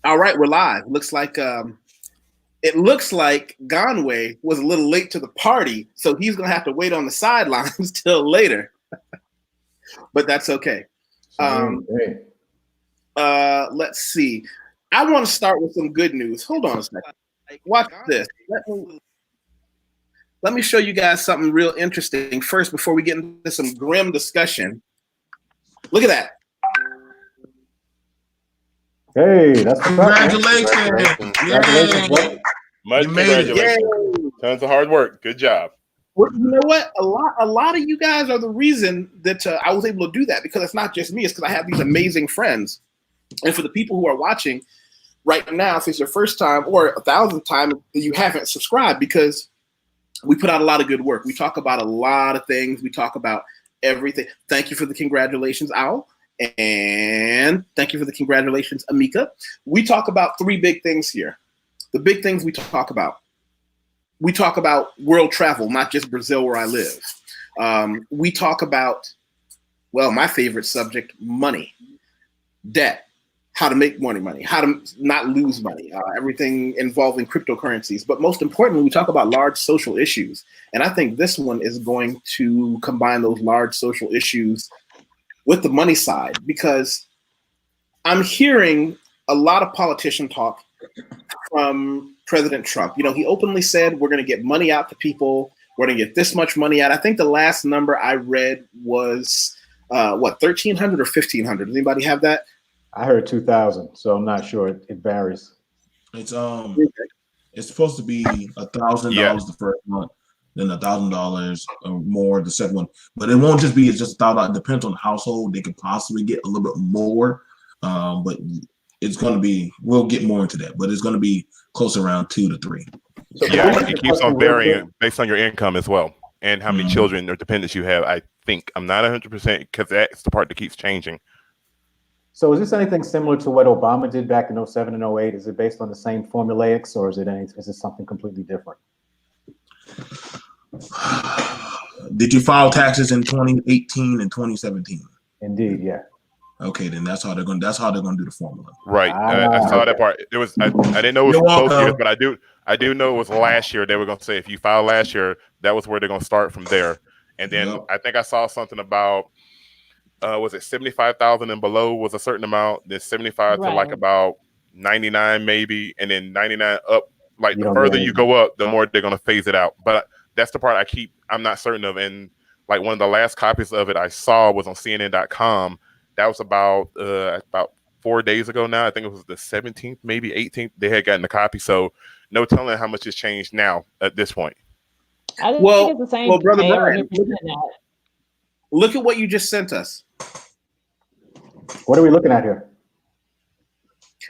All right, we're live. It looks like Conway was a little late to the party, so he's gonna have to wait on the sidelines till later. But that's okay. Let's see. I want to start with some good news. Hold on a second. Watch this. Let me show you guys something real interesting first before we get into some grim discussion. Look at that. Hey, that's congratulations. Congratulations. Much congratulations. Tons of hard work. Good job. Well, you know what? A lot of you guys are the reason that I was able to do that, because it's not just me. It's because I have these amazing friends. And for the people who are watching right now, if it's your first time or 1,000th time, you haven't subscribed, because we put out a lot of good work. We talk about a lot of things. We talk about everything. Thank you for the congratulations, Al. And thank you for the congratulations, Amika. We talk about three big things here. The big things we talk about world travel, not just Brazil where I live. We talk about, well, my favorite subject, money, debt, how to make more money, how to not lose money, everything involving cryptocurrencies. But most importantly, we talk about large social issues. And I think this one is going to combine those large social issues with the money side, because I'm hearing a lot of politician talk from President Trump. You know, he openly said, we're going to get money out to people. We're going to get this much money out. I think the last number I read was, 1,300 or 1,500? Does anybody have that? I heard 2,000, so I'm not sure. It varies. It's supposed to be $1,000 the first month, then $1,000 or more the second one. But it won't just be, it's just $1,000. It depends on the household. They could possibly get a little bit more, but it's going to be, we'll get more into that, but it's going to be close around 2 to 3. Yeah, it keeps on varying based on your income as well, and how many children or dependents you have. I think I'm not 100%, because that's the part that keeps changing. So is this anything similar to what Obama did back in 07 and 08? Is it based on the same formulaics, or is it something completely different? Did you file taxes in 2018 and 2017? Indeed, yeah. Okay, then that's how they're going to do the formula. Right. I saw that part. It was I didn't know it was both years, but I do know it was last year. They were going to say if you filed last year, that was where they're going to start from there. And then I think I saw something about was it 75,000 and below was a certain amount, then 75 to like about 99 maybe, and then 99 up. Like the further you go up, the more they're going to phase it out. But that's the part I'm not certain of. And like one of the last copies of it I saw was on CNN.com. That was about 4 days ago now. I think it was the 17th, maybe 18th. They had gotten the copy. So no telling how much has changed now at this point. I think it's the same. Well, Brother Brian, look at what you just sent us. What are we looking at here?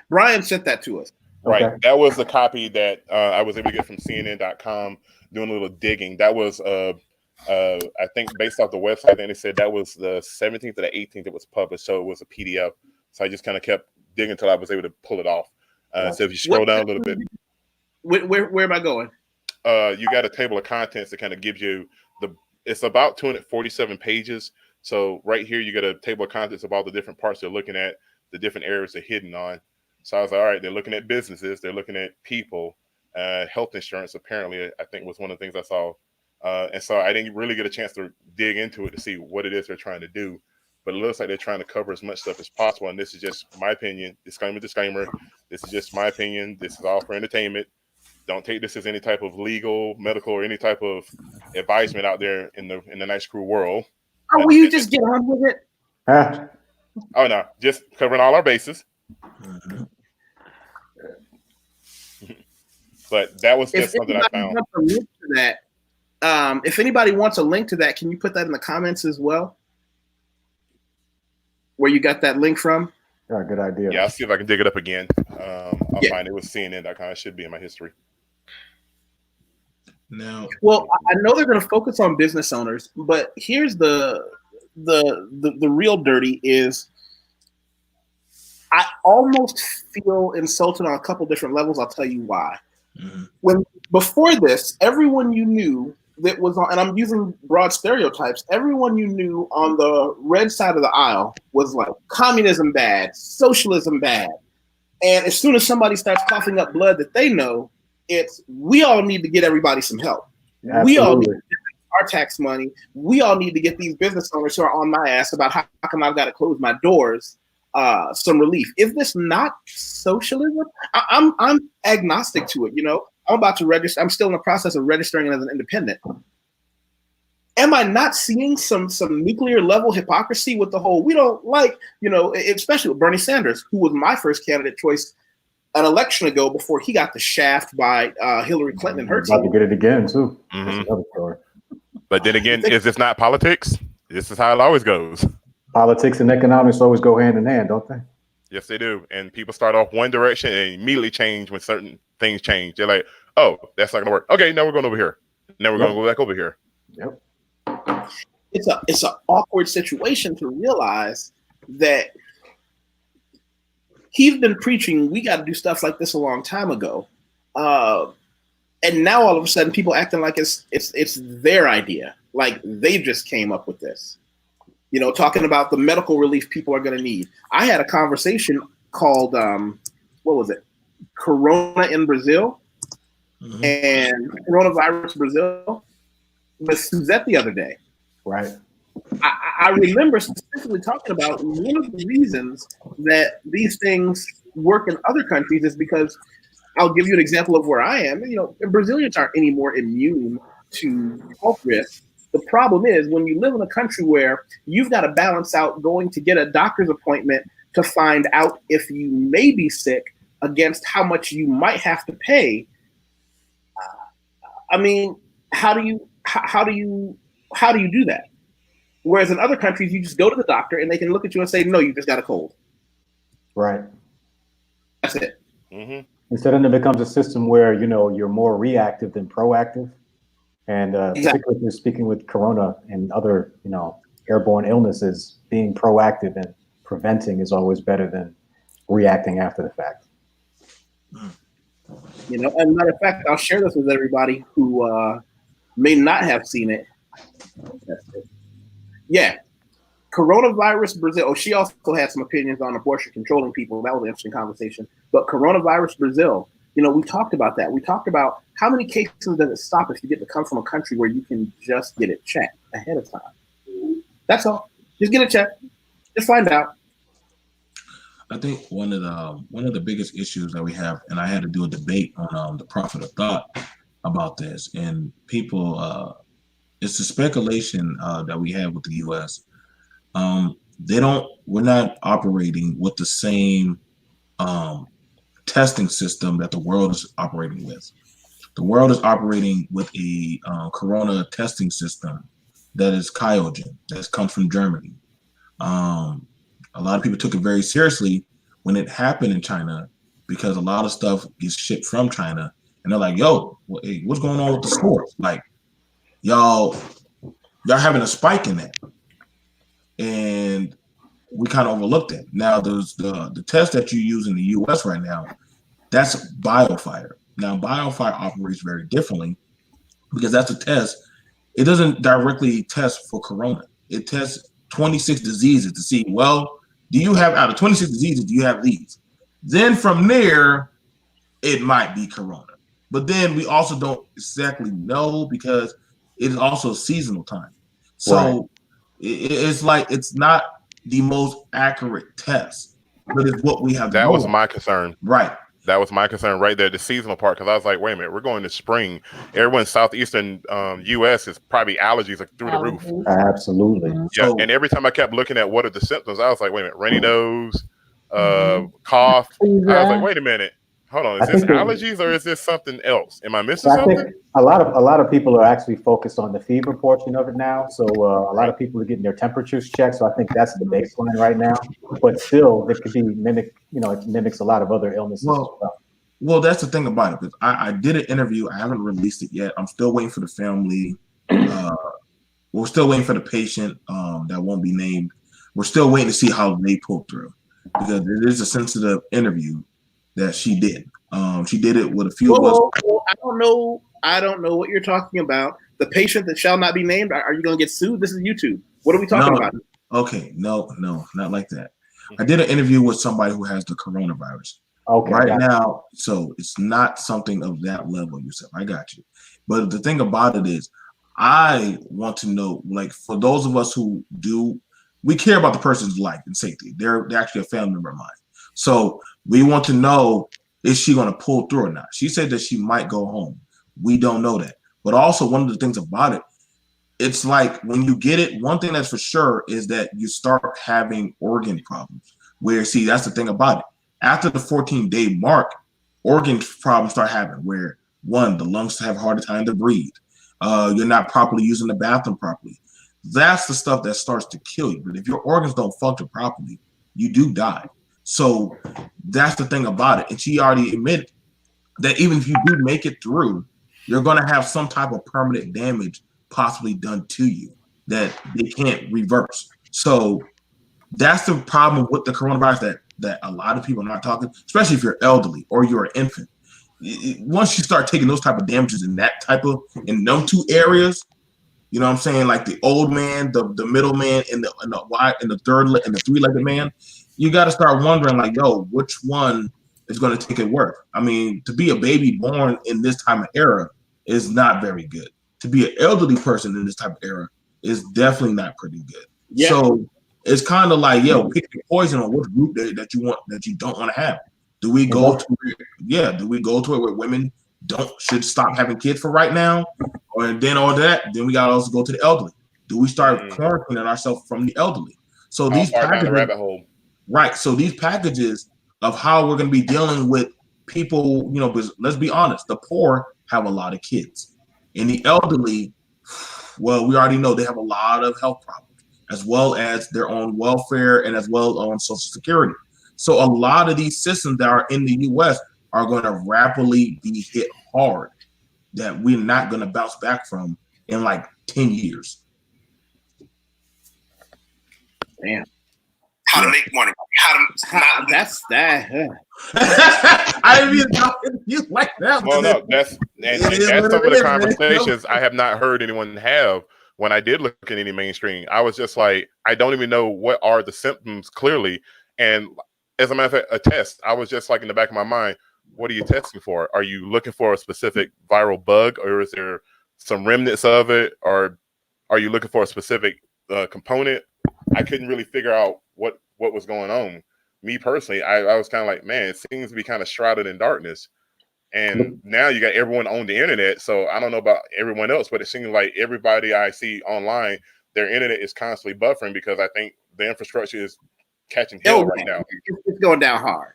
Brian sent that to us. Right. Okay. That was the copy that I was able to get from CNN.com doing a little digging. That was, I think, based off the website, and it said that was the 17th or the 18th it was published. So it was a PDF. So I just kind of kept digging until I was able to pull it off. So if you scroll down a little bit. Where am I going? You got a table of contents that kind of gives you it's about 247 pages. So right here, you got a table of contents of all the different parts they're looking at, the different areas they're hidden on. So I was like, all right, they're looking at businesses, they're looking at people, health insurance, apparently, I think was one of the things I saw. And so I didn't really get a chance to dig into it to see what it is they're trying to do. But it looks like they're trying to cover as much stuff as possible. And this is just my opinion. Disclaimer. This is just my opinion. This is all for entertainment. Don't take this as any type of legal, medical, or any type of advisement out there in the nice crew world. Oh, will you just get on with it? Oh no, just covering all our bases. But that was just something I found. If anybody wants a link to that, can you put that in the comments as well? Where you got that link from? Yeah, good idea. Yeah, I'll see if I can dig it up again. I'll find it with CNN.com. It should be in my history. Now, well, I know they're going to focus on business owners, but here's the real dirty is I almost feel insulted on a couple different levels. I'll tell you why. When before this, everyone you knew that was on, and I'm using broad stereotypes, everyone you knew on the red side of the aisle was like communism bad, socialism bad. And as soon as somebody starts coughing up blood that they know, we all need to get everybody some help. Absolutely. We all need to get our tax money. We all need to get these business owners who are on my ass about how come I've got to close my doors some relief. Is this not socialism? I'm agnostic to it. You know, I'm about to register. I'm still in the process of registering as an independent. Am I not seeing some nuclear level hypocrisy with the whole, we don't like, you know, especially with Bernie Sanders, who was my first candidate choice an election ago before he got the shaft by Hillary Clinton and her team. About to get it again too. Mm-hmm. That's another story. But then again, is this not politics? This is how it always goes. Politics and economics always go hand in hand, don't they? Yes, they do. And people start off one direction and immediately change when certain things change. They're like, oh, that's not going to work. Okay, now we're going over here. Now we're going to go back over here. Yep. It's an awkward situation to realize that he's been preaching we got to do stuff like this a long time ago, and now all of a sudden people acting like it's their idea, like they just came up with this. You know, talking about the medical relief people are going to need. I had a conversation called what was it, Corona in Brazil, and coronavirus Brazil with Suzette the other day. Right. I remember specifically talking about one of the reasons that these things work in other countries is because I'll give you an example of where I am. You know, Brazilians aren't any more immune to health risks. The problem is when you live in a country where you've got to balance out going to get a doctor's appointment to find out if you may be sick against how much you might have to pay. I mean, how do you do that? Whereas in other countries, you just go to the doctor and they can look at you and say, no, you just got a cold. Right. That's it. Mm-hmm. Instead, then it becomes a system where, you know, you're more reactive than proactive. And particularly if you're speaking with corona and other, you know, airborne illnesses, being proactive and preventing is always better than reacting after the fact. You know, and matter of fact, I'll share this with everybody who may not have seen it. Yeah, coronavirus Brazil. Oh, she also had some opinions on abortion controlling people. That was an interesting conversation. But coronavirus Brazil, you know, we talked about that. We talked about how many cases does it stop if you get to come from a country where you can just get it checked ahead of time. That's all. Just get it checked. Just find out. I think one of the biggest issues that we have, and I had to do a debate on the Prophet of Thought about this, and people. It's the speculation that we have with the U.S. We're not operating with the same testing system that the world is operating with. The world is operating with a corona testing system that is cryogen, that comes from Germany. A lot of people took it very seriously when it happened in China because a lot of stuff gets shipped from China, and they're like, "Yo, hey, what's going on with the stores?" Like, y'all having a spike in that, and we kind of overlooked it. Now there's the test that you use in the U.S. right now, that's BioFire. Now BioFire operates very differently because that's a test. It doesn't directly test for corona. It tests 26 diseases to see, well, do you have, out of 26 diseases, do you have these? Then from there, it might be corona. But then we also don't exactly know because it is also seasonal time. So right. It's like, it's not the most accurate test, but it's what we have. That was my concern. Right. That was my concern right there, the seasonal part, because I was like, wait a minute, we're going to spring. Everyone in southeastern U.S. is probably allergies are through the roof. Absolutely. Yeah, and every time I kept looking at what are the symptoms, I was like, wait a minute, runny nose, cough. I was like, wait a minute, hold on, is this allergies or is this something else? Am I missing something? Think a lot of people are actually focused on the fever portion of it now. So a lot of people are getting their temperatures checked. So I think that's the baseline right now. But still, it could be it mimics a lot of other illnesses as well. Well, that's the thing about it. Because I did an interview. I haven't released it yet. I'm still waiting for the family. We're still waiting for the patient that won't be named. We're still waiting to see how they pull through because it is a sensitive interview that she did. She did it with a few of us. I don't know what you're talking about. The patient that shall not be named. Are you going to get sued? This is YouTube. What are we talking about? Okay, no, not like that. I did an interview with somebody who has the coronavirus. Okay. Right now, so it's not something of that level, Yusef. I got you. But the thing about it is, I want to know, like, for those of us who do, we care about the person's life and safety. They're actually a family member of mine. So we want to know, is she going to pull through or not? She said that she might go home. We don't know that. But also, one of the things about it, it's like when you get it, one thing that's for sure is that you start having organ problems. Where, see, that's the thing about it. After the 14-day mark, organ problems start happening where, one, the lungs have a harder time to breathe. You're not properly using the bathroom properly. That's the stuff that starts to kill you. But if your organs don't function properly, you do die. So that's the thing about it. And she already admitted that even if you do make it through, you're going to have some type of permanent damage possibly done to you that they can't reverse. So that's the problem with the coronavirus that a lot of people are not talking, especially if you're elderly or you're an infant. Once you start taking those type of damages in those two areas, you know what I'm saying, like the old man, the middle man, and the third and the three-legged man, you got to start wondering, like, yo, which one is going to take it worse? I mean, to be a baby born in this time of era is not very good. To be an elderly person in this type of era is definitely not pretty good. Yeah. So it's kind of like, yo, pick your poison on what group that you don't want to have. Do we go to it where women should stop having kids for right now? Then we gotta also go to the elderly. Do we start quarantining ourselves from the elderly? So these packages, down the rabbit hole. Right. So these packages of how we're gonna be dealing with people, you know, because let's be honest, the poor have a lot of kids. And the elderly, well, we already know they have a lot of health problems, as well as their own welfare and as well on Social Security. So a lot of these systems that are in the U.S. are going to rapidly be hit hard that we're not going to bounce back from in like 10 years. Damn. How to make money. That's that. I didn't even know you like that. Well, no, that's some of the conversations I have not heard anyone have. When I did look at any mainstream, I was just like, I don't even know what are the symptoms clearly. And as a matter of fact, a test, I was just like in the back of my mind, what are you testing for? Are you looking for a specific viral bug, or is there some remnants of it, or are you looking for a specific component? I couldn't really figure out what was going on. Me personally, I was kind of like, man, it seems to be kind of shrouded in darkness. And now you got everyone on the internet. So I don't know about everyone else, but it seems like everybody I see online, their internet is constantly buffering because I think the infrastructure is catching hell right now. It's going down hard.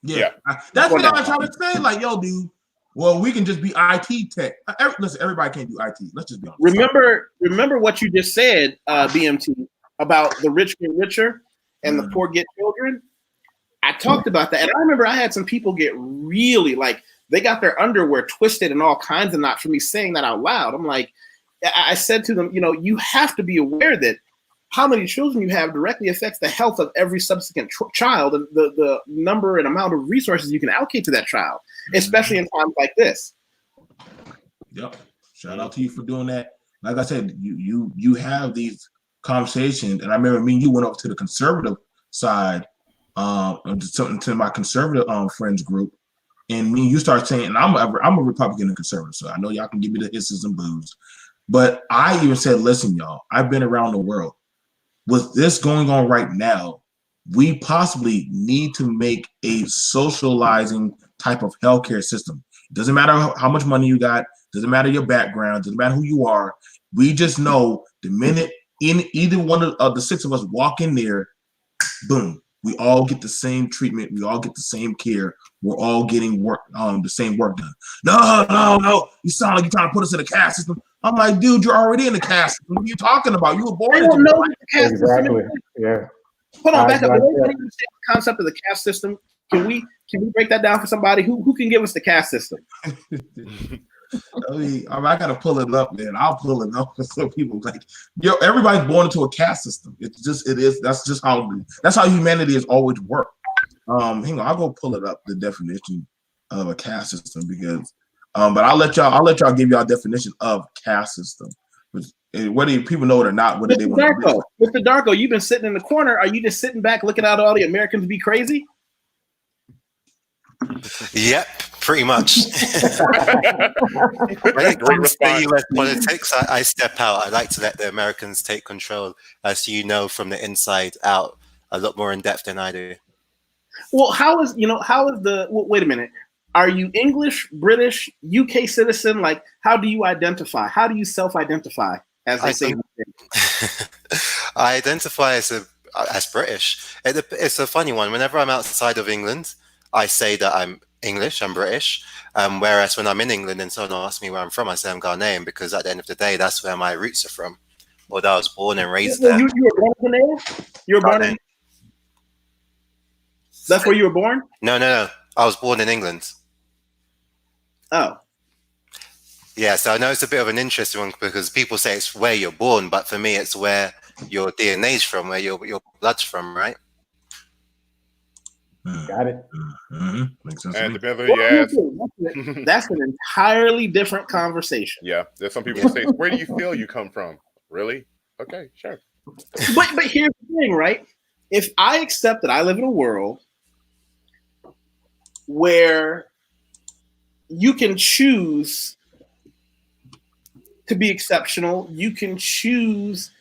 Yeah. That's what I'm trying to say. Like, yo, dude, well, we can just be IT tech. Listen, everybody can't do IT. Let's just be honest. Remember what you just said, BMT, about the rich get richer and the poor get children. I talked about that. And I remember I had some people get really, like, they got their underwear twisted and all kinds of knots for me saying that out loud. I'm like, I said to them, you know, you have to be aware that how many children you have directly affects the health of every subsequent child and the number and amount of resources you can allocate to that child, especially in times like this. Yep. Shout out to you for doing that. Like I said, you have these conversations, and I remember me and you went up to the conservative side, to my conservative friends group, and me and you start saying, and I'm a Republican and conservative, so I know y'all can give me the hisses and boos, but I even said, listen, y'all, I've been around the world. With this going on right now, we possibly need to make a socializing type of healthcare system. It doesn't matter how much money you got, doesn't matter your background, doesn't matter who you are. We just know the minute in either one of the six of us walk in there, boom, we all get the same treatment, we all get the same care, we're all getting work, the same work done. No, you sound like you're trying to put us in a caste system. I'm like, dude, you're already in the caste system. What are you talking about? You were born into it. Exactly. Yeah. Hold on, back up. The concept of the caste system. Can we break that down for somebody who can give us the caste system? I gotta pull it up, man. I'll pull it up for some people. Like, yo, everybody's born into a caste system. That's how humanity has always worked. Hang on, I'll go pull it up, the definition of a caste system, because but I'll let y'all give y'all a definition of caste system. Whether people know it or not, whether they want to do it. Mr. Darko, you've been sitting in the corner. Are you just sitting back looking at all the Americans be crazy? Yep, pretty much. When it comes to US politics, I step out. I like to let the Americans take control, as you know, from the inside out, a lot more in depth than I do. Well, wait a minute. Are you English, British, UK citizen? Like, how do you identify? How do you self-identify, as they say? I identify as British. It's a funny one. Whenever I'm outside of England, I say that I'm English, I'm British. Whereas when I'm in England and someone asks me where I'm from, I say I'm Ghanaian, because at the end of the day, that's where my roots are from. Although I was born and raised there. You were born in Ghanaian? You were born in... That's where you were born? No. I was born in England. Oh. Yeah, so I know it's a bit of an interesting one, because people say it's where you're born, but for me, it's where your DNA's from, where your blood's from, right? Got it. Makes sense. And depends on who you ask. That's an entirely different conversation. Yeah, there's some people who say, "Where do you feel you come from?" Really? Okay, sure. But here's the thing, right? If I accept that I live in a world where you can choose to be exceptional, you can choose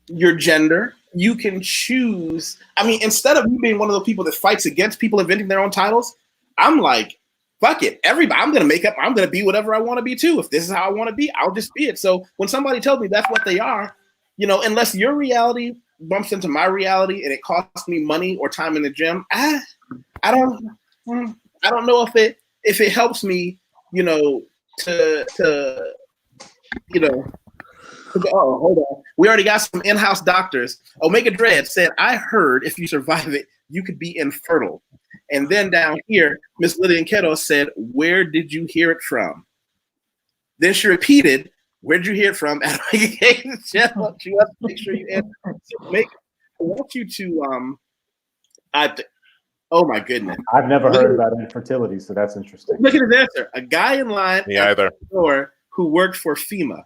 your gender, you can choose. I mean, instead of me being one of the people that fights against people inventing their own titles, I'm like, fuck it. I'm going to be whatever I want to be too. If this is how I want to be, I'll just be it. So when somebody tells me that's what they are, unless your reality bumps into my reality and it costs me money or time in the gym, I don't know if it helps me, oh, hold on. We already got some in-house doctors. Omega Dread said, I heard if you survive it, you could be infertile. And then down here, Miss Lydia Keto said, where did you hear it from? Then she repeated, where did you hear it from? And she has to make sure you answer. I want you to, oh my goodness. I've never heard about infertility, so that's interesting. Look at his answer. A guy in line at the store who worked for FEMA.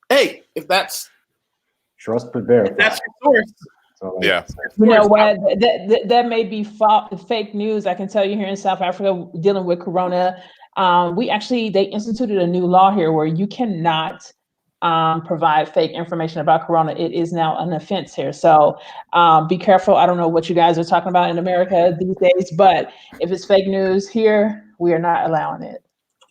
Hey, if that's trust but verify. If that's your source. So, you know what? That may be fake news. I can tell you here in South Africa, dealing with Corona, they instituted a new law here where you cannot provide fake information about Corona. It is now an offense here. So be careful. I don't know what you guys are talking about in America these days, but if it's fake news here, we are not allowing it.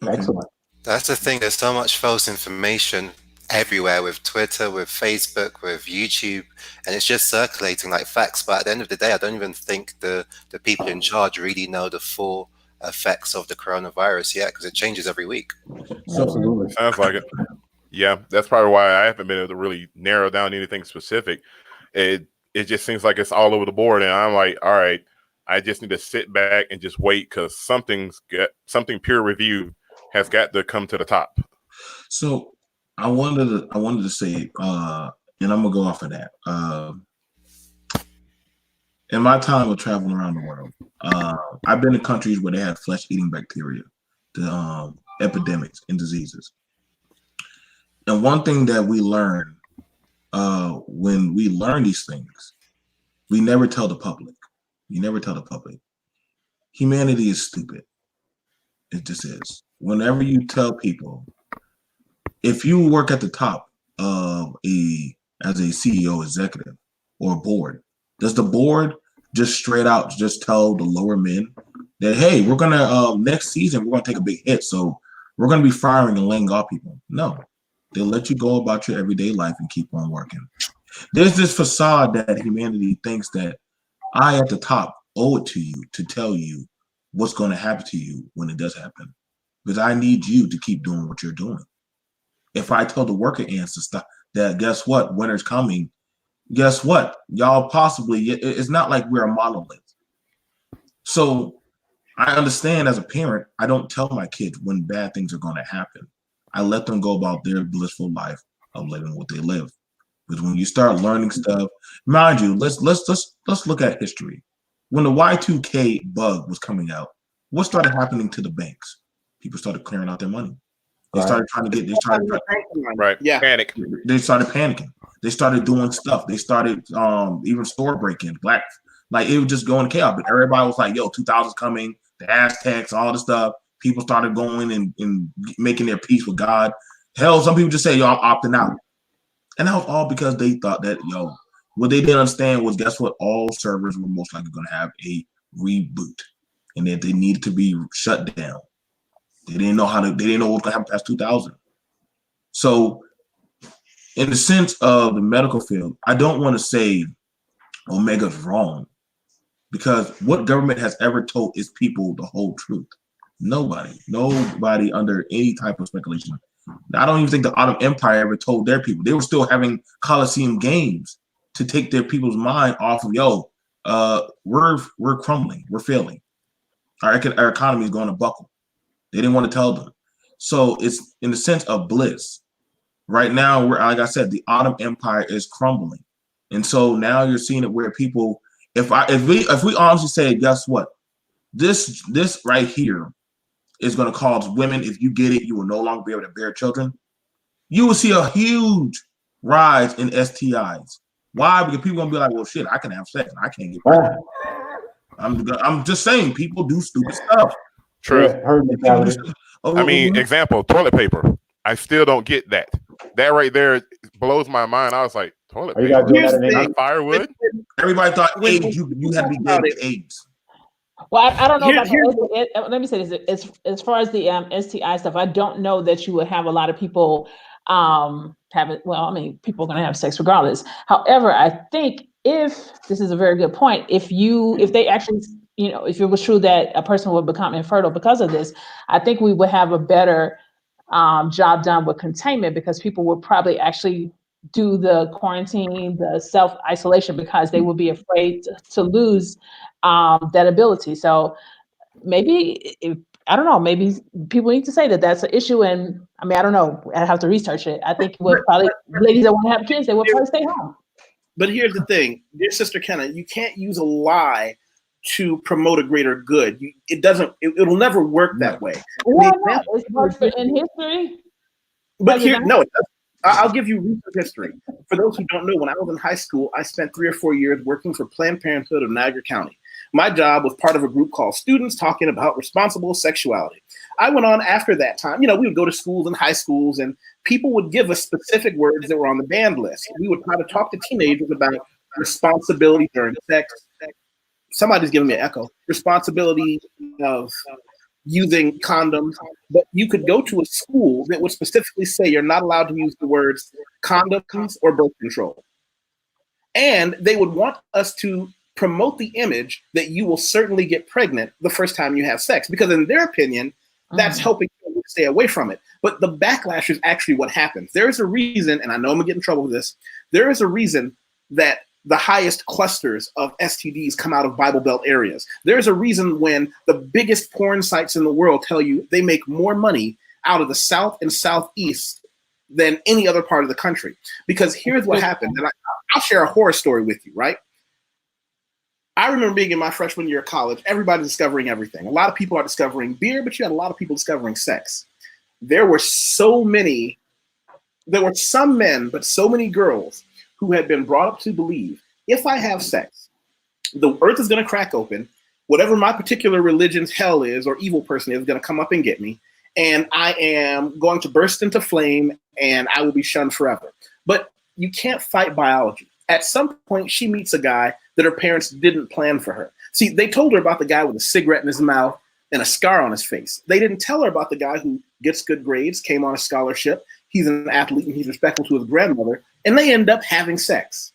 Excellent. That's the thing. There's so much false information everywhere, with Twitter, with Facebook, with YouTube, and it's just circulating like facts. But at the end of the day, I don't even think the people in charge really know the full effects of the coronavirus yet, because it changes every week. Absolutely. Sounds like it. Yeah, that's probably why I haven't been able to really narrow down anything specific. It just seems like it's all over the board, and I'm like, all right, I just need to sit back and just wait, because something peer reviewed has got to come to the top. So I wanted to say, and I'm gonna go off of that. In my time of traveling around the world, I've been in countries where they have flesh-eating bacteria, the epidemics and diseases. And one thing that we learn when we learn these things, we never tell the public. You never tell the public. Humanity is stupid. It just is. Whenever you tell people, if you work at the top of as a CEO, executive, or board, does the board just straight out just tell the lower men that, hey, we're gonna next season we're gonna take a big hit, so we're gonna be firing and laying off people? No, they'll let you go about your everyday life and keep on working. There's this facade that humanity thinks that I at the top owe it to you to tell you what's going to happen to you when it does happen, because I need you to keep doing what you're doing. If I tell the worker ants to stop, that guess what? Winter's coming. Guess what? Y'all possibly, it's not like we're a monolith. So I understand as a parent, I don't tell my kids when bad things are going to happen. I let them go about their blissful life of living what they live. Because when you start learning stuff, mind you, let's look at history. When the Y2K bug was coming out, what started happening to the banks? People started clearing out their money. They started trying to get. Panic. They started panicking. They started doing stuff. They started even store break-in, black Like it was just going chaos. But everybody was like, yo, 2000's coming, the Aztecs, all this stuff. People started going and making their peace with God. Hell, some people just say, yo, I'm opting out. And that was all because they thought that, yo, what they didn't understand was, guess what? All servers were most likely going to have a reboot, and that they needed to be shut down. They didn't know what was going to happen past 2000. So, in the sense of the medical field, I don't want to say Omega's wrong, because what government has ever told its people the whole truth? Nobody under any type of speculation. I don't even think the Ottoman Empire ever told their people. They were still having Colosseum games to take their people's mind off of, yo, we're crumbling, we're failing. Our economy is going to buckle. They didn't want to tell them. So it's in the sense of bliss. Right now, like I said, the Ottoman Empire is crumbling. And so now you're seeing it where people, if we honestly say, guess what? This right here is going to cause women, if you get it, you will no longer be able to bear children. You will see a huge rise in STIs. Why? Because people are going to be like, well, shit, I can have sex. I can't get pregnant. I'm just saying, people do stupid stuff. True. Yeah, I mean, example, toilet paper. I still don't get that. That right there blows my mind. I was like, toilet paper? Not firewood? Everybody thought AIDS, you had to be dead with AIDS. Well, I don't know about the, let me say this. As far as the STI stuff, I don't know that you would have a lot of people have it. Well, I mean, people are going to have sex regardless. However, I think if this is a very good point, if they actually, if it was true that a person would become infertile because of this, I think we would have a better job done with containment, because people would probably actually do the quarantine, the self-isolation, because they would be afraid to lose that ability. So maybe, I don't know, maybe people need to say that that's an issue. And I mean, I don't know, I have to research it. I think would probably, ladies that want to have kids, they would probably stay home. But here's the thing, dear Sister Kenna, you can't use a lie to promote a greater good. It'll never work that way. Well, no, it's worked in history. But here, no, I'll give you recent history. For those who don't know, when I was in high school, I spent 3 or 4 years working for Planned Parenthood of Niagara County. My job was part of a group called Students Talking About Responsible Sexuality. I went on after that time. We would go to schools and high schools, and people would give us specific words that were on the banned list. We would try to talk to teenagers about responsibility during sex. Somebody's giving me an echo. Responsibility of using condoms. But you could go to a school that would specifically say you're not allowed to use the words condoms or birth control. And they would want us to promote the image that you will certainly get pregnant the first time you have sex, because in their opinion, that's helping you stay away from it. But the backlash is actually what happens. There's a reason, and I know I'm gonna get in trouble with this, there is a reason that the highest clusters of STDs come out of Bible Belt areas. There's a reason when the biggest porn sites in the world tell you they make more money out of the South and Southeast than any other part of the country. Because here's what happened, and I'll share a horror story with you, right? I remember being in my freshman year of college, everybody's discovering everything. A lot of people are discovering beer, but you had a lot of people discovering sex. There were some men, but so many girls who had been brought up to believe, if I have sex, the earth is going to crack open, whatever my particular religion's hell is or evil person is going to come up and get me, and I am going to burst into flame and I will be shunned forever. But you can't fight biology. At some point, she meets a guy that her parents didn't plan for her. See, they told her about the guy with a cigarette in his mouth and a scar on his face. They didn't tell her about the guy who gets good grades, came on a scholarship, he's an athlete, and he's respectful to his grandmother, and they end up having sex.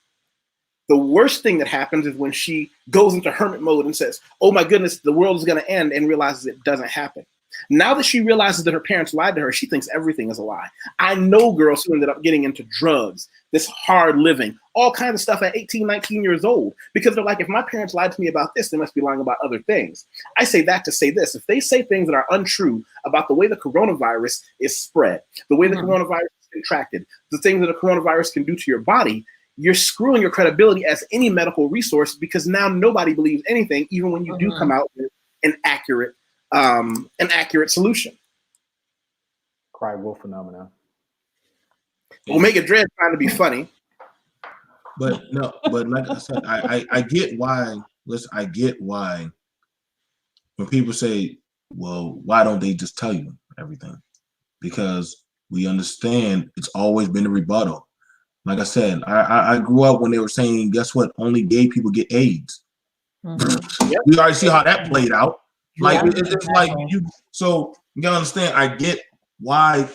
The worst thing that happens is when she goes into hermit mode and says, oh my goodness, the world is going to end, and realizes it doesn't happen. Now that she realizes that her parents lied to her, she thinks everything is a lie. I know girls who ended up getting into drugs, this hard living, all kinds of stuff at 18, 19 years old, because they're like, if my parents lied to me about this, they must be lying about other things. I say that to say this. If they say things that are untrue about the way the coronavirus is spread, the way the coronavirus is contracted, the things that a coronavirus can do to your body, you're screwing your credibility as any medical resource, because now nobody believes anything, even when you do come out with an accurate solution. Cry wolf phenomenon. Omega Dread trying to be funny. But like I said, I get why listen, I get why when people say, well, why don't they just tell you everything? Because we understand it's always been a rebuttal. Like I said, I grew up when they were saying, guess what? Only gay people get AIDS. Mm-hmm. We already see how that played out. Like Yeah, it's like you. So you gotta understand. I get why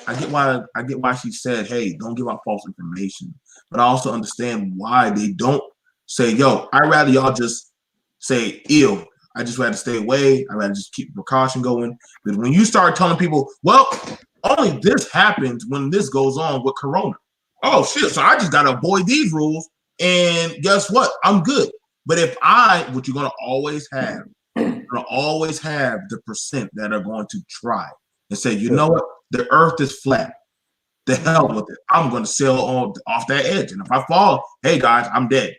she said, "Hey, don't give out false information." But I also understand why they don't say, "Yo, I'd rather y'all just say ill. I just rather stay away. I'd rather just keep precaution going." Because when you start telling people, "Well, only this happens when this goes on with Corona." Oh shit! So I just gotta avoid these rules, and guess what? I'm good. But if what you're gonna always have, the percent that are going to try and say, you know what, the earth is flat. The hell with it. I'm gonna sail off that edge. And if I fall, hey guys, I'm dead.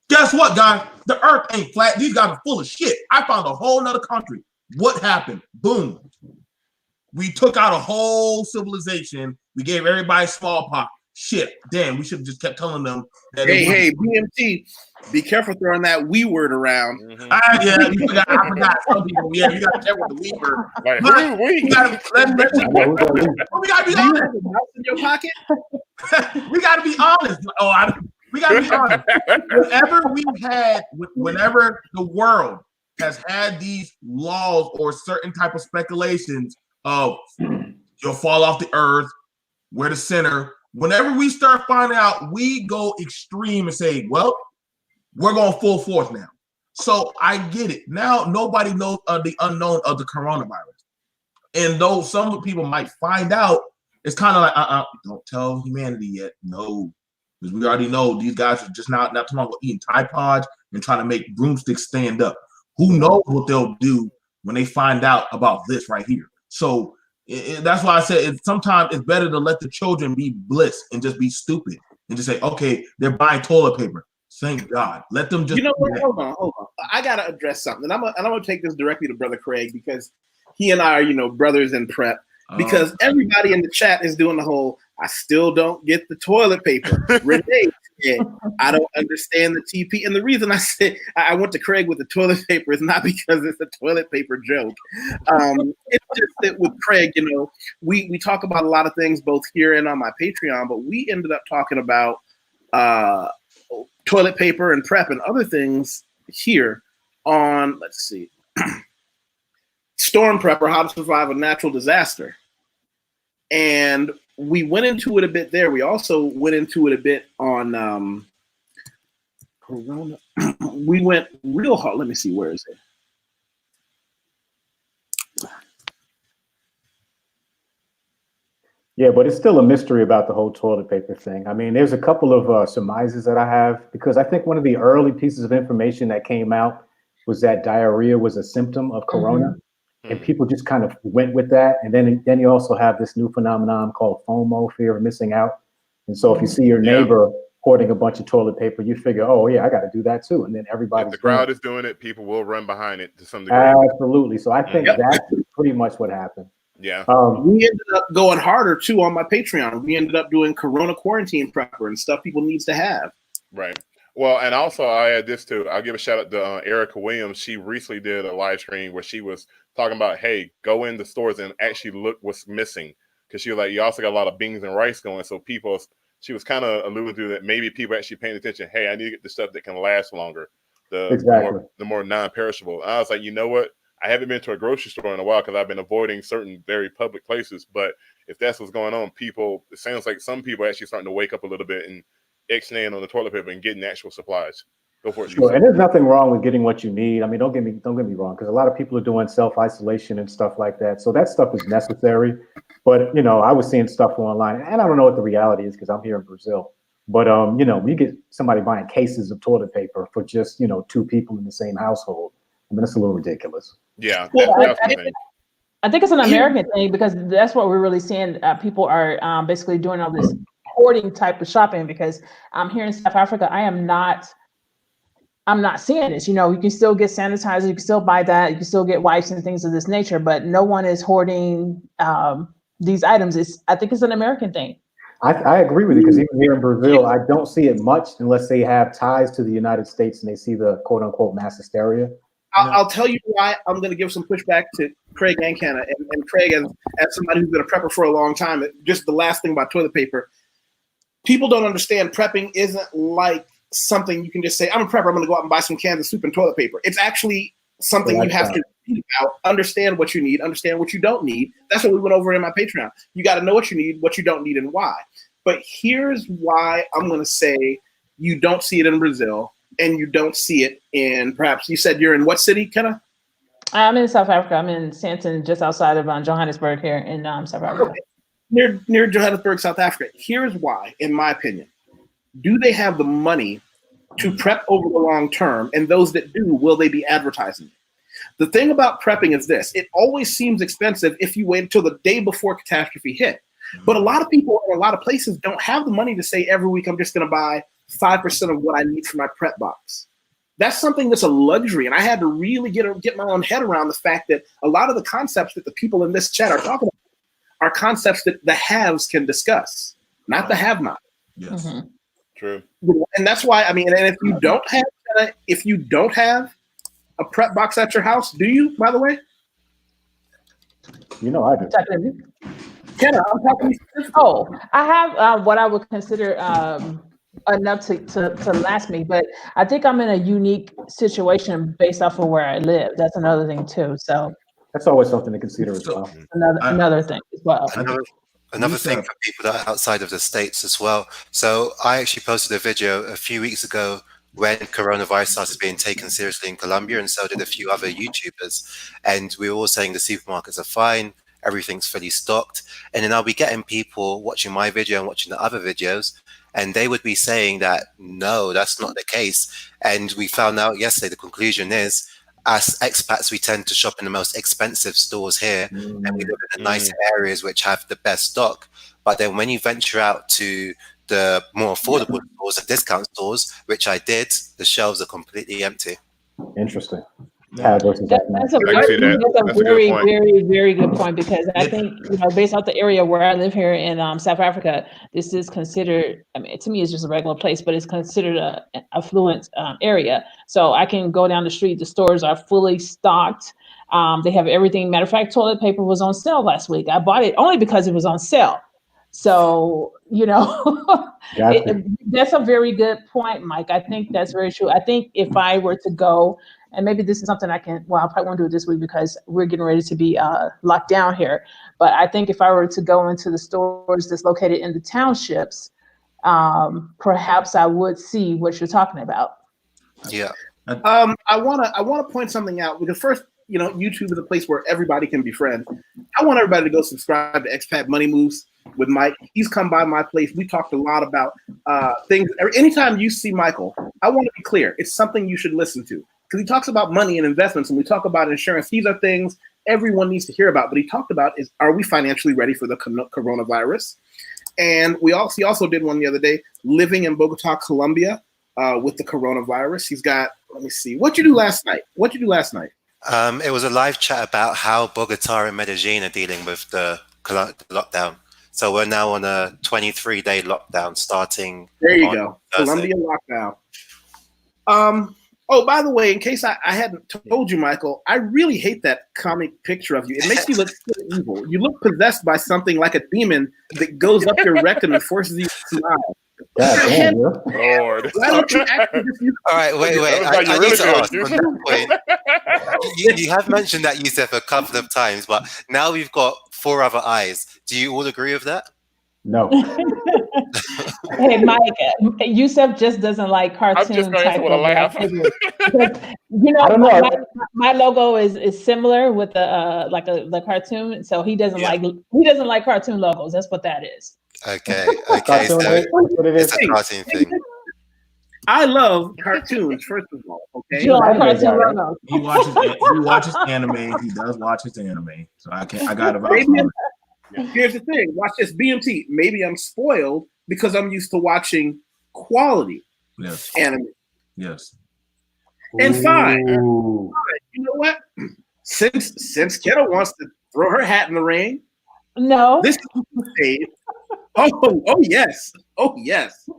Guess what, guys? The earth ain't flat. These guys are full of shit. I found a whole nother country. What happened? Boom. We took out a whole civilization. We gave everybody smallpox. Shit, damn, we should have just kept telling them that. Hey, BMT, be careful throwing that we word around. Mm-hmm. I forgot some people. Yeah, you got to care with the we word. Like, we got to be honest. Do you have a mouse in your pocket? We got to be honest. We got to be honest. Whenever the world has had these laws or certain type of speculations of you'll fall off the earth, we're the center. Whenever we start finding out, we go extreme and say, well, we're going full force now. So I get it. Now nobody knows the unknown of the coronavirus. And though some people might find out, it's kind of like, don't tell humanity yet. No. Because we already know these guys are just not talking about eating Tide Pods and trying to make broomsticks stand up. Who knows what they'll do when they find out about this right here. So that's why I said sometimes it's better to let the children be bliss and just be stupid and just say, okay, they're buying toilet paper. Thank God. Let them just. You know what? Hold on. I gotta address something. I'm gonna take this directly to Brother Craig because he and I are, brothers in prep. Because everybody in the chat is doing the whole, I still don't get the toilet paper. Renee said, I don't understand the TP. And the reason I said I went to Craig with the toilet paper is not because it's a toilet paper joke. It's just that with Craig, we talk about a lot of things both here and on my Patreon, but we ended up talking about toilet paper and prep and other things here on, let's see, Storm Prep or How to Survive a Natural Disaster. And we went into it a bit there. We also went into it a bit on Corona. We went real hard. Let me see, where is it? Yeah, but it's still a mystery about the whole toilet paper thing. I mean, there's a couple of surmises that I have, because I think one of the early pieces of information that came out was that diarrhea was a symptom of Corona. Mm-hmm. And people just kind of went with that. And then you also have this new phenomenon called FOMO, fear of missing out. And so if you see your neighbor hoarding a bunch of toilet paper, you figure, oh yeah, I got to do that too. And then everybody, if the crowd is doing it, people will run behind it to some degree. Absolutely. So I think that's pretty much what happened. Yeah. We ended up going harder too on my Patreon. We ended up doing Corona quarantine prepper and stuff people needs to have. Right. Well, and also I add this too. I'll give a shout out to Erica Williams. She recently did a live stream where she was talking about, hey, go in the stores and actually look what's missing. Because she was like, you also got a lot of beans and rice going. So she was kind of alluding to that maybe people actually paying attention. Hey, I need to get the stuff that can last longer. The more non-perishable. I was like, you know what? I haven't been to a grocery store in a while because I've been avoiding certain very public places. But if that's what's going on, it sounds like some people are actually starting to wake up a little bit and X-naying on the toilet paper and getting actual supplies. Go for it. Sure, and there's nothing wrong with getting what you need. I mean, don't get me wrong, because a lot of people are doing self-isolation and stuff like that. So that stuff is necessary. But I was seeing stuff online, and I don't know what the reality is because I'm here in Brazil. But we get somebody buying cases of toilet paper for just two people in the same household. I mean, it's a little ridiculous. Yeah, I think it's an American thing because that's what we're really seeing. People are basically doing all this hoarding type of shopping because here in South Africa, I'm not seeing this. You can still get sanitizer, you can still buy that, you can still get wipes and things of this nature, but no one is hoarding these items. I think it's an American thing. I agree with you because even here in Brazil, I don't see it much unless they have ties to the United States and they see the quote unquote mass hysteria. I'll tell you why I'm going to give some pushback to Craig and Kenna. And Craig, as somebody who's been a prepper for a long time, just the last thing about toilet paper, people don't understand prepping isn't like something you can just say, I'm a prepper, I'm going to go out and buy some cans of soup and toilet paper. It's actually something you have to think about, understand what you need, understand what you don't need. That's what we went over in my Patreon. You got to know what you need, what you don't need, and why. But here's why I'm going to say you don't see it in Brazil. And you don't see it in, perhaps you said you're in what city, Kenna? I'm in South Africa. I'm in Sandton, just outside of Johannesburg here in South Africa. Okay. Near Johannesburg, South Africa. Here's why, in my opinion. Do they have the money to prep over the long term? And those that do, will they be advertising it? The thing about prepping is this. It always seems expensive if you wait until the day before catastrophe hit. But a lot of people in a lot of places don't have the money to say every week I'm just going to buy 5% of what I need for my prep box. That's something that's a luxury. And I had to really get my own head around the fact that a lot of the concepts that the people in this chat are talking about are concepts that the haves can discuss, not the have-not. Yes. Mm-hmm. True. And that's why, I mean, and if you don't have a prep box at your house, do you, by the way? You know I do. Kenna, I'm talking to you. Oh, I have what I would consider enough to last me, but I think I'm in a unique situation based off of where I live. That's another thing too. So that's always something to consider as well. Another thing as well. Another thing for people that are outside of the States as well. So I actually posted a video a few weeks ago when coronavirus started being taken seriously in Colombia, and so did a few other YouTubers. And we were all saying the supermarkets are fine, everything's fully stocked. And then I'll be getting people watching my video and watching the other videos, and they would be saying that, no, that's not the case. And we found out yesterday, the conclusion is, as expats, we tend to shop in the most expensive stores here, and we live in the nicer areas which have the best stock. But then when you venture out to the more affordable stores, the discount stores, which I did, the shelves are completely empty. Interesting. That's a very, very, very good point, because I think, based off the area where I live here in South Africa, this is considered, I mean, to me, it's just a regular place, but it's considered an affluent area. So I can go down the street, the stores are fully stocked. They have everything. Matter of fact, toilet paper was on sale last week. I bought it only because it was on sale. So, that's a very good point, Mike. I think that's very true. I think if I were to go, and maybe this is something I probably won't do it this week because we're getting ready to be locked down here. But I think if I were to go into the stores that's located in the townships, perhaps I would see what you're talking about. Yeah. I want to point something out, because first, YouTube is a place where everybody can be friends. I want everybody to go subscribe to Expat Money Moves with Mike. He's come by my place. We talked a lot about things. Anytime you see Michael, I want to be clear. It's something you should listen to, because he talks about money and investments, and we talk about insurance. These are things everyone needs to hear about. But he talked about is, are we financially ready for the coronavirus? And he also did one the other day, living in Bogota, Colombia, with the coronavirus. He's got, let me see. What'd you do last night? It was a live chat about how Bogota and Medellin are dealing with the lockdown. So we're now on a 23-day lockdown starting. There you go. Thursday. Colombia lockdown. Oh, by the way, in case I hadn't told you, Michael, I really hate that comic picture of you. It makes you look so evil. You look possessed by something like a demon that goes up your rectum and forces you to smile. God damn, Lord. Why don't you actually just use— All right, wait. I need to ask on that point. You have mentioned that, Yusef, a couple of times, but now we've got 4 other eyes. Do you all agree with that? No. Hey, Mike, Yusef just doesn't like cartoon type of laugh. I don't know. My logo is similar with the cartoon, so he doesn't like cartoon logos. That's what that is. Okay. So it's a cartoon thing. I love cartoons, first of all. Okay. He watches anime. He does watch his anime. So I got about. Here's the thing. Watch this, BMT. Maybe I'm spoiled because I'm used to watching quality anime. Yes. And fine. You know what? Since Kenna wants to throw her hat in the ring, no, this is Oh yes. Oh yes.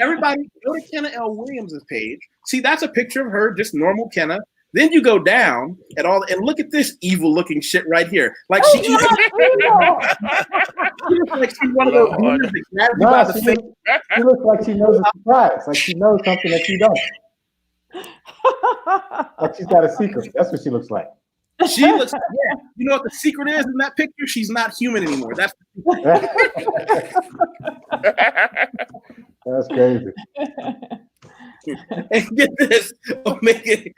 Everybody go to Kenna L. Williams' page. See, that's a picture of her, just normal Kenna. Then you go down and look at this evil looking shit right here. Like she looks like she's one of those demons that grabs you by the face. She looks like she knows a surprise, like she knows something that you don't. Like she's got a secret. That's what she looks like. She looks like, yeah. You know what the secret is in that picture? She's not human anymore. That's That's crazy. And get this, Omega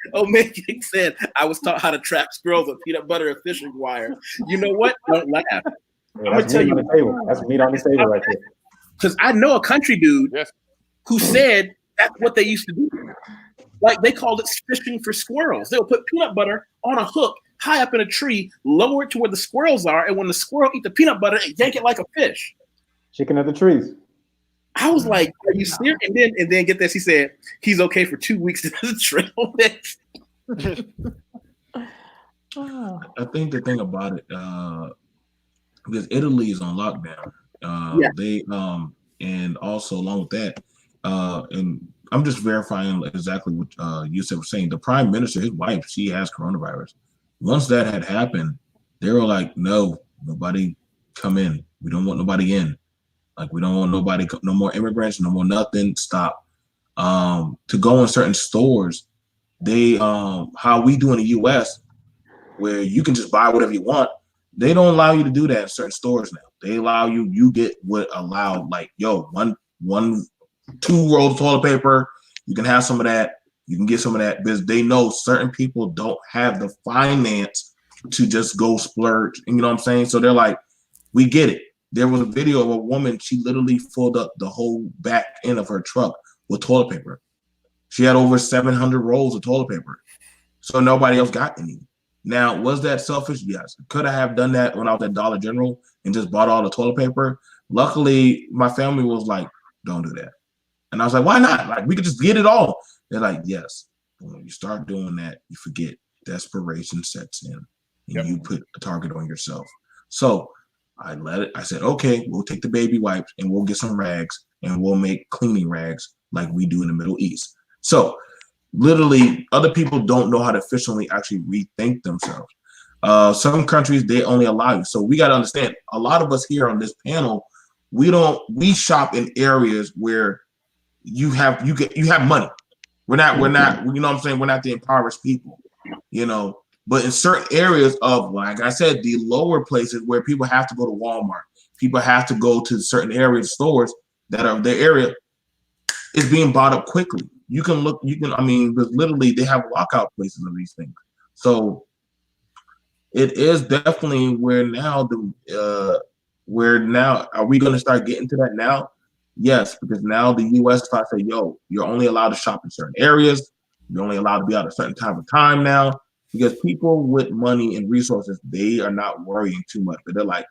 said, I was taught how to trap squirrels with peanut butter and fishing wire. You know what? Don't laugh. Yeah, I'm gonna tell you. That's meat on the table right there. Because I know a country dude who said that's what they used to do. Like they called it fishing for squirrels. They'll put peanut butter on a hook high up in a tree, lower it to where the squirrels are, and when the squirrel eat the peanut butter, it yank it like a fish. Chicken of the trees. I was like, "Are you serious?" And then get this. He said he's okay for 2 weeks to the trail mix. I think the thing about it, because Italy is on lockdown. They and also along with that, and I'm just verifying exactly what Yusef was saying. The prime minister, his wife, she has coronavirus. Once that had happened, they were like, "No, nobody come in. We don't want nobody in. Like we don't want nobody, no more immigrants, no more nothing. Stop." To go in certain stores, they how we do in the U.S., where you can just buy whatever you want. They don't allow you to do that in certain stores now. They allow you get what allowed, like, yo, two rolls of toilet paper. You can have some of that. You can get some of that because they know certain people don't have the finance to just go splurge. And you know what I'm saying? So they're like, we get it. There was a video of a woman, she literally filled up the whole back end of her truck with toilet paper. She had over 700 rolls of toilet paper. So nobody else got any. Now, was that selfish? Yes. Could I have done that when I was at Dollar General and just bought all the toilet paper? Luckily, my family was like, don't do that. And I was like, why not? Like, we could just get it all. They're like, yes. But when you start doing that, you forget desperation sets in and you put a target on yourself. So I said, okay, we'll take the baby wipes and we'll get some rags and we'll make cleaning rags like we do in the Middle East. So literally, other people don't know how to efficiently actually rethink themselves. Some countries, they only allow you. So we got to understand, a lot of us here on this panel, we shop in areas where you have money. We're not, you know what I'm saying? We're not the impoverished people, you know, but in certain areas of, like I said, the lower places where people have to go to Walmart, people have to go to certain areas, stores that are their area, is being bought up quickly. Because literally they have lockout places of these things. So it is definitely where now are we going to start getting to that now? Yes, because now the U.S. starts to say, yo, you're only allowed to shop in certain areas. You're only allowed to be out a certain type of time now. Because people with money and resources, they are not worrying too much. But they're like,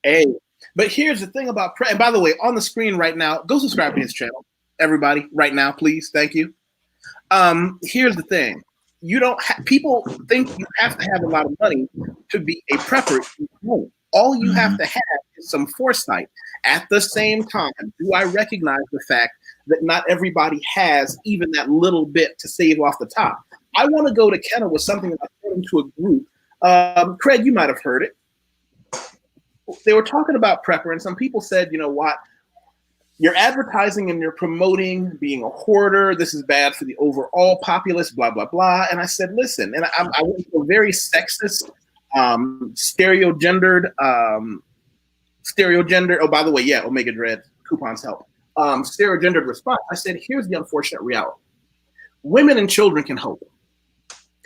hey, but here's the thing about, and by the way, on the screen right now, go subscribe to his channel. Everybody, right now, please. Thank you. Here's the thing. People think you have to have a lot of money to be a prepper. No. All you have to have is some foresight. At the same time, do I recognize the fact that not everybody has even that little bit to save off the top? I want to go to Kenna with something that I put into a group. Craig, you might have heard it. They were talking about prepper, and some people said, you know what? You're advertising and you're promoting being a hoarder. This is bad for the overall populace, blah, blah, blah. And I said, listen, and I went to a very sexist, stereogendered, oh, by the way, yeah, Omega Dread, coupons help. Stereogendered response. I said, here's the unfortunate reality. Women and children can hope.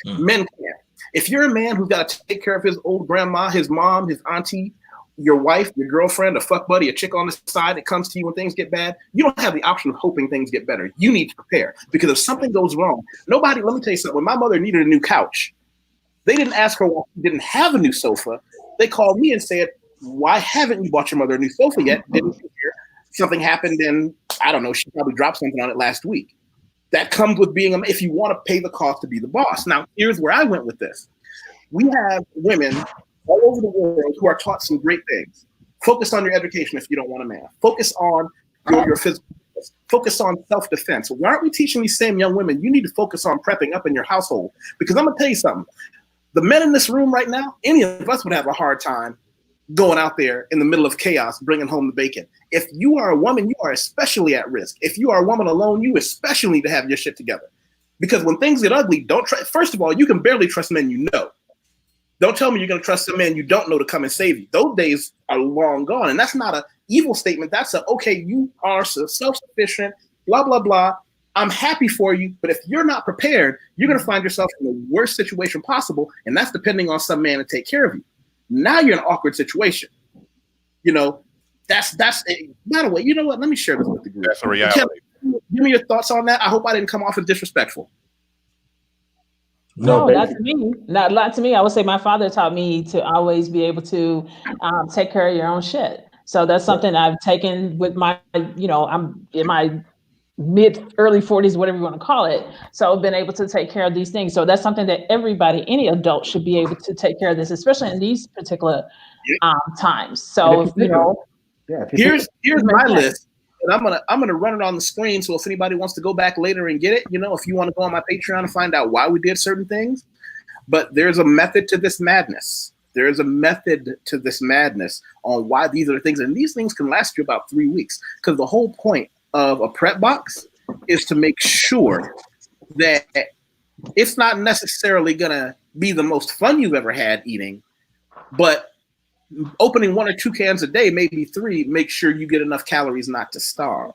Men can't. If you're a man who's got to take care of his old grandma, his mom, his auntie, your wife, your girlfriend, a fuck buddy, a chick on the side that comes to you when things get bad, you don't have the option of hoping things get better. You need to prepare, because if something goes wrong, let me tell you something. When my mother needed a new couch, they didn't ask her why she didn't have a new sofa. They called me and said, why haven't you bought your mother a new sofa yet? Didn't hear. Something happened and I don't know, she probably dropped something on it last week. That comes with being, if you want to pay the cost to be the boss. Now, here's where I went with this. We have women all over the world who are taught some great things. Focus on your education if you don't want a man. Focus on your physical. Focus on self-defense. Why aren't we teaching these same young women, you need to focus on prepping up in your household? Because I'm going to tell you something. The men in this room right now, any of us would have a hard time going out there in the middle of chaos, bringing home the bacon. If you are a woman, you are especially at risk. If you are a woman alone, you especially need to have your shit together. Because when things get ugly, don't try. First of all, you can barely trust men you know. Don't tell me you're going to trust some man you don't know to come and save you. Those days are long gone. And that's not an evil statement. That's a, okay, you are self-sufficient, blah, blah, blah. I'm happy for you. But if you're not prepared, you're going to find yourself in the worst situation possible. And that's depending on some man to take care of you. Now you're in an awkward situation. You know, that's a, by the way, you know what? Let me share this with the group. That's a reality. Give me your thoughts on that. I hope I didn't come off as disrespectful. No, not to me. Not to me. I would say my father taught me to always be able to take care of your own shit. So that's something I've taken with my, you know, I'm in my early 40s, whatever you want to call it. So I've been able to take care of these things. So that's something that everybody, any adult should be able to take care of this, especially in these particular times. So, if, you know, here's my list. And I'm gonna run it on the screen. So if anybody wants to go back later and get it, you know, if you want to go on my Patreon and find out why we did certain things, but there's a method to this madness. There is a method to this madness on why these are the things, and these things can last you about 3 weeks. Because the whole point of a prep box is to make sure that it's not necessarily gonna be the most fun you've ever had eating, but opening 1 or 2 cans a day, maybe 3, make sure you get enough calories not to starve.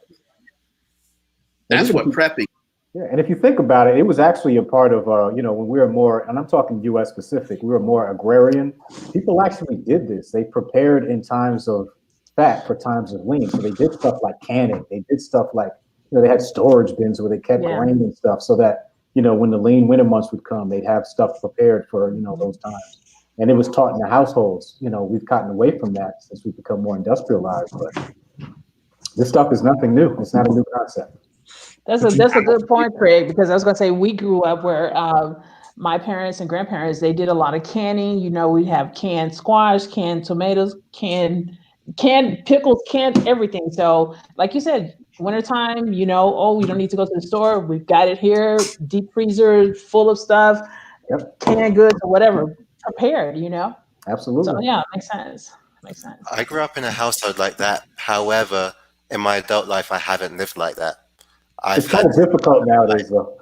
That's what prepping. Yeah, and if you think about it, it was actually a part of, you know, when we were more, and I'm talking U.S. specific, we were more agrarian. People actually did this. They prepared in times of fat for times of lean. So they did stuff like canning. They did stuff like, you know, they had storage bins where they kept grain and stuff so that, you know, when the lean winter months would come, they'd have stuff prepared for, you know, those times. And it was taught in the households. You know, we've gotten away from that since we've become more industrialized. But this stuff is nothing new. It's not a new concept. That's a good point, Craig, because I was going to say we grew up where my parents and grandparents, they did a lot of canning. You know, we have canned squash, canned tomatoes, canned pickles, canned everything. So like you said, wintertime, you know, oh, we don't need to go to the store. We've got it here, deep freezer full of stuff, canned goods or whatever. Prepared, you know. Absolutely. So yeah, makes sense. Makes sense. I grew up in a household like that. However, in my adult life, I haven't lived like that. It's kind of difficult nowadays, though.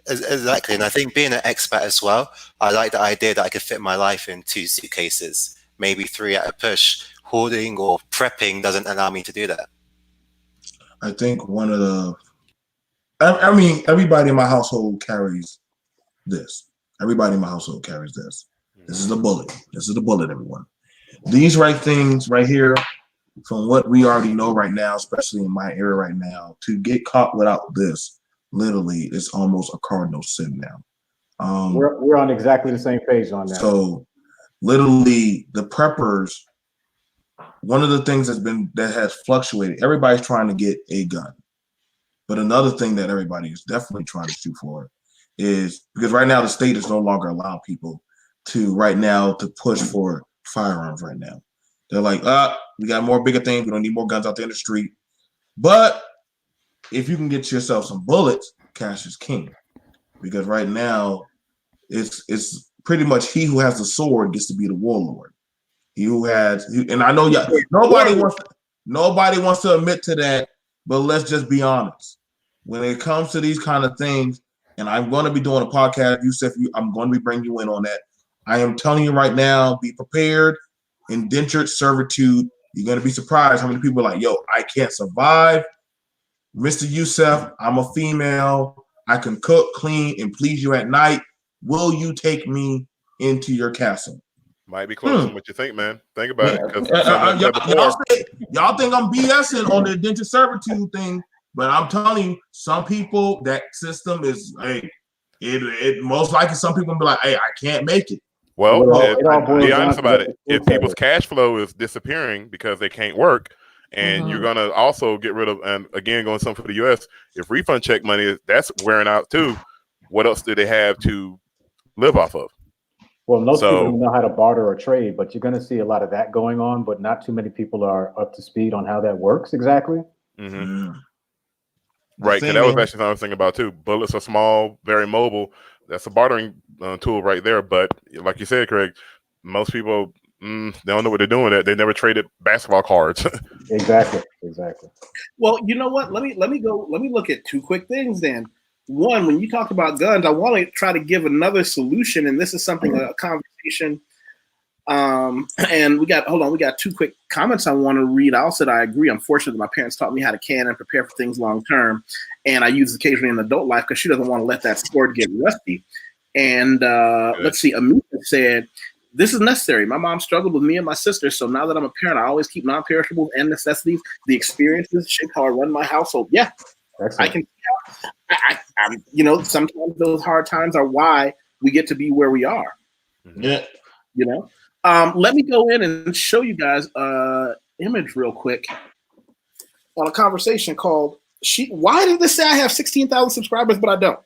Exactly, and I think being an expat as well, I like the idea that I could fit my life in 2 suitcases, maybe 3 at a push. Hoarding or prepping doesn't allow me to do that. I think one of the, I mean, everybody in my household carries this. Everybody in my household carries this. This is the bullet. This is the bullet, everyone. These right things right here, from what we already know right now, especially in my area right now, to get caught without this, literally, it's almost a cardinal sin now. We're on exactly the same page on that. So, literally, the preppers, one of the things that has fluctuated, everybody's trying to get a gun. But another thing that everybody is definitely trying to shoot for is, because right now the state is no longer allowing people to push for firearms right now. They're like, we got more bigger things. We don't need more guns out there in the street. But if you can get yourself some bullets, cash is king. Because right now, it's pretty much he who has the sword gets to be the warlord. He who has, and I know nobody wants to admit to that, but let's just be honest. When it comes to these kind of things, and I'm going to be doing a podcast, Yusef, I'm going to be bringing you in on that. I am telling you right now, be prepared. Indentured servitude. You're going to be surprised how many people are like, yo, I can't survive. Mr. Yusef, I'm a female. I can cook, clean, and please you at night. Will you take me into your castle? Might be closer than what you think, man. Think about it. Y'all think I'm BSing on the indentured servitude thing, but I'm telling you, some people, that system is, it most likely some people will be like, hey, I can't make it. Well, be honest about it. If people's cash flow is disappearing because they can't work, and you're going to also get rid of, and again, going something for the U.S., if refund check money, that's wearing out too, what else do they have to live off of? Well, most people know how to barter or trade, but you're going to see a lot of that going on, but not too many people are up to speed on how that works exactly. Mm-hmm. Right, because that was actually something I was thinking about too. Bullets are small, very mobile. That's a bartering tool right there. But like you said, Craig, most people they don't know what they're doing. They never traded basketball cards. Exactly. Well, you know what? Let me look at two quick things then. One, when you talk about guns, I want to try to give another solution, and this is something a conversation. And we got two quick comments I want to read. I also said I agree. Unfortunately, my parents taught me how to can and prepare for things long term, and I use it occasionally in adult life because she doesn't want to let that sword get rusty. And let's see, Amita said, "This is necessary. My mom struggled with me and my sister, so now that I'm a parent, I always keep non-perishables and necessities. The experiences shape how I run my household." Yeah, excellent. I can. I'm, sometimes those hard times are why we get to be where we are. Yeah. Let me go in and show you guys an image real quick on a conversation called Why did this say I have 16,000 subscribers, but I don't?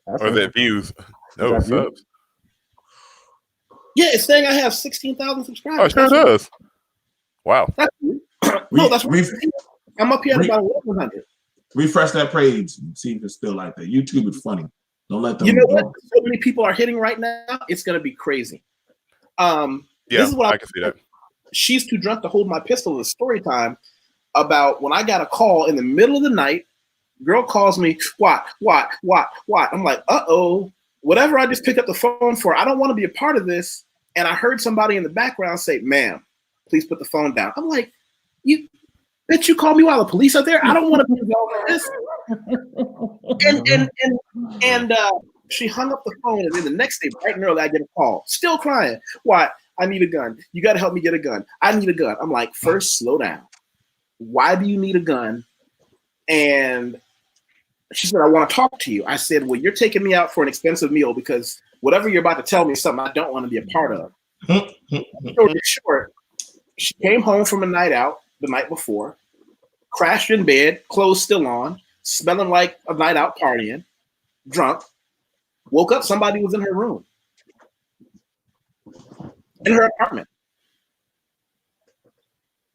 Or is that views? No, subs. Yeah, it's saying I have 16,000 subscribers. Oh, sure does. Wow. That's I'm up here at about 1,100. Refresh that page and see if it's still like that. YouTube is funny. Don't let them. You know what? So many people are hitting right now. It's going to be crazy. This is what I can see that. She's too drunk to hold my pistol. Is story time about when I got a call in the middle of the night. Girl calls me. What? I'm like, uh-oh. Whatever I just picked up the phone for, I don't want to be a part of this. And I heard somebody in the background say, "Ma'am, please put the phone down." I'm like, you called me while the police are there? I don't want to be involved in this. And she hung up the phone, and then the next day, bright and early, I get a call, still crying. Why? I need a gun. You got to help me get a gun. I need a gun. I'm like, first, slow down. Why do you need a gun? And she said, "I want to talk to you." I said, "Well, you're taking me out for an expensive meal because whatever you're about to tell me is something I don't want to be a part of." Short, she came home from a night out the night before, crashed in bed, clothes still on, smelling like a night out partying, drunk, woke up, somebody was in her room, in her apartment.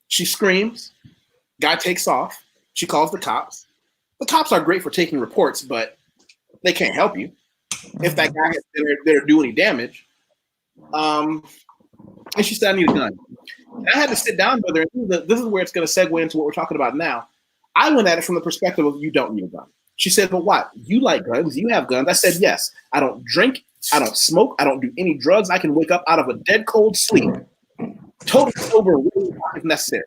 She screams, guy takes off, she calls the cops. The cops are great for taking reports, but they can't help you if that guy has been there to do any damage. And she said, "I need a gun." And I had to sit down with her. This is where it's going to segue into what we're talking about now. I went at it from the perspective of, you don't need a gun. She said, "But what? You like guns? You have guns?" I said, "Yes. I don't drink. I don't smoke. I don't do any drugs. I can wake up out of a dead cold sleep, totally sober if necessary.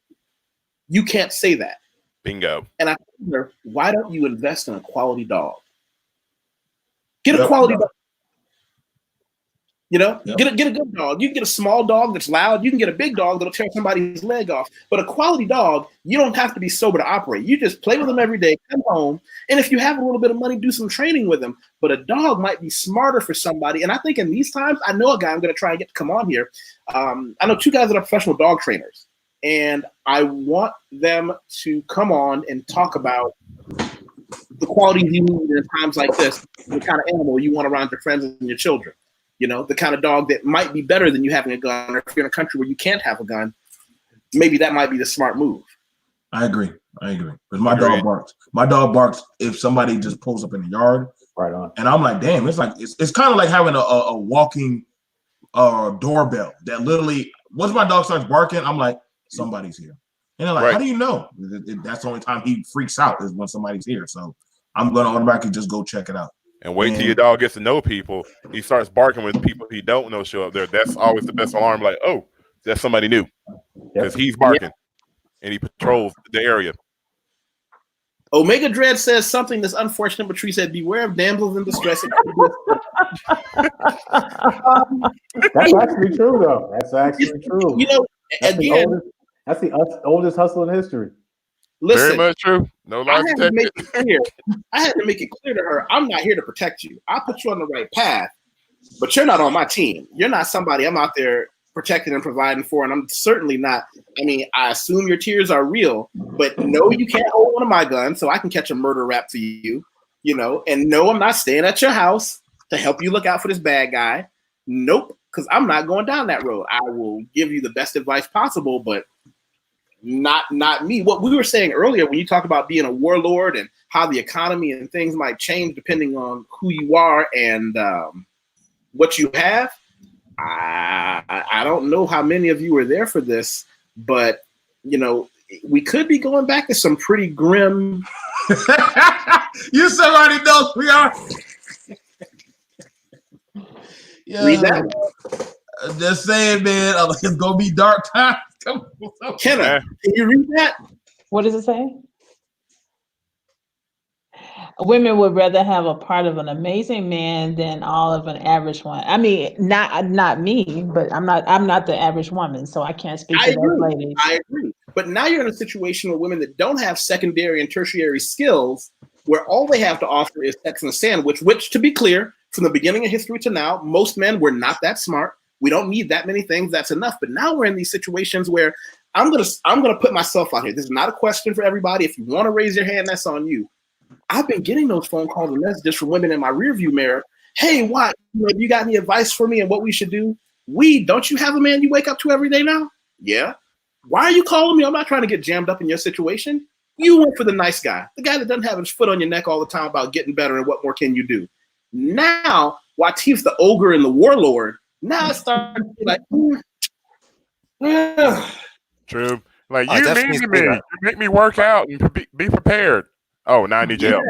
You can't say that." Bingo. And I told her, "Why don't you invest in a quality dog? Get a quality dog. Get a good dog. You can get a small dog that's loud. You can get a big dog that'll tear somebody's leg off. But a quality dog, you don't have to be sober to operate. You just play with them every day, come home, and if you have a little bit of money, do some training with them. But a dog might be smarter for somebody." And I think in these times, I know a guy I'm going to try and get to come on here. I know two guys that are professional dog trainers, and I want them to come on and talk about the qualities you need in times like this, the kind of animal you want around your friends and your children. The kind of dog that might be better than you having a gun, or if you're in a country where you can't have a gun, maybe that might be the smart move. I agree. Because my dog barks. My dog barks if somebody just pulls up in the yard. Right on. And I'm like, damn, it's kind of like having a walking doorbell that literally, once my dog starts barking, I'm like, somebody's here. And they're like, How do you know? That's the only time he freaks out is when somebody's here. So I'm going to automatically just go check it out. And wait till your dog gets to know people. He starts barking when people he don't know show up there. That's always the best alarm. Like, oh, that's somebody new, because he's barking and he patrols the area. Omega Dread says something that's unfortunate, but Tree said, "Beware of damsels in distress." That's actually true, though. That's actually true. That's the oldest hustle in history. Listen, very much true. No lies detected. I had to make it clear to her, I'm not here to protect you. I'll put you on the right path, but you're not on my team. You're not somebody I'm out there protecting and providing for, and I'm certainly not. I mean, I assume your tears are real, but no, you can't hold one of my guns, so I can catch a murder rap for you, and no, I'm not staying at your house. to help you look out for this bad guy. Nope, because I'm not going down that road. I will give you the best advice possible, but not me. What we were saying earlier when you talk about being a warlord and how the economy and things might change depending on who you are and what you have. I don't know how many of you were there for this, but we could be going back to some pretty grim. You somebody knows we are. Yeah, read that. Just saying, man. It's gonna be dark times. Kenna, can you read that? What does it say? Women would rather have a part of an amazing man than all of an average one. I mean, not me, but I'm not the average woman, so I can't speak to those ladies. I agree. But now you're in a situation with women that don't have secondary and tertiary skills, where all they have to offer is sex and a sandwich. Which, to be clear, from the beginning of history to now, most men were not that smart. We don't need that many things. That's enough. But now we're in these situations where I'm gonna put myself out here. This is not a question for everybody. If you want to raise your hand, that's on you. I've been getting those phone calls and messages from women in my rearview mirror. Hey, what? You got any advice for me and what we should do? Don't you have a man you wake up to every day now? Yeah. Why are you calling me? I'm not trying to get jammed up in your situation. You went for the nice guy, the guy that doesn't have his foot on your neck all the time about getting better and what more can you do. Now, Wateef's the ogre and the warlord. Now it's starting to be like, True. Like, you need me. You make me work out and be prepared. Oh, now I need your help.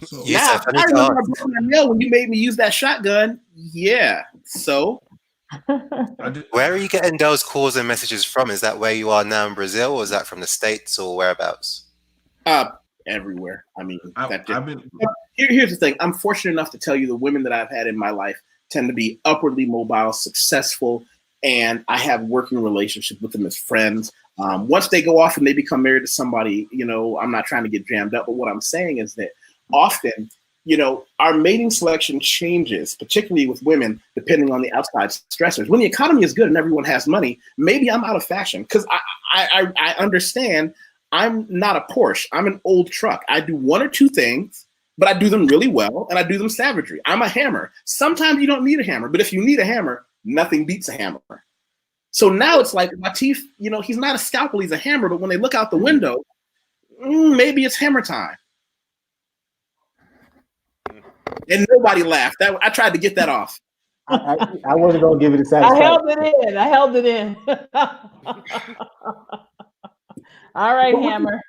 So, yeah, I remember when you made me use that shotgun. Yeah. So, where are you getting those calls and messages from? Is that where you are now in Brazil, or is that from the States, or whereabouts? Everywhere. I mean, here's the thing. I'm fortunate enough to tell you the women that I've had in my life tend to be upwardly mobile, successful, and I have working relationships with them as friends. Once they go off and they become married to somebody, I'm not trying to get jammed up, but what I'm saying is that often, our mating selection changes, particularly with women, depending on the outside stressors. When the economy is good and everyone has money, maybe I'm out of fashion because I understand I'm not a Porsche. I'm an old truck. I do one or two things, but I do them really well and I do them savagery. I'm a hammer. Sometimes you don't need a hammer, but if you need a hammer, nothing beats a hammer. So now it's like Wateef, he's not a scalpel, he's a hammer, but when they look out the window, maybe it's hammer time. And nobody laughed. I tried to get that off. I wasn't going to give it a satisfaction. I held it in. All right, hammer.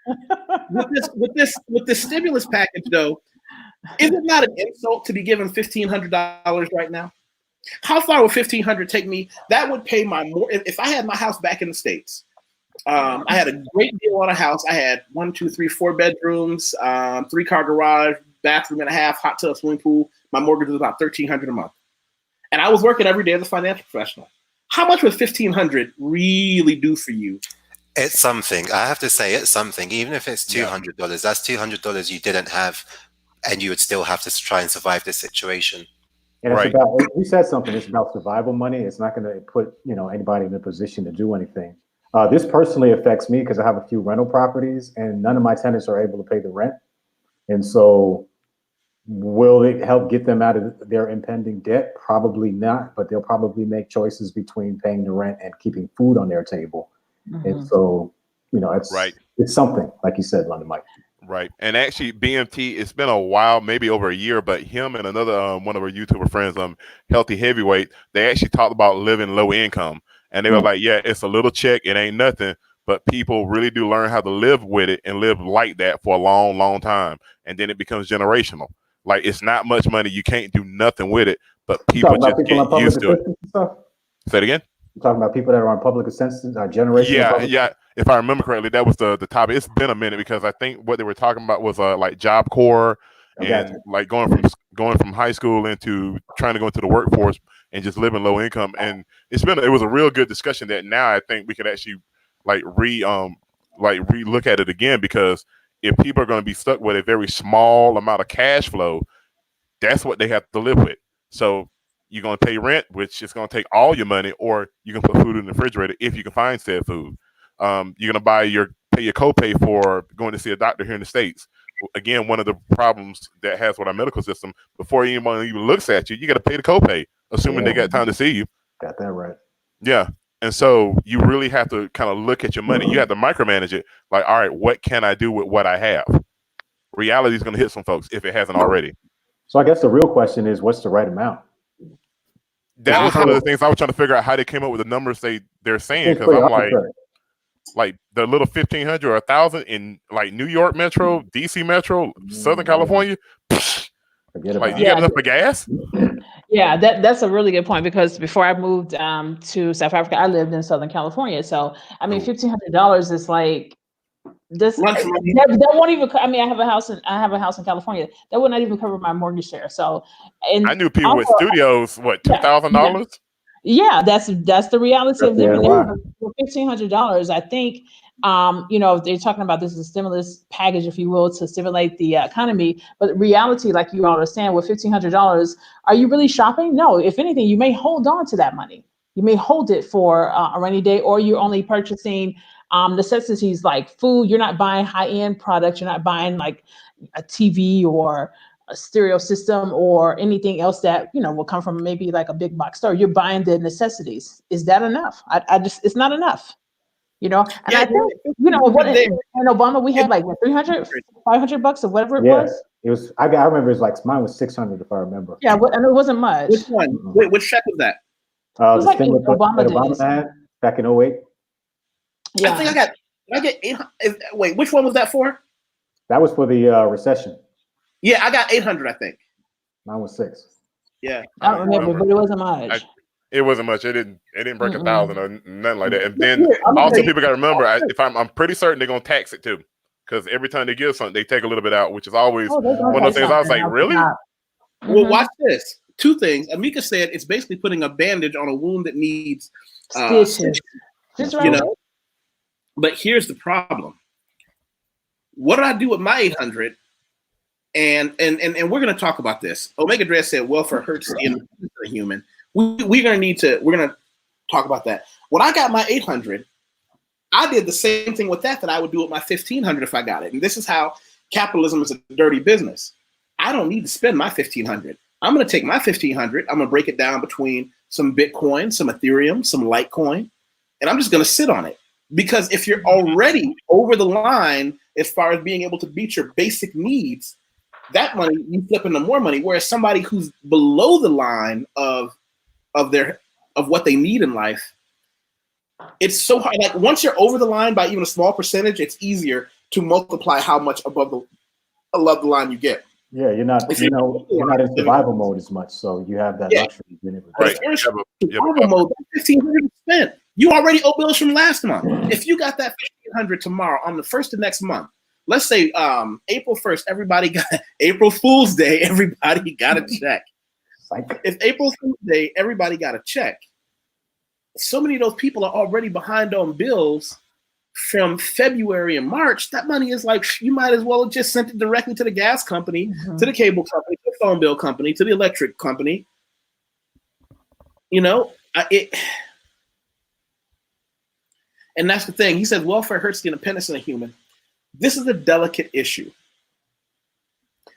with this stimulus package, though, is it not an insult to be given $1,500 right now? How far would $1,500 take me? That would pay my if I had my house back in the States. I had a great deal on a house. I had 4 bedrooms, 3-car garage, bathroom and a half, hot tub, swimming pool. My mortgage was about $1,300 a month, and I was working every day as a financial professional. How much would $1,500 really do for you? It's something. I have to say, it's something. Even if it's $200, that's $200 you didn't have, and you would still have to try and survive this situation. And it's about, we said something, it's about survival money. It's not going to put, anybody in a position to do anything. This personally affects me because I have a few rental properties and none of my tenants are able to pay the rent. And so will it help get them out of their impending debt? Probably not, but they'll probably make choices between paying the rent and keeping food on their table. Mm-hmm. And so, it's something, like you said, London Mike. Right. And actually, BMT, it's been a while, maybe over a year, but him and another one of our YouTuber friends, Healthy Heavyweight, they actually talked about living low income. And they were like, yeah, it's a little check. It ain't nothing. But people really do learn how to live with it and live like that for a long, long time. And then it becomes generational. Like, it's not much money. You can't do nothing with it. But people just get used to it. Say it again? You're talking about people that are on public assistance, generational. Yeah. If I remember correctly, that was the topic. It's been a minute because I think what they were talking about was like Job Corps and like going from high school into trying to go into the workforce and just living low income. And it was a real good discussion that now I think we could actually re-look at it again, because if people are going to be stuck with a very small amount of cash flow, that's what they have to live with. So you're going to pay rent, which is going to take all your money, or you can put food in the refrigerator if you can find said food. You're going to pay your copay for going to see a doctor here in the States. again, one of the problems that has with our medical system, before anyone even looks at you, you got to pay the copay, assuming they got time to see you. Got that right. Yeah. And so you really have to kind of look at your money. You have to micromanage it. Like, all right, what can I do with what I have? Reality is going to hit some folks if it hasn't already. So I guess the real question is, what's the right amount? That was one of the things I was trying to figure out, how they came up with the numbers they're saying. Because I'm like the little 1,500 or 1,000 in like New York Metro, DC Metro, Southern California. Like, you got enough for gas? Yeah, that's a really good point, because before I moved to South Africa, I lived in Southern California. So I mean, $1,500 is like this. That won't even. I mean, I have a house in California. That would not even cover my mortgage there. So, and I knew people with studios. What, $2,000? Yeah, that's the reality of living there. For $1,500, I think. They're talking about this as a stimulus package, if you will, to stimulate the economy. But the reality, like you all are saying, with $1,500, are you really shopping? No. If anything, you may hold on to that money. You may hold it for a rainy day, or you're only purchasing necessities like food. You're not buying high-end products. You're not buying like a TV or a stereo system or anything else that will come from maybe like a big box store. You're buying the necessities. Is that enough? It's not enough. And I think, what in Obama we had like what, 300, $500 or whatever it was. It was. I remember it was like, mine was 600 if I remember. Yeah, and it wasn't much. Which one? Wait, which check was that? The like stimulus that Obama had back in 2008. Yeah, I think I get 800. Wait, which one was that for? That was for the recession. Yeah, I got 800. I think mine was 6. Yeah, I don't remember, but it wasn't much. It wasn't much. It didn't break 1,000 or nothing like that. And then also people got to remember, I'm pretty certain they're gonna tax it too, because every time they give something, they take a little bit out, which is always one of those things. I was like, really? Well, watch this. 2 things. Amika said it's basically putting a bandage on a wound that needs stitches. But here's the problem. What did I do with my 800? And we're gonna talk about this. Omega Dress said welfare hurts the human. We're gonna talk about that. When I got my 800, I did the same thing with that I would do with my 1,500 if I got it. And this is how capitalism is a dirty business. I don't need to spend my 1,500. I'm gonna take my 1,500. I'm gonna break it down between some Bitcoin, some Ethereum, some Litecoin, and I'm just gonna sit on it. Because if you're already over the line as far as being able to meet your basic needs, that money you flip into more money. Whereas somebody who's below the line of what they need in life, it's so hard. Like once you're over the line by even a small percentage, it's easier to multiply how much above the line you get. Yeah, you're not in survival mode as much, so you have that luxury. Right. Survival mode, 1,500 spent. You already owe bills from last month. If you got that 1,500 tomorrow on the 1st of next month, let's say April 1st, everybody got April Fool's Day, everybody got a check. If April Fool's Day, everybody got a check, so many of those people are already behind on bills from February and March. That money is like, you might as well have just sent it directly to the gas company, to the cable company, to the phone bill company, to the electric company. And that's the thing. He said welfare hurts the independence of the human. This is a delicate issue.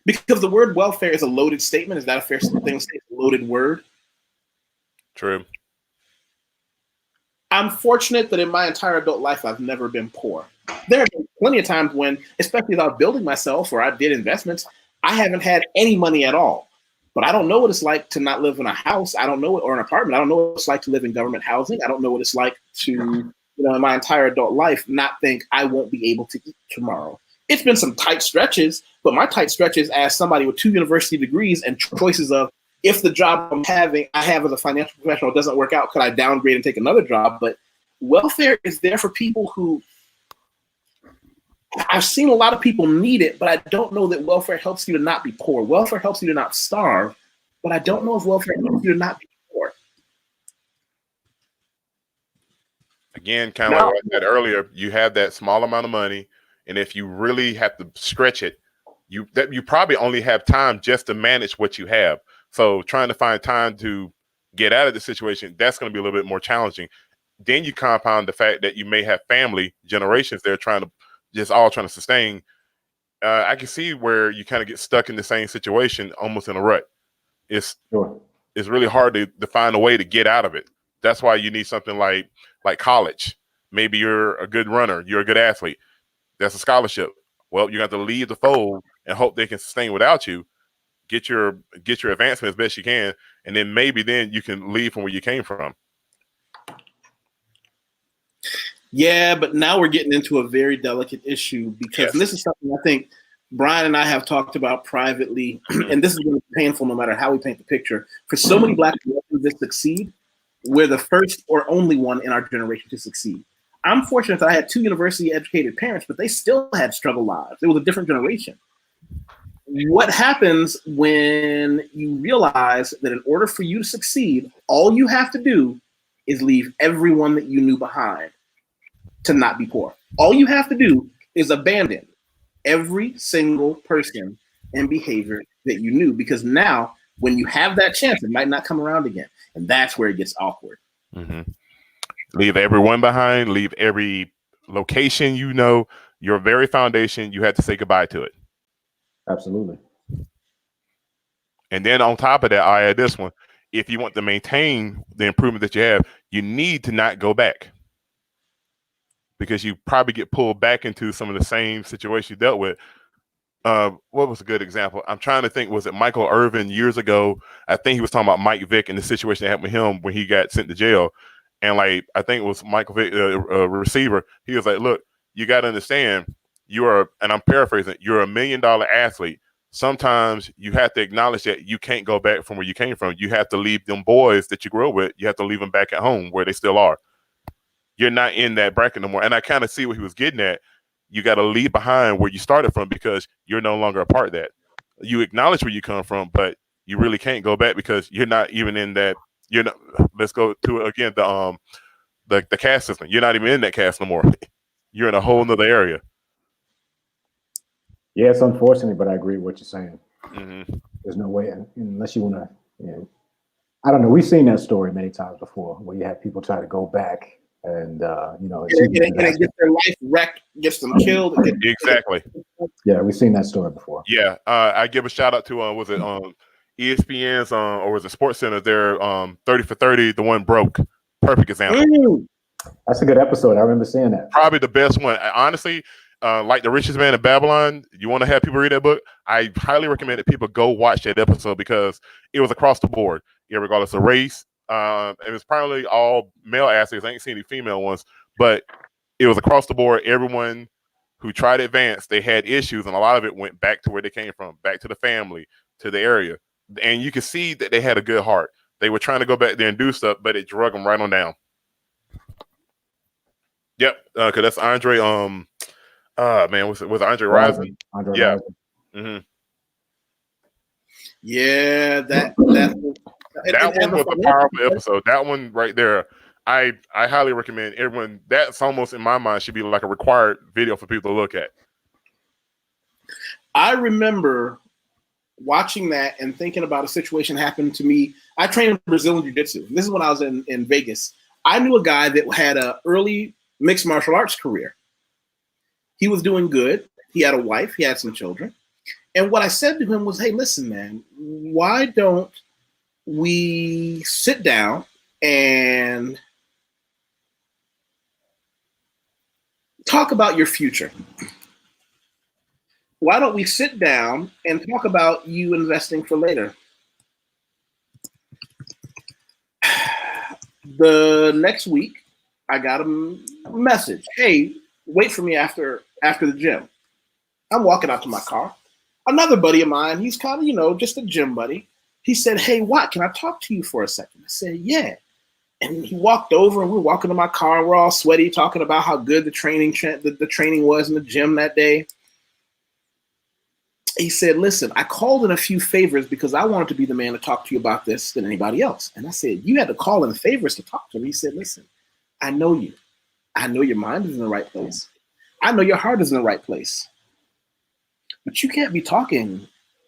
Because the word welfare is a loaded statement. Is that a fair thing to say? It's a loaded word. True. I'm fortunate that in my entire adult life, I've never been poor. There have been plenty of times when, especially if I was building myself or I did investments, I haven't had any money at all. But I don't know what it's like to not live in a house. I don't know or an apartment. I don't know what it's like to live in government housing. I don't know what it's like to, in my entire adult life, not think I won't be able to eat tomorrow. It's been some tight stretches, but my tight stretches as somebody with 2 university degrees and choices of, if the job I have as a financial professional doesn't work out, could I downgrade and take another job? But welfare is there for people who, I've seen a lot of people need it, but I don't know that welfare helps you to not be poor. Welfare helps you to not starve, but I don't know if welfare helps you to not be poor. Again, kind of like I said earlier, you have that small amount of money, and if you really have to stretch it, you probably only have time just to manage what you have. So trying to find time to get out of the situation, that's going to be a little bit more challenging. Then you compound the fact that you may have family generations they're trying to sustain. I can see where you kind of get stuck in the same situation, almost in a rut. It's really hard to find a way to get out of it. That's why you need something like college. Maybe you're a good runner, you're a good athlete. That's a scholarship. Well, you have to leave the fold and hope they can sustain without you. Get your advancement as best you can, and then maybe then you can leave from where you came from. Yeah, but now we're getting into a very delicate issue because and this is something I think Brian and I have talked about privately, and this is really painful no matter how we paint the picture. For so many Black Americans that succeed, we're the first or only one in our generation to succeed. I'm fortunate that I had 2 university-educated parents, but they still had struggle lives. It was a different generation. What happens when you realize that in order for you to succeed, all you have to do is leave everyone that you knew behind to not be poor. All you have to do is abandon every single person and behavior that you knew, because now when you have that chance, it might not come around again. And that's where it gets awkward. Mm-hmm. Leave everyone behind, leave every location, your very foundation, you had to say goodbye to it. Absolutely. And then on top of that, I add this one. If you want to maintain the improvement that you have, you need to not go back, because you probably get pulled back into some of the same situations you dealt with. What was a good example? I'm trying to think. Was it Michael Irvin years ago? I think he was talking about Mike Vick and the situation that happened with him when he got sent to jail. And I think it was Michael Vick, a receiver. He was like, look, you got to understand, and I'm paraphrasing, you're $1 million athlete. Sometimes you have to acknowledge that you can't go back from where you came from. You have to leave them boys that you grew up with. You have to leave them back at home where they still are. You're not in that bracket no more. And I kind of see what he was getting at. You got to leave behind where you started from, because you're no longer a part of that. You acknowledge where you come from, but you really can't go back because you're not even in that. You're not. Let's go to again the caste system. You're not even in that caste no more. You're in a whole nother area. Yeah, it's unfortunate, but I agree with what you're saying. Mm-hmm. There's no way, unless you want to. I don't know. We've seen that story many times before, where you have people try to go back. And it gets their life wrecked, gets them killed. Exactly. Yeah, we've seen that story before. Yeah, I give a shout out to was it ESPN's or was it Sports Center? Their 30 for 30, the one broke. Perfect example. That's a good episode. I remember seeing that. Probably the best one. Honestly, like The Richest Man in Babylon. You want to have people read that book? I highly recommend that people go watch that episode, because it was across the board, regardless of race. It was primarily all male athletes. I ain't seen any female ones, but it was across the board. Everyone who tried to advance, they had issues, and a lot of it went back to where they came from, back to the family, to the area. And you could see that they had a good heart. They were trying to go back there and do stuff, but it drug them right on down. Yep, because that's Andre. Was Andre Rison? Andre yeah. Rison. Mm-hmm. Yeah, that one was a powerful episode. That one right there, I highly recommend everyone. That's almost, in my mind, should be like a required video for people to look at. I remember watching that and thinking about a situation happened to me. I trained in Brazilian Jiu-Jitsu. This is when I was in Vegas. I knew a guy that had an early mixed martial arts career. He was doing good. He had a wife. He had some children. And what I said to him was, hey, listen, man, why don't we sit down and talk about your future? Why don't we sit down and talk about you investing for later? The next week, I got a message. Hey, wait for me after the gym. I'm walking out to my car. Another buddy of mine, he's kind of, just a gym buddy. He said, hey, Watt, can I talk to you for a second? I said, yeah. And he walked over, and we're walking to my car. We're all sweaty, talking about how good the training was in the gym that day. He said, listen, I called in a few favors because I wanted to be the man to talk to you about this than anybody else. And I said, you had to call in favors to talk to me. He said, listen, I know you. I know your mind is in the right place. I know your heart is in the right place. But you can't be talking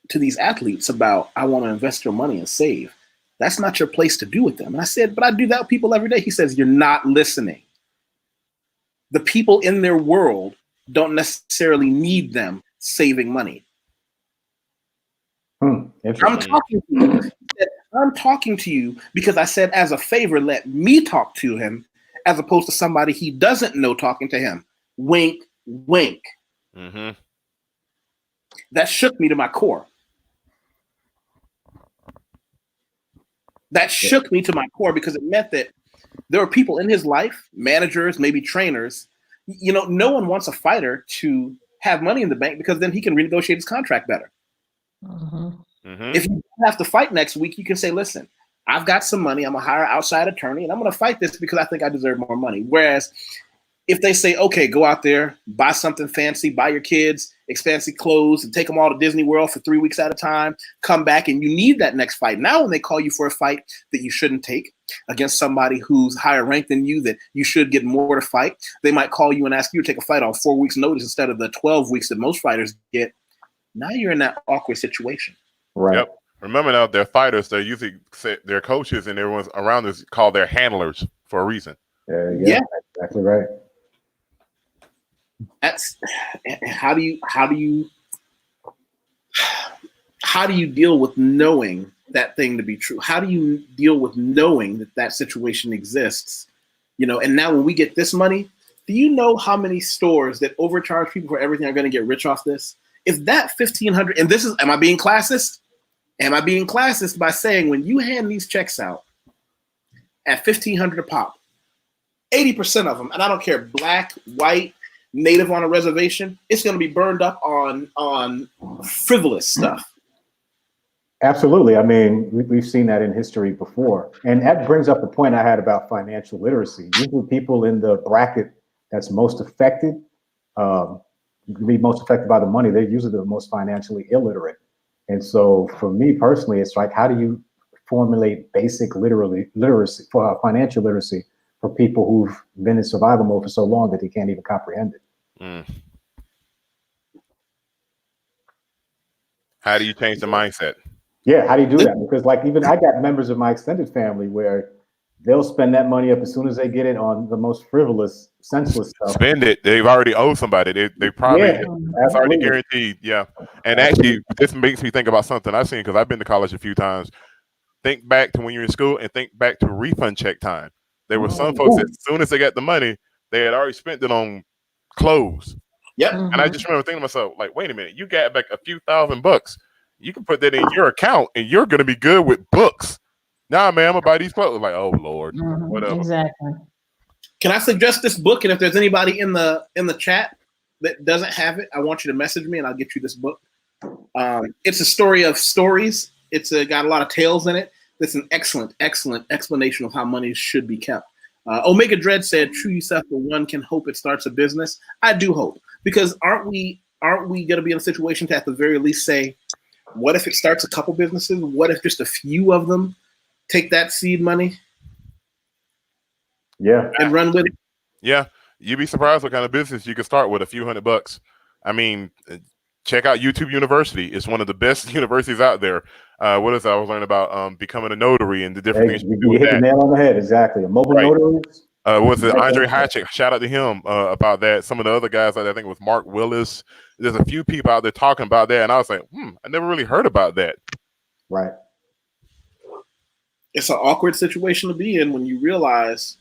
to these athletes about, I want to invest your money and save. That's not your place to do with them. And I said, but I do that with people every day. He says, you're not listening. The people in their world don't necessarily need them saving money. I'm talking to you. I'm talking to you because I said, as a favor, let me talk to him, as opposed to somebody he doesn't know talking to him. Wink, wink. Mm-hmm. That shook me to my core. That shook me to my core because it meant that there were people in his life, managers, maybe trainers. You know, no one wants a fighter to have money in the bank because then he can renegotiate his contract better. If you have to fight next week, you can say, listen, I've got some money. I'm going to hire an outside attorney, and I'm going to fight this because I think I deserve more money. Whereas if they say, okay, go out there, buy something fancy, buy your kids expensive clothes, and take them all to Disney World for 3 weeks at a time, come back, and you need that next fight. Now when they call you for a fight that you shouldn't take against somebody who's higher ranked than you, that you should get more to fight, they might call you and ask you to take a fight on 4 weeks notice instead of the 12 weeks that most fighters get. Now you're in that awkward situation. Right. Yep. Remember now, they're fighters. They're usually their coaches and everyone's around us call their handlers for a reason. Yeah, exactly right. That's how do you deal with knowing that thing to be true? How do you deal with knowing that that situation exists? You know, and now when we get this money, do you know how many stores that overcharge people for everything are going to get rich off this? If that 1,500, and this is, am I being classist? Am I being classist by saying when you hand these checks out at $1,500 a pop, 80% of them, and I don't care, black, white, native on a reservation, it's going to be burned up on frivolous stuff. Absolutely. I mean, we've seen that in history before. And that brings up the point I had about financial literacy. Usually people in the bracket that's most affected, be most affected by the money, they're usually the most financially illiterate. And so for me personally, it's like, how do you formulate basic literacy for financial literacy for people who've been in survival mode for so long that they can't even comprehend it? How do you change the mindset? Yeah, how do you do that? Because like even I got members of my extended family where they'll spend that money up as soon as they get it on the most frivolous, senseless stuff. Spend it. They've already owed somebody. They probably, it's already guaranteed. Yeah. And actually, this makes me think about something I've seen because I've been to college a few times. Think back to when you're in school and think back to refund check time. There were some folks that as soon as they got the money, they had already spent it on clothes. Yep. And I just remember thinking to myself, like, wait a minute, you got back a few $1,000. You can put that in your account and you're going to be good with books. Nah, man, I'm going to buy these clothes. Like, oh, Lord, whatever. Exactly. Can I suggest this book? And if there's anybody in the chat that doesn't have it, I want you to message me and I'll get you this book. It's a story of stories. It's got a lot of tales in it. It's an excellent, excellent explanation of how money should be kept. Omega Dread said, "True Yusef, the one can hope it starts a business." I do hope, because aren't we going to be in a situation to at the very least say, what if it starts a couple businesses? What if just a few of them take that seed money? Yeah. And run with it. Yeah. You'd be surprised what kind of business you could start with a few $100. I mean, check out YouTube University. It's one of the best universities out there. What is that? I was learning about becoming a notary and the different things you can do with hit that. The nail on the head, exactly. A mobile notary. Was it Andre Hatchick? Shout out to him about that. Some of the other guys, I think it was Mark Willis. There's a few people out there talking about that, and I was like, I never really heard about that. Right. It's an awkward situation to be in when you realize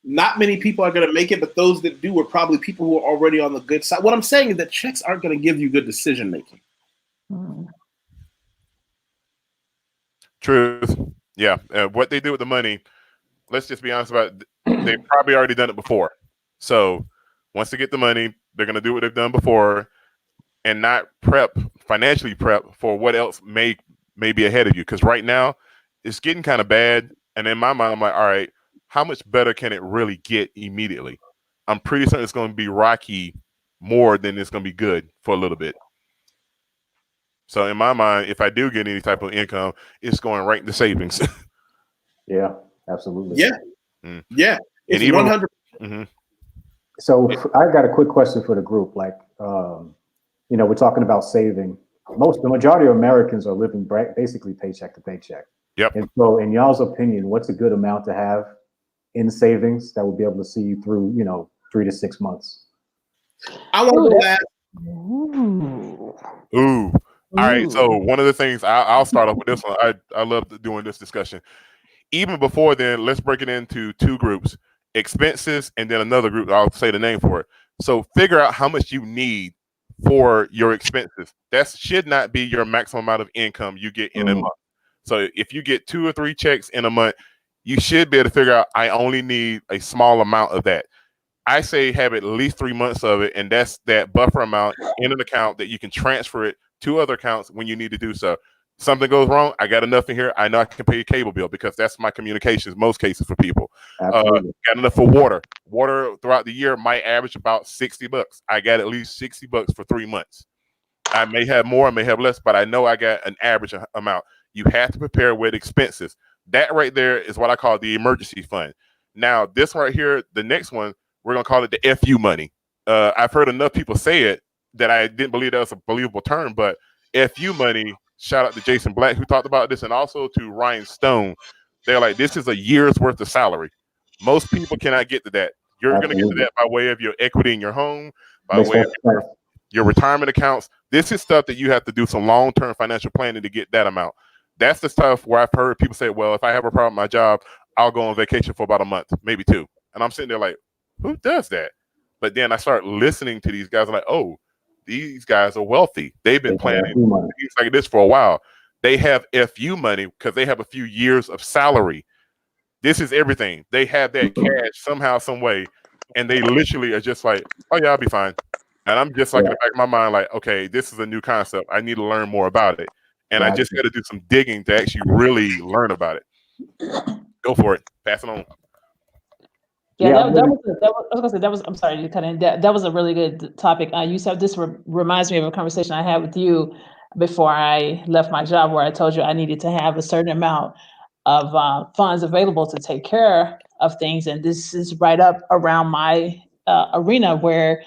not many people are going to make it, but those that do are probably people who are already on the good side. What I'm saying is that checks aren't going to give you good decision making. Truth. Yeah. What they do with the money, let's just be honest about it. They've probably already done it before. So once they get the money, they're going to do what they've done before and not financially prep for what else may be ahead of you. Because right now it's getting kind of bad. And in my mind, I'm like, all right, how much better can it really get immediately? I'm pretty certain it's going to be rocky more than it's going to be good for a little bit. So in my mind, if I do get any type of income, it's going right into savings. Yeah, absolutely. Yeah. Yeah. It's and even 100%. So I got a quick question for the group. Like, we're talking about saving. The majority of Americans are living basically paycheck to paycheck. Yep. And so in y'all's opinion, what's a good amount to have in savings that would be able to see you through, 3 to 6 months? I want to go last. Ooh. Ooh. All right. So Ooh. one of the things I'll start off with this one. I love doing this discussion. Even before then, let's break it into two groups: expenses and then another group. I'll say the name for it. So figure out how much you need for your expenses. That should not be your maximum amount of income you get in a month. So if you get 2 or 3 checks in a month, you should be able to figure out I only need a small amount of that. I say have at least 3 months of it, and that's that buffer amount in an account that you can transfer it to other accounts when you need to do so. Something goes wrong, I got enough in here. I know I can pay a cable bill because that's my communications most cases for people. Got enough for water. Water throughout the year might average about $60. I got at least $60 for 3 months. I may have more, I may have less, but I know I got an average amount. You have to prepare with expenses. That right there is what I call the emergency fund. Now, this right here, the next one, we're going to call it the FU money. I've heard enough people say it that I didn't believe that was a believable term, but FU money, shout out to Jason Black who talked about this, and also to Ryan Stone. They're like, this is a year's worth of salary. Most people cannot get to that. You're going to get to that by way of your equity in your home, by way of your retirement accounts. This is stuff that you have to do some long-term financial planning to get that amount. That's the stuff where I've heard people say, well, if I have a problem with my job, I'll go on vacation for about a month, maybe 2. And I'm sitting there like, who does that? But then I start listening to these guys. I'm like, oh, these guys are wealthy. They've been planning things like this for a while. They have FU money because they have a few years of salary. This is everything. They have that cash somehow, some way, and they literally are just like, oh yeah, I'll be fine. And I'm just like in the back of my mind, like, okay, this is a new concept. I need to learn more about it. And I just got to do some digging to actually really learn about it. Go for it. Pass it on. Yeah, I'm sorry to cut in. That was a really good topic. You said this reminds me of a conversation I had with you before I left my job, where I told you I needed to have a certain amount of funds available to take care of things. And this is right up around my arena where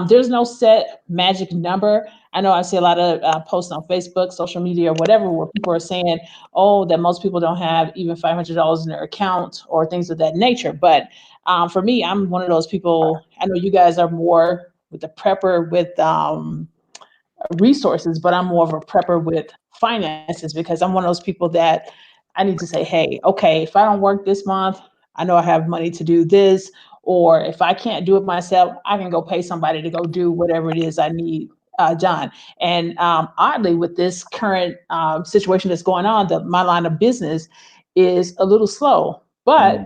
there's no set magic number. I know I see a lot of posts on Facebook, social media, or whatever, where people are saying, oh, that most people don't have even $500 in their account or things of that nature. But for me, I'm one of those people. I know you guys are more with the prepper with resources, but I'm more of a prepper with finances, because I'm one of those people that I need to say, hey, okay, if I don't work this month, I know I have money to do this. Or if I can't do it myself, I can go pay somebody to go do whatever it is I need done. And oddly, with this current situation that's going on, my line of business is a little slow, but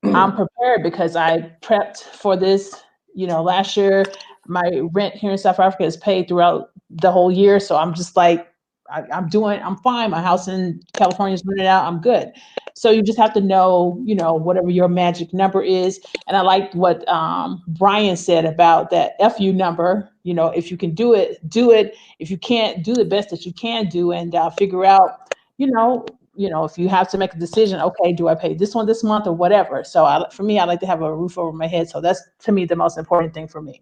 I'm prepared because I prepped for this. Last year, my rent here in South Africa is paid throughout the whole year. So I'm just like, I'm fine. My house in California is rented out. I'm good. So you just have to know, whatever your magic number is. And I liked what Brian said about that FU number. If you can do it, do it. If you can't, do the best that you can do, and figure out, if you have to make a decision, okay, do I pay this one this month or whatever? So for me, I like to have a roof over my head. So that's, to me, the most important thing for me.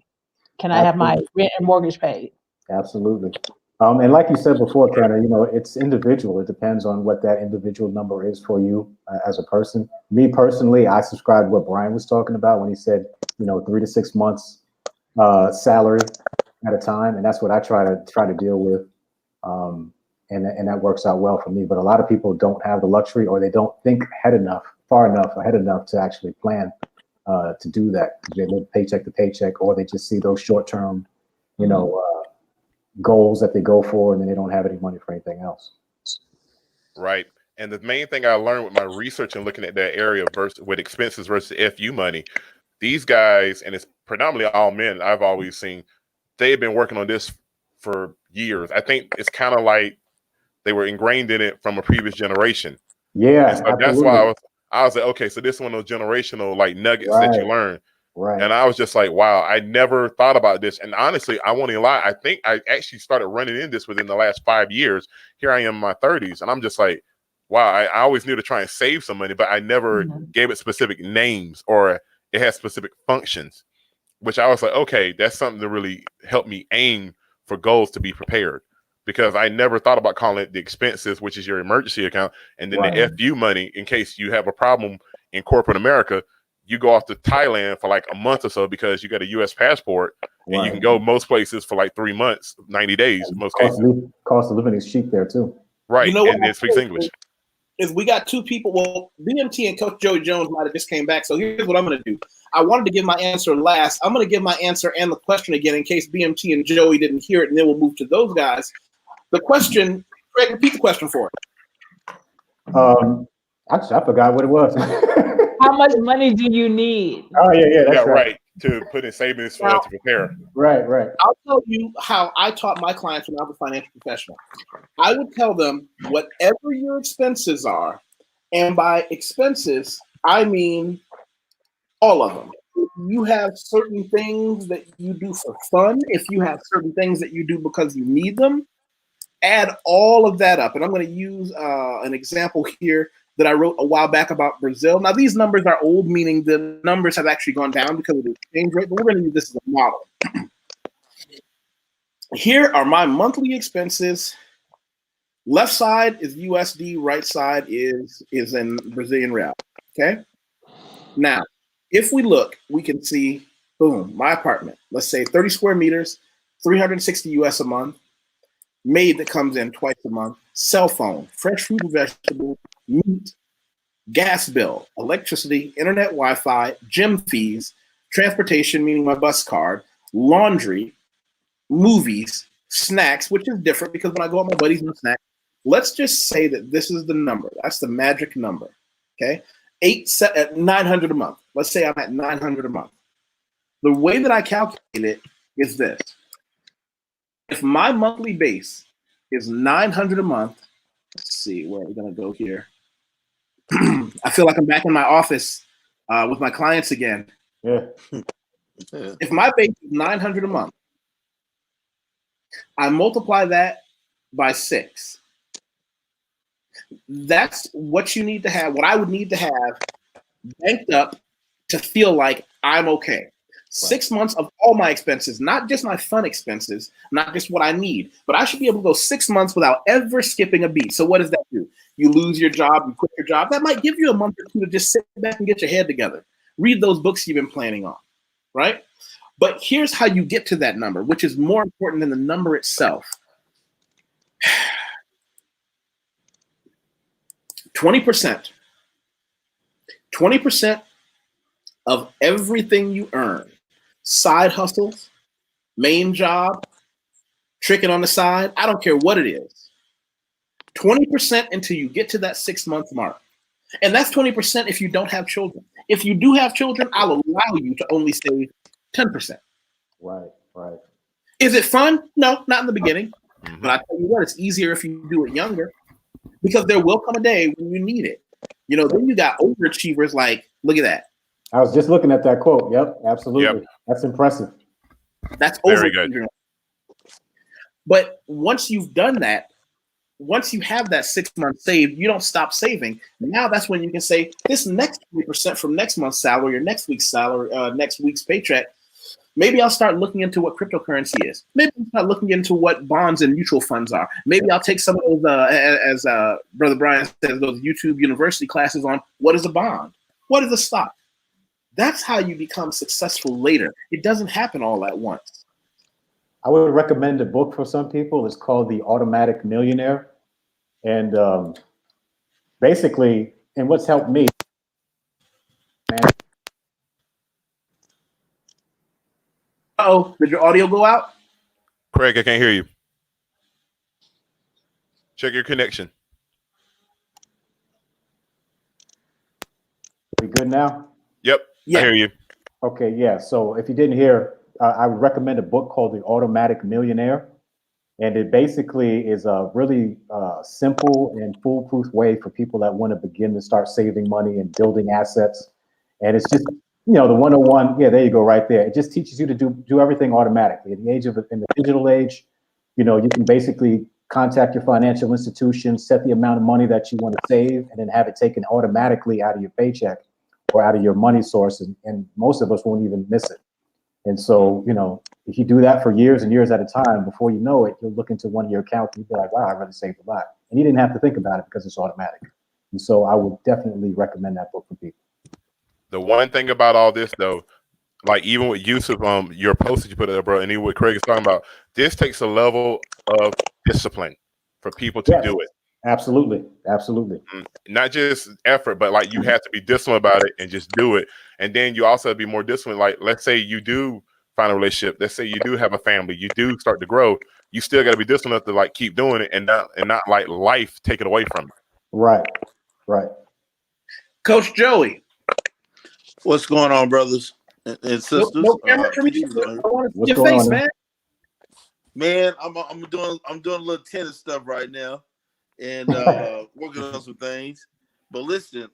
Can I have my rent and mortgage paid? Absolutely. And like you said before, Kenna, it's individual. It depends on what that individual number is for you as a person. Me personally, I subscribe to what Brian was talking about when he said, 3 to 6 months salary at a time, and that's what I try to deal with. And that works out well for me. But a lot of people don't have the luxury, or they don't think far enough ahead enough to actually plan to do that. They live paycheck to paycheck, or they just see those short-term, goals that they go for, and then they don't have any money for anything else. Right. And the main thing I learned with my research and looking at that area with expenses versus FU money, these guys, and it's predominantly all men I've always seen, they've been working on this for years. I think it's kind of like they were ingrained in it from a previous generation. Yeah, so that's why I was like, okay, so this is one of those generational like nuggets that you learn. Right. And I was just like, wow, I never thought about this. And honestly, I won't even lie, I think I actually started running in this within the last 5 years. Here I am in my 30s, and I'm just like, wow, I always knew to try and save some money, but I never gave it specific names or it has specific functions, which I was like, okay, that's something to really help me aim for goals to be prepared. Because I never thought about calling it the expenses, which is your emergency account, and then the FU money in case you have a problem in corporate America. you go off to Thailand for like a month or so because you got a U.S. passport, and you can go most places for like 3 months, 90 days, in most cases. Cost of living is cheap there too. Right, You know and it speaks English. Is we got two people. Well, BMT and Coach Joey Jones might have just came back. So here's what I'm going to do. I wanted to give my answer last. I'm going to give my answer and the question again in case BMT and Joey didn't hear it, and then we'll move to those guys. The question, Greg, repeat the question for it. Actually, I forgot what it was. How much money do you need? Oh yeah, that's right. To put in savings for to prepare. Right. I'll tell you how I taught my clients when I was a financial professional. I would tell them whatever your expenses are, and by expenses, I mean all of them. If you have certain things that you do for fun, if you have certain things that you do because you need them, add all of that up. And I'm going to use an example here that I wrote a while back about Brazil. Now, these numbers are old, meaning the numbers have actually gone down because of the exchange rate, but we're going to use this as a model. Here are my monthly expenses. Left side is USD, right side is in Brazilian real, okay? Now, if we look, we can see, boom, my apartment. Let's say 30 square meters, 360 US a month, maid that comes in twice a month, cell phone, fresh fruit and vegetables, meat, gas bill, electricity, internet, Wi-Fi, gym fees, transportation, meaning my bus card, laundry, movies, snacks, which is different because when I go out with my buddies and snack, let's just say that this is the number. That's the magic number, okay? 900 a month. Let's say I'm at 900 a month. The way that I calculate it is this. If my monthly base is 900 a month, let's see, where are we going to go here? I feel like I'm back in my office with my clients again. Yeah. If my base is 900 a month, I multiply that by 6. That's what you need to have, what I would need to have banked up to feel like I'm okay. 6 months of all my expenses, not just my fun expenses, not just what I need, but I should be able to go 6 months without ever skipping a beat. So what does that do? You lose your job, you quit your job. That might give you a month or two to just sit back and get your head together. Read those books you've been planning on, right? But here's how you get to that number, which is more important than the number itself. 20%. 20% of everything you earn, side hustles, main job, tricking on the side, I don't care what it is. 20% until you get to that 6 month mark. And that's 20% if you don't have children. If you do have children, I'll allow you to only save 10%. Right. Is it fun? No, not in the beginning. But I tell you what, it's easier if you do it younger because there will come a day when you need it. You know, then you got overachievers like, look at that. I was just looking at that quote. Yep, absolutely. Yep. That's impressive. That's very overachieving. good. But once you've done that, once you have that 6 months saved, you don't stop saving. Now that's when you can say this next 20% from next month's salary or next week's salary, next week's paycheck, maybe I'll start looking into what cryptocurrency is. Maybe I'll start looking into what bonds and mutual funds are. Maybe I'll take some of those, as Brother Brian says, those YouTube university classes on what is a bond? What is a stock? That's how you become successful later. It doesn't happen all at once. I would recommend a book for some people. It's called The Automatic Millionaire. And basically, and what's helped me, man. Uh-oh, did your audio go out? Craig, I can't hear you. Check your connection. We good now? Yep, Yeah. I hear you. Okay, yeah. So if you didn't hear, I would recommend a book called The Automatic Millionaire. And it basically is a really simple and foolproof way for people that want to begin to start saving money and building assets. And it's just, you know, the 101. Yeah, there you go, right there. It just teaches you to do everything automatically. In the digital age, you know, you can basically contact your financial institution, set the amount of money that you want to save, and then have it taken automatically out of your paycheck or out of your money source. And most of us won't even miss it. And so, you know, if you do that for years and years at a time, before you know it, you'll look into one of your accounts and you'll be like, wow, I really saved a lot. And you didn't have to think about it because it's automatic. And so I would definitely recommend that book for people. The one thing about all this, though, like even with Yusef, your post that you put up, bro, and even what Craig is talking about, this takes a level of discipline for people to do it. Absolutely. Absolutely. Not just effort, but like you have to be disciplined about it and just do it. And then you also have to be more disciplined. Like, let's say you do find a relationship. Let's say you do have a family. You do start to grow. You still got to be disciplined enough to like keep doing it and not like life take it away from you. Right. Right. Coach Joey, what's going on, brothers and sisters? No camera from you. I want to see your face, man. Man, I'm doing a little tennis stuff right now, and working on some things. But listen,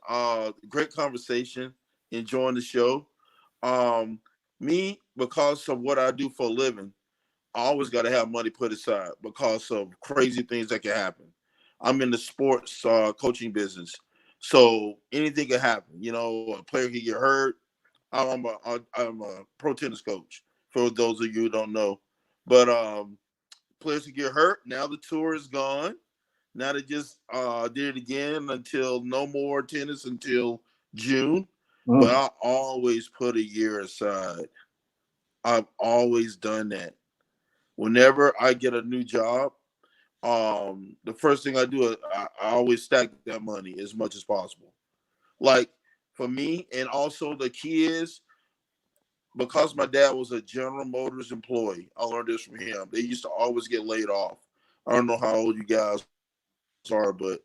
great conversation, enjoying the show. Me, because of what I do for a living, I always got to have money put aside because of crazy things that can happen. I'm in the sports coaching business, so anything can happen. You know, a player can get hurt. I'm a pro tennis coach, for those of you who don't know. But players can get hurt. Now the tour is gone. Now they just did it again until no more tennis until June. But I always put a year aside. I've always done that. Whenever I get a new job, the first thing I do is I always stack that money as much as possible. Like for me, and also the key is because my dad was a General Motors employee, I learned this from him. They used to always get laid off. I don't know how old you guys are, but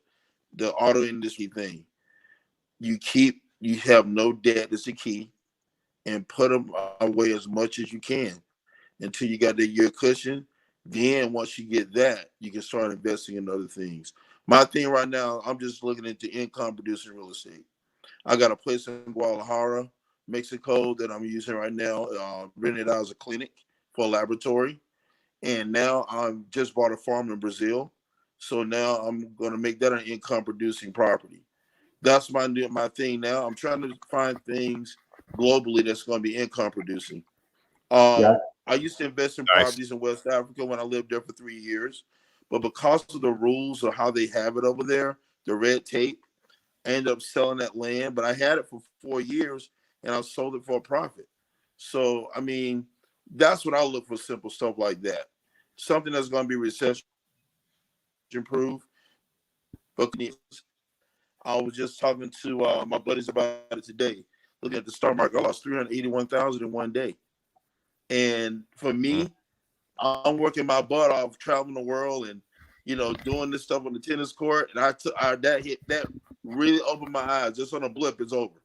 the auto industry thing, you have no debt is the key, and put them away as much as you can until you got the year cushion. Then once you get that, you can start investing in other things. My thing right now, I'm just looking into income producing real estate. I got a place in Guadalajara, Mexico that I'm using right now, rented out as a clinic for a laboratory. And now I'm just bought a farm in Brazil. So now I'm going to make that an income producing property. That's my thing now. I'm trying to find things globally that's going to be income producing. I used to invest in properties in West Africa when I lived there for 3 years. But because of the rules of how they have it over there, the red tape, I ended up selling that land. But I had it for 4 years and I sold it for a profit. So, I mean, that's what I look for, simple stuff like that. Something that's going to be recession proof. I was just talking to my buddies about it today. Looking at the stock market, I lost 381,000 in one day. And for me, I'm working my butt off, traveling the world, and doing this stuff on the tennis court. And that really opened my eyes. Just on a blip, it's over.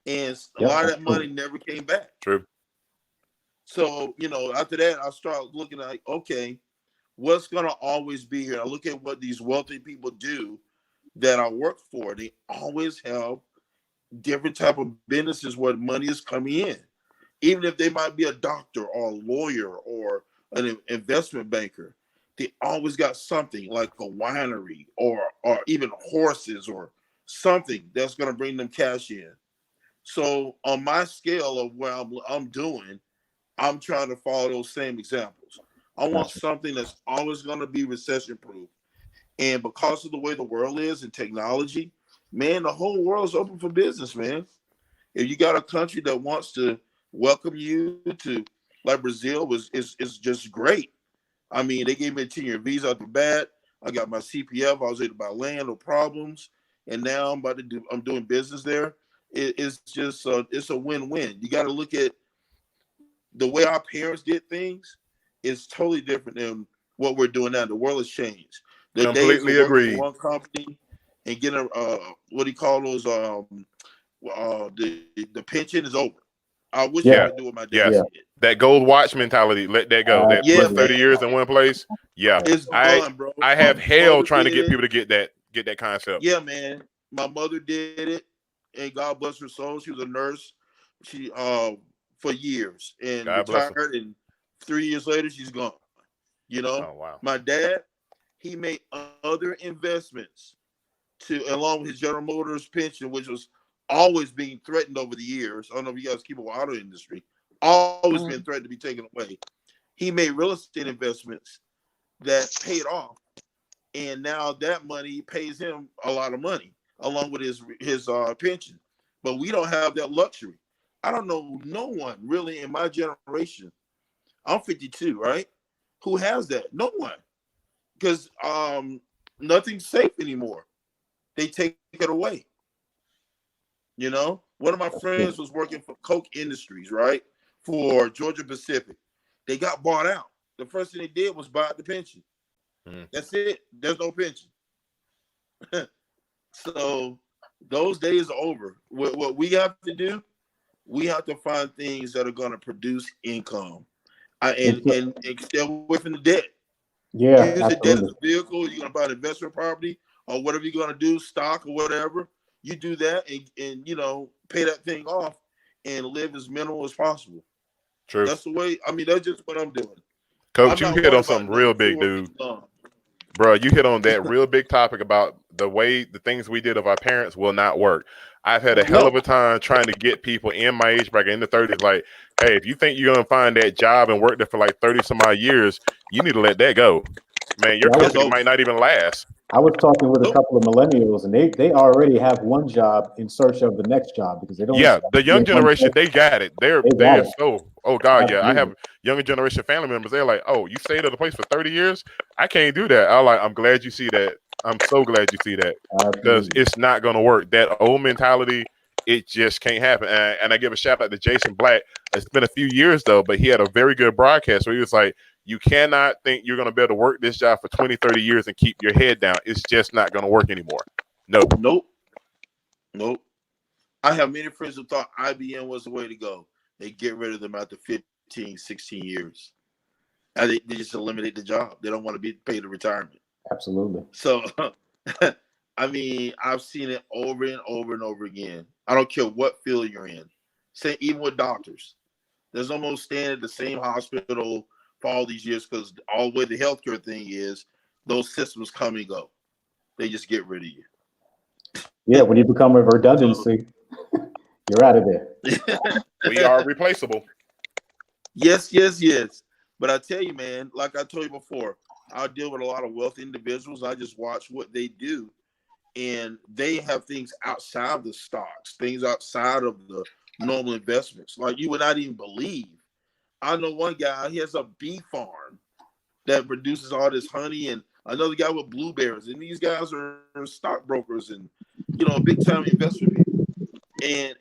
And a lot of that money never came back. True. So after that, I start looking like, okay, what's gonna always be here? I look at what these wealthy people do that I work for. They always have different type of businesses where money is coming in. Even if they might be a doctor or a lawyer or an investment banker, they always got something like a winery or even horses or something that's going to bring them cash in. So on my scale of where I'm doing, I'm trying to follow those same examples. I want something that's always going to be recession proof. And because of the way the world is and technology, man, the whole world's open for business, man. If you got a country that wants to welcome you to, like Brazil is just great. I mean, they gave me a 10-year visa out the bat. I got my CPF. I was able to buy land, no problems. And now I'm doing business there. It's just it's a win-win. You got to look at the way our parents did things is totally different than what we're doing now. The world has changed. The completely agree. One company and getting what do you call those? The pension is over. I wish I could do what my dad did. That gold watch mentality, let that go. That 30 years in one place. Yeah, it's gone, bro. I have hell trying to get people to get that concept. Yeah, man. My mother did it, and God bless her soul. She was a nurse. She for years and retired, and 3 years later she's gone. Oh, wow. My dad, he made other investments along with his General Motors pension, which was always being threatened over the years. I don't know if you guys keep up with the auto industry. Always been threatened to be taken away. He made real estate investments that paid off, and now that money pays him a lot of money along with his pension. but we don't have that luxury. I don't know no one really in my generation. I'm 52, right? Who has that? No one, because nothing's safe anymore. They take it away. You know, one of my friends was working for Coke Industries, right, for Georgia Pacific. They got bought out. The first thing they did was buy out the pension. That's it. There's no pension. So those days are over. What we have to do, we have to find things that are going to produce income, and stay away from the debt. Yeah, use absolutely. the debt as a vehicle. You're going to buy an investment property or whatever you're going to do, stock or whatever. You do that and you know, pay that thing off and live as minimal as possible. True. That's the way. I mean, that's just what I'm doing. Coach, you hit on something real big, dude. Bro, you hit on that real big topic about the things we did of our parents will not work. I've had a hell of a time trying to get people in my age bracket in the 30s, like, hey, if you think you're gonna find that job and work there for like 30 some odd years, you need to let that go. Man, your company might not even last. I was talking with a couple of millennials, and they already have one job in search of the next job because they don't. Yeah, the young generation, they got it. They're so. Oh God, Absolutely. yeah. I have younger generation family members. They're like, oh, you stayed at a place for 30 years? I can't do that. I'm glad you see that. I'm so glad you see that because it's not gonna work. That old mentality, it just can't happen. And I give a shout out to Jason Black. It's been a few years though, but he had a very good broadcast where he was like, you cannot think you're going to be able to work this job for 20, 30 years and keep your head down. It's just not going to work anymore. Nope. I have many friends who thought IBM was the way to go. They get rid of them after 15, 16 years. And they just eliminate the job. They don't want to be paid a retirement. Absolutely. So, I mean, I've seen it over and over and over again. I don't care what field you're in. Say, even with doctors. There's almost staying at the same hospital for all these years because all the way the healthcare thing is, those systems come and go. They just get rid of you. Yeah, when you become a redundancy, you're out of there. We are replaceable. Yes. But I tell you, man, like I told you before, I deal with a lot of wealthy individuals. I just watch what they do. And they have things outside the stocks, things outside of the normal investments. Like you would not even believe. I know one guy, he has a bee farm that produces all this honey, and another guy with blueberries. And these guys are stockbrokers and, you know, big time investment people. And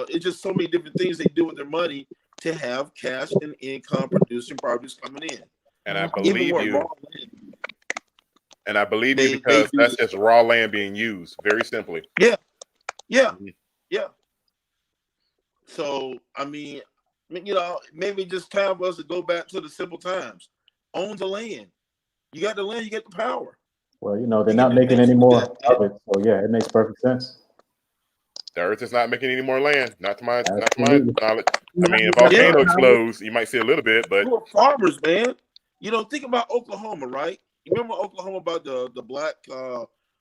it's just so many different things they do with their money to have cash and income producing properties coming in. And I believe you. And I believe you because that's just raw land being used, very simply. Yeah. So, I mean, you know, maybe just time for us to go back to the simple times. Own the land. You got the land, you get the power. Well, you know, they're not making any more of it. So, yeah, it makes perfect sense. The earth is not making any more land. Not to my knowledge. I mean, if volcano explodes, you might see a little bit, but. We're farmers, man. You know, think about Oklahoma, right? You remember Oklahoma about the black,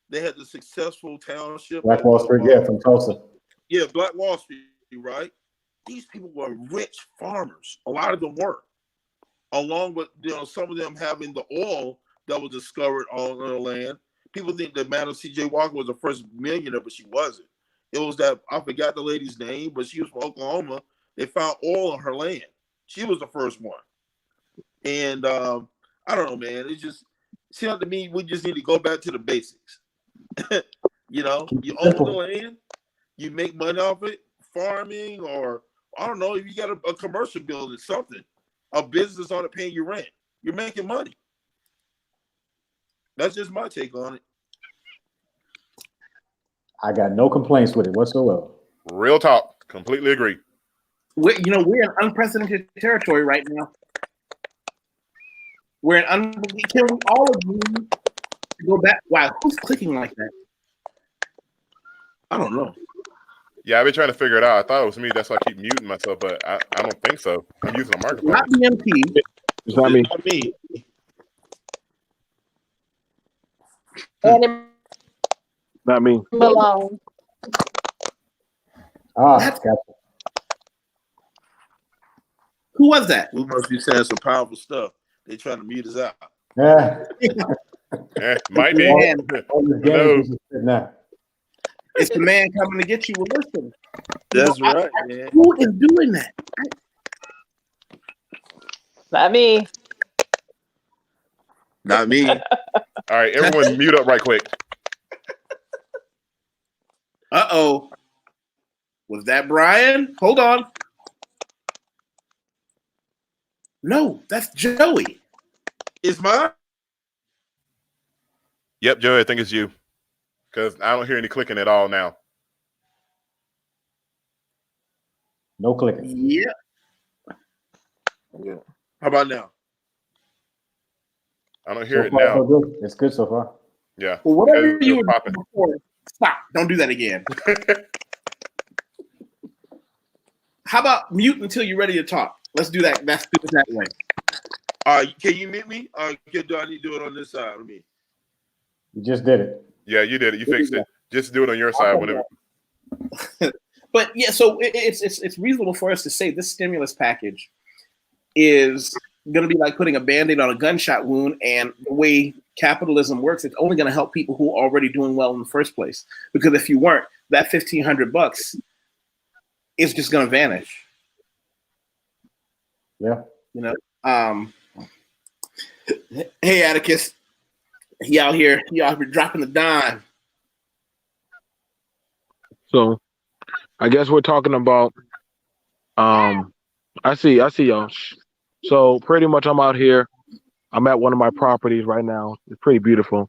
they had the successful township. Black Wall Street, from Tulsa. Yeah, Black Wall Street, right? These people were rich farmers. A lot of them were, along with, you know, some of them having the oil that was discovered on the land. People think that Madam C.J. Walker was the first millionaire, but she wasn't. It was that, I forgot the lady's name, but she was from Oklahoma. They found oil on her land. She was the first one. And I don't know, man. It just seems to me we just need to go back to the basics. You know, you own the land, you make money off it, farming, or I don't know, if you got a commercial building, something, a business on it paying you rent, you're making money. That's just my take on it. I got no complaints with it whatsoever. Real talk. Completely agree. We're in unprecedented territory right now. Can we all agree to go back? Wow, who's clicking like that? I don't know. Yeah, I've been trying to figure it out. I thought it was me. That's why I keep muting myself, but I don't think so. I'm using a microphone. Not the MP. It's not me. Not me. Not me. Malone. Gotcha. Who was that? We must be saying some powerful stuff. They trying to mute us out. Yeah. Might be. All this game is just sitting there. It's the man coming to get you. Well, listen. That's right, man. Who is doing that? Not me. Not me. All right, everyone mute up right quick. Uh-oh. Was that Brian? Hold on. No, that's Joey. It's mine? Yep, Joey, I think it's you. Because I don't hear any clicking at all now. No clicking. Yeah. Yeah. How about now? I don't hear So it far, now. so good. It's good so far. Yeah. Well, whatever It you was were popping. doing before, stop. Don't do that again. How about mute until you're ready to talk? Let's do that. Let's do it that way. Can you mute me? Do I need to do it on this side of me? You just did it. Yeah, you did it. You fixed it. Just do it on your side. Whenever. But yeah, so it's reasonable for us to say this stimulus package is going to be like putting a Band-Aid on a gunshot wound, and the way capitalism works, it's only going to help people who are already doing well in the first place. Because if you weren't, that $1,500 is just going to vanish. Yeah. You know. Hey, Atticus, he out here dropping the dime. So I guess we're talking about I see y'all. So pretty much I'm out here. I'm at one of my properties right now. It's pretty beautiful.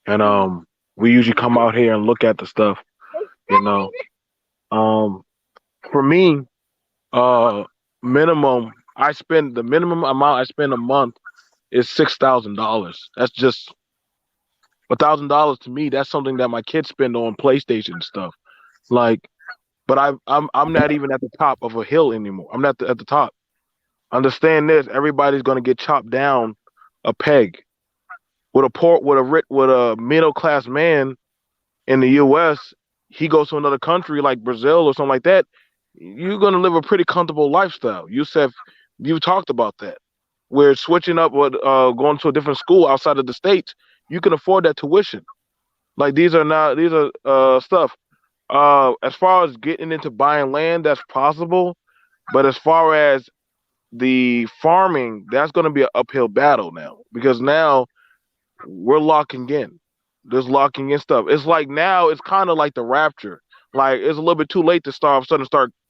And we usually come out here and look at the stuff, you know. For me, the minimum amount I spend a month is $6,000. That's just $1,000 to me. That's something that my kids spend on PlayStation stuff. Like, but I'm not even at the top of a hill anymore. I'm not at the top. Understand this: everybody's gonna get chopped down a peg. With a middle class man in the U.S., he goes to another country like Brazil or something like that. You're gonna live a pretty comfortable lifestyle. Yusef, you talked about that. We're switching up with going to a different school outside of the states. You can afford that tuition. Like these are stuff. As far as getting into buying land, that's possible. But as far as the farming, that's going to be an uphill battle now, because now we're locking in. There's locking in stuff. It's like now it's kind of like the rapture. Like it's a little bit too late to start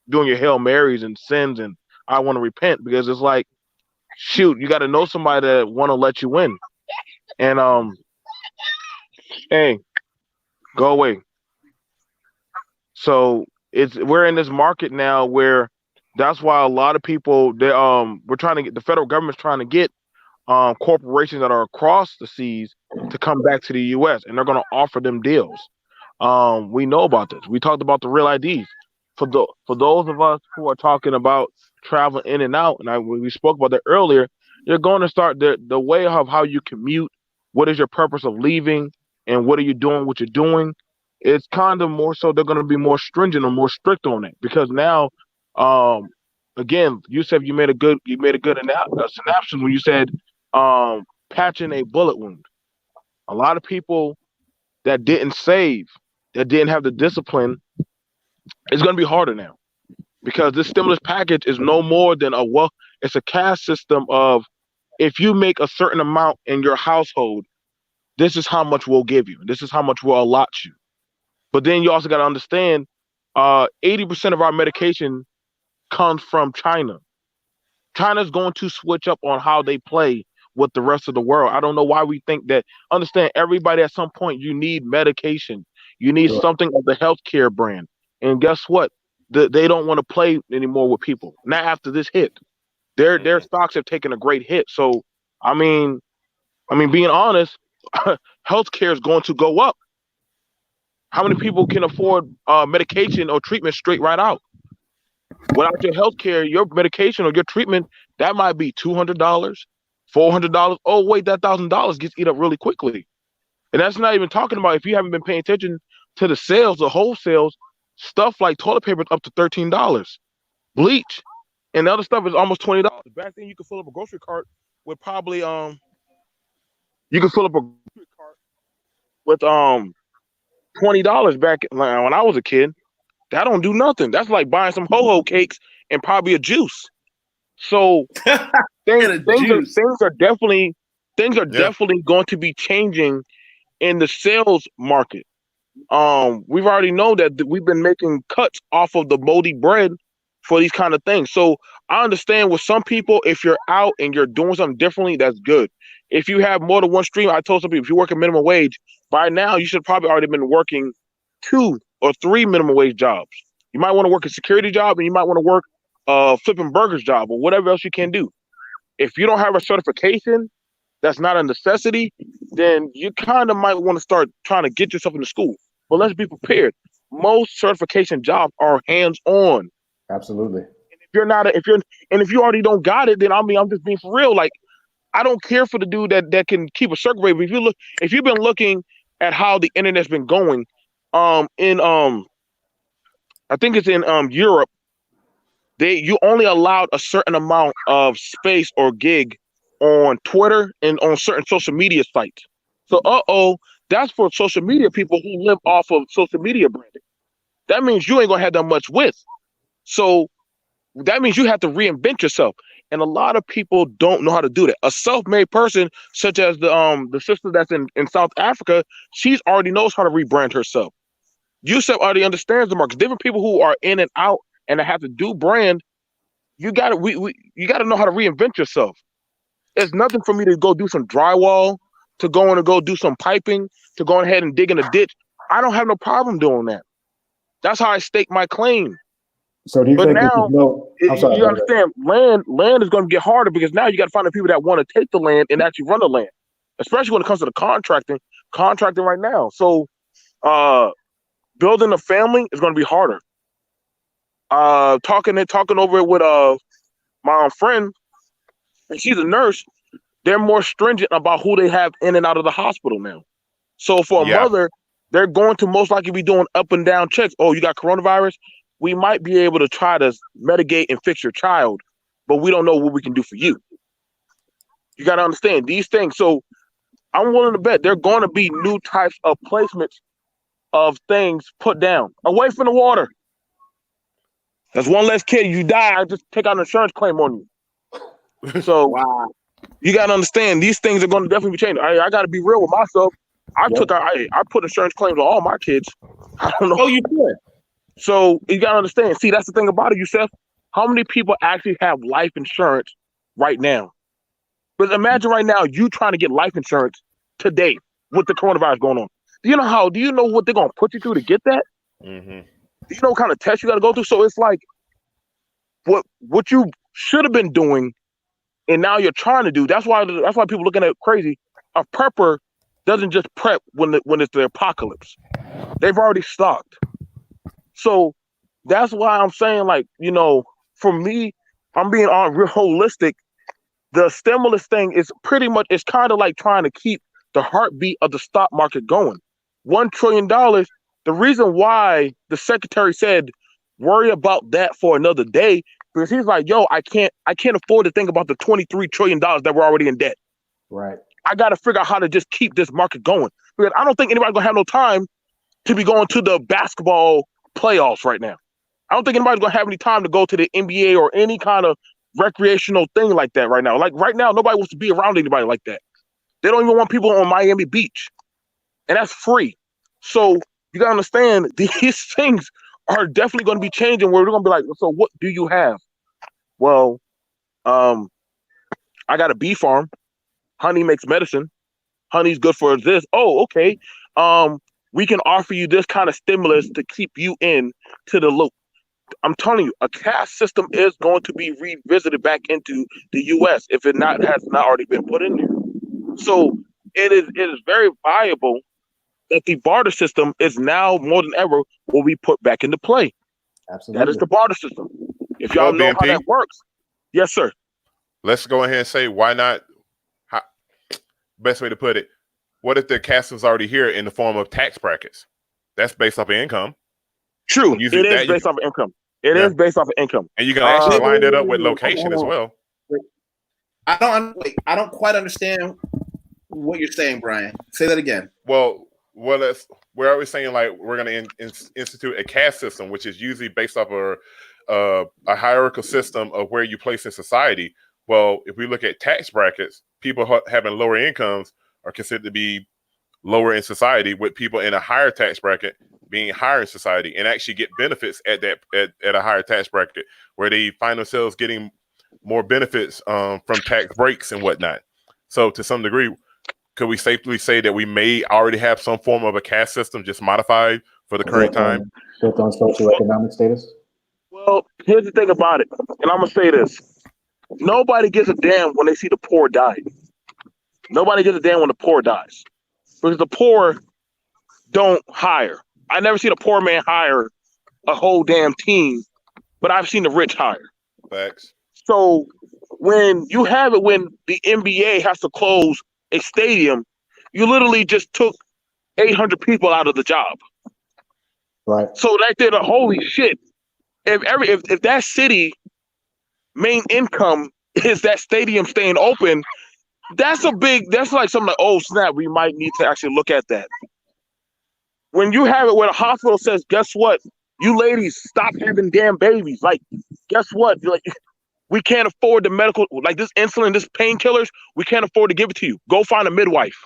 doing your Hail Marys and sins and I want to repent, because it's like, shoot, you got to know somebody that want to let you in. And hey, go away. So we're in this market now where that's why a lot of people we're trying to get, the federal government's trying to get corporations that are across the seas to come back to the U.S. and they're going to offer them deals. We know about this. We talked about the real IDs. For those of us who are talking about traveling in and out, and we spoke about that earlier, you're going to start the way of how you commute. What is your purpose of leaving, and what are you doing? What you're doing. It's kind of more so they're going to be more stringent or more strict on it, because now, again, you said you made a good synopsis when you said patching a bullet wound. A lot of people that didn't save, that didn't have the discipline, it's going to be harder now, because this stimulus package is no more than it's a caste system of, if you make a certain amount in your household, this is how much we'll give you. This is how much we'll allot you. But then you also got to understand, 80% of our medication comes from China. China's going to switch up on how they play with the rest of the world. I don't know why we think that. Understand, everybody at some point, you need medication. You need something of the healthcare brand. And guess what? They don't want to play anymore with people. Not after this hit. Their stocks have taken a great hit. So, I mean, being honest, healthcare is going to go up. How many people can afford medication or treatment straight right out? Without your healthcare, your medication or your treatment, that might be $200, $400. Oh, wait, that $1,000 gets eat up really quickly. And that's not even talking about, if you haven't been paying attention to the sales, the wholesales, stuff like toilet paper is up to $13. Bleach and the other stuff is almost $20. Back then, you could fill up a grocery cart with probably you could fill up a grocery cart with $20 back when I was a kid. That don't do nothing. That's like buying some ho-ho cakes and probably a juice. So things are definitely going to be changing in the sales market. We've already know that we've been making cuts off of the moldy bread for these kind of things. So I understand with some people, if you're out and you're doing something differently, that's good. If you have more than one stream, I told some people, if you work a minimum wage, by now you should probably already been working 2 or 3 minimum wage jobs. You might want to work a security job, and you might want to work flipping burgers job or whatever else you can do. If you don't have a certification that's not a necessity, then you kind of might want to start trying to get yourself into school. But let's be prepared. Most certification jobs are hands-on. Absolutely. And if you already don't got it, then I'm just being for real. Like, I don't care for the dude that can keep a circuit rate. But if you've been looking at how the internet's been going, I think it's in Europe, you only allowed a certain amount of space or gig on Twitter and on certain social media sites. So that's for social media people who live off of social media branding. That means you ain't gonna have that much width. So that means you have to reinvent yourself. And a lot of people don't know how to do that. A self-made person, such as the sister that's in South Africa, she's already knows how to rebrand herself. Yusef already understands the market. Different people who are in and out and have to do brand, you gotta know how to reinvent yourself. It's nothing for me to go do some drywall, to go in and go do some piping, to go ahead and dig in a ditch. I don't have no problem doing that. That's how I stake my claim. So do you think now, I'm sorry, you understand, land is going to get harder because now you got to find the people that want to take the land and actually run the land, especially when it comes to the contracting right now. So building a family is going to be harder. Talking over it with my friend, and she's a nurse. They're more stringent about who they have in and out of the hospital now. So for a mother, they're going to most likely be doing up and down checks. Oh, you got coronavirus? We might be able to try to mitigate and fix your child, but we don't know what we can do for you. You got to understand these things. So I'm willing to bet there are going to be new types of placements of things put down away from the water. That's one less kid. You die, I just take out an insurance claim on you. So wow. You got to understand these things are going to definitely be changing. I got to be real with myself. I put insurance claims on all my kids. I don't know. Oh, you could. So you got to understand. See, that's the thing about it, Yusef. How many people actually have life insurance right now? But imagine right now you trying to get life insurance today with the coronavirus going on. Do you know what they're going to put you through to get that? Mm-hmm. Do you know what kind of tests you got to go through? So it's like what you should have been doing and now you're trying to do. That's why people looking at it crazy. A prepper doesn't just prep when it's the apocalypse. They've already stocked. So that's why I'm saying, like, for me, I'm being real holistic. The stimulus thing is it's kind of like trying to keep the heartbeat of the stock market going. $1 trillion. The reason why the secretary said, worry about that for another day, because he's like, yo, I can't afford to think about the $23 trillion that we're already in debt. Right. I got to figure out how to just keep this market going, because I don't think anybody's going to have no time to be going to the basketball playoffs right now. I don't think anybody's going to have any time to go to the NBA or any kind of recreational thing like that right now. Like right now, nobody wants to be around anybody like that. They don't even want people on Miami Beach. And that's free. So you got to understand, these things are definitely going to be changing where we're going to be like, so what do you have? Well, I got a bee farm. Honey makes medicine. Honey's good for this. Oh, okay. We can offer you this kind of stimulus to keep you in to the loop. I'm telling you, a caste system is going to be revisited back into the U.S. if it has not already been put in there. So it is very viable that the barter system is now more than ever will be put back into play. Absolutely. That is the barter system. If y'all know how that works. Yes, sir. Let's go ahead and say, why not? Best way to put it, what if the caste is already here in the form of tax brackets? That's based off of income. True. It is based off of income. It is based off of income. And you can actually line that up with location as well. I don't quite understand what you're saying, Brian. Say that again. Well, well, that's we're always saying like we're going to institute a caste system, which is usually based off of a hierarchical system of where you place in society. Well, if we look at tax brackets, people having lower incomes are considered to be lower in society, with people in a higher tax bracket being higher in society and actually get benefits at a higher tax bracket, where they find themselves getting more benefits from tax breaks and whatnot. So to some degree, could we safely say that we may already have some form of a caste system just modified for the current time? Built on socioeconomic status? Well, here's the thing about it, and I'm going to say this. Nobody gives a damn when they see the poor die. Nobody gives a damn when the poor dies. Because the poor don't hire. I never seen a poor man hire a whole damn team, but I've seen the rich hire. Facts. So when you have it, when the NBA has to close a stadium, you literally just took 800 people out of the job. Right. So right there, the holy shit. If that city main income is that stadium staying open, that's like something like, oh snap, we might need to actually look at that. When you have it where the hospital says, guess what? You ladies, stop having damn babies. Like, guess what? Like, we can't afford the medical, like this insulin, this painkillers, we can't afford to give it to you. Go find a midwife.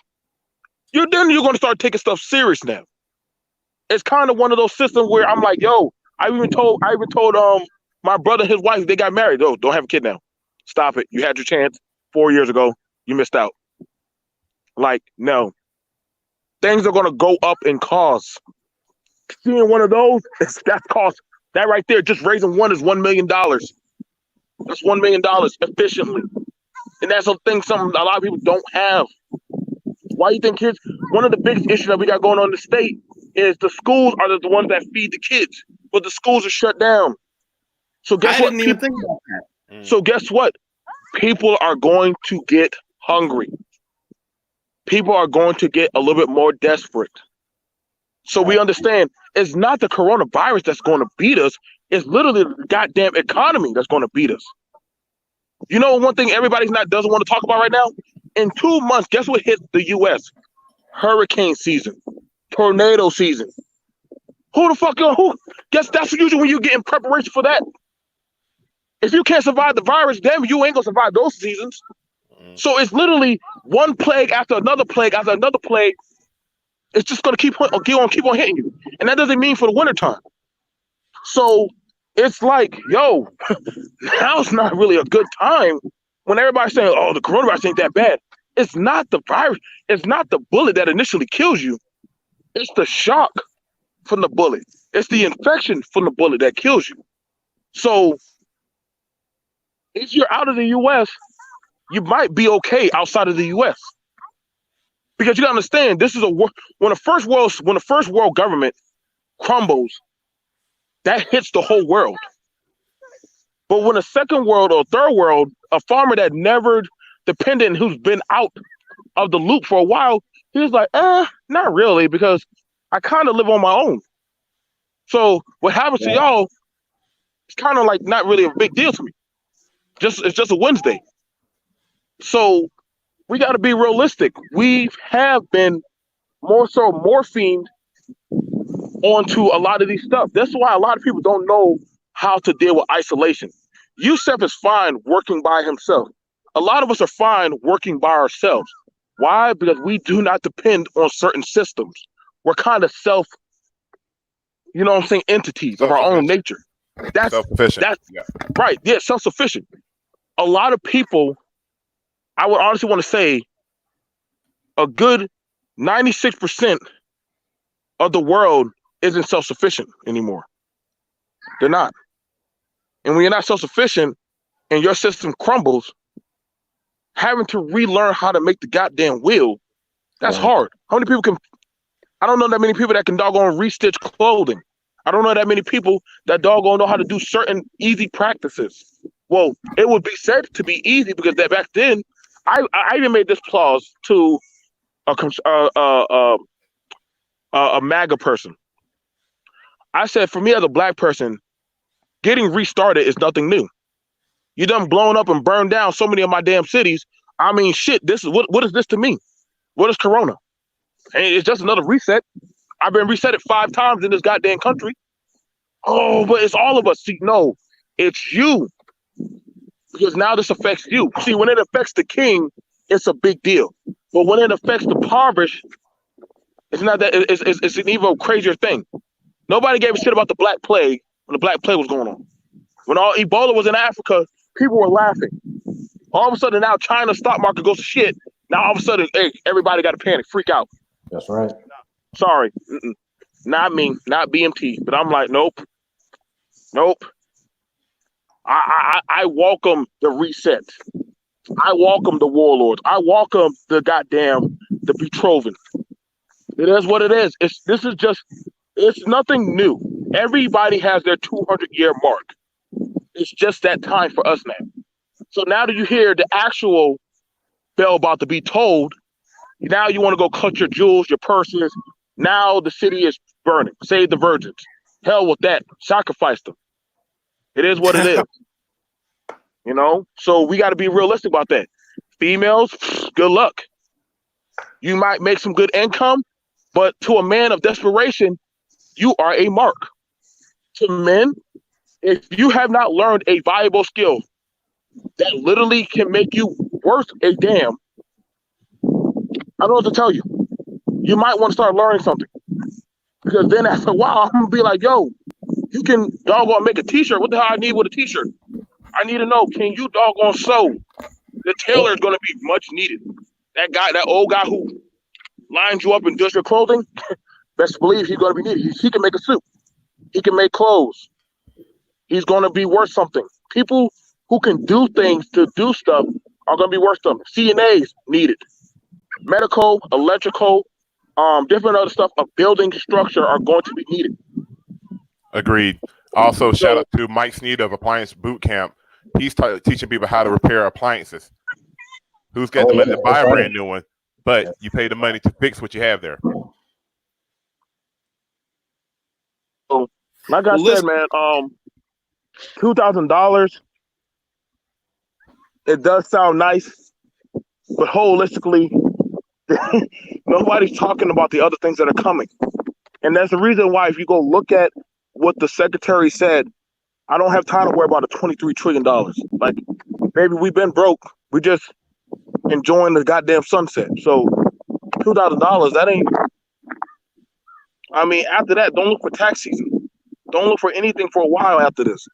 You're going to start taking stuff serious now. It's kind of one of those systems where I'm like, yo, I even told my brother and his wife, they got married. Oh, don't have a kid now. Stop it. You had your chance 4 years ago. You missed out. Like, no. Things are going to go up in cost. Seeing one of those, that's cost. That right there, just raising one is $1 million. That's $1 million efficiently. And that's something a lot of people don't have. Why do you think kids, one of the biggest issues that we got going on in the state is the schools are the ones that feed the kids, but the schools are shut down. So guess what? I didn't even think about that. So guess what? People are going to get hungry. People are going to get a little bit more desperate. So we understand it's not the coronavirus that's going to beat us. It's literally the goddamn economy that's going to beat us. You know, one thing everybody doesn't want to talk about right now? In 2 months, guess what hit the U.S.? Hurricane season, tornado season. Guess that's usually when you get in preparation for that. If you can't survive the virus, then you ain't gonna survive those seasons. So it's literally one plague after another plague after another plague. It's just gonna keep on hitting you, and that doesn't mean for the wintertime. So it's like, yo, now's not really a good time when everybody's saying, "Oh, the coronavirus ain't that bad." It's not the virus. It's not the bullet that initially kills you. It's the shock from the bullet. It's the infection from the bullet that kills you. So if you're out of the U.S., you might be okay outside of the U.S. Because you gotta understand, this is when the first world government crumbles, that hits the whole world. But when a second world or third world, a farmer that never dependent, who's been out of the loop for a while, he's like, not really, because I kind of live on my own. So what happens to y'all, it's kind of like not really a big deal to me. It's just a Wednesday. So we got to be realistic. We have been more so morphined onto a lot of these stuff. That's why a lot of people don't know how to deal with isolation. Yusef is fine working by himself. A lot of us are fine working by ourselves. Why? Because we do not depend on certain systems. We're kind of entities of our own nature. That's self-sufficient. Right. Yeah, self-sufficient. A lot of people, I would honestly want to say, a good 96% of the world isn't self-sufficient anymore. They're not. And when you're not self-sufficient and your system crumbles, having to relearn how to make the goddamn wheel, that's hard. How many people I don't know that many people that can doggone restitch clothing. I don't know that many people that doggone know how to do certain easy practices. Well, it would be said to be easy because that back then, I even made this clause to a MAGA person. I said, for me as a black person, getting restarted is nothing new. You done blown up and burned down so many of my damn cities. I mean, shit, this is what is this to me? What is Corona? And it's just another reset. I've been reset 5 times in this goddamn country. Oh, but it's all of us. See, no, it's you. Because now this affects you. See, when it affects the king, it's a big deal. But when it affects the impoverished, it's not that. It's an even crazier thing. Nobody gave a shit about the Black Plague when the Black Plague was going on. When all Ebola was in Africa, people were laughing. All of a sudden now China's stock market goes to shit. Now all of a sudden, hey, everybody got to panic, freak out. That's right. Sorry, not me, not BMT. But I'm like, nope. I welcome the reset. I welcome the warlords. I welcome the betrothing. It is what it is. It's nothing new. Everybody has their 200-year mark. It's just that time for us now. So now that you hear the actual bell about to be tolled, now you want to go cut your jewels, your purses. Now the city is burning. Save the virgins. Hell with that. Sacrifice them. It is what it is. So we got to be realistic about that. Females, good luck. You might make some good income, but to a man of desperation, you are a mark. To men, if you have not learned a viable skill that literally can make you worth a damn, I don't know what to tell you. You might want to start learning something. Because then after a while, I'm going to be like, yo, you can doggone make a t-shirt. What the hell I need with a t-shirt? I need to know, can you doggone sew? The tailor is going to be much needed. That old guy who lines you up and does your clothing, best believe he's going to be needed. He can make a suit. He can make clothes. He's going to be worth something. People who can do things to do stuff are going to be worth something. CNAs needed. Medical, electrical, different other stuff of building structure are going to be needed. Agreed. Also, shout out to Mike Sneed of Appliance Boot Camp. He's teaching people how to repair appliances. Who's got the money to buy a brand new one, but you pay the money to fix what you have there. So, like I said, man, $2,000. It does sound nice, but holistically, nobody's talking about the other things that are coming. And that's the reason why, if you go look at what the secretary said, I don't have time to worry about a $23 trillion. Like, baby, we've been broke. We just enjoying the goddamn sunset. So $2,000, that ain't. I mean, after that, don't look for tax season. Don't look for anything for a while after this.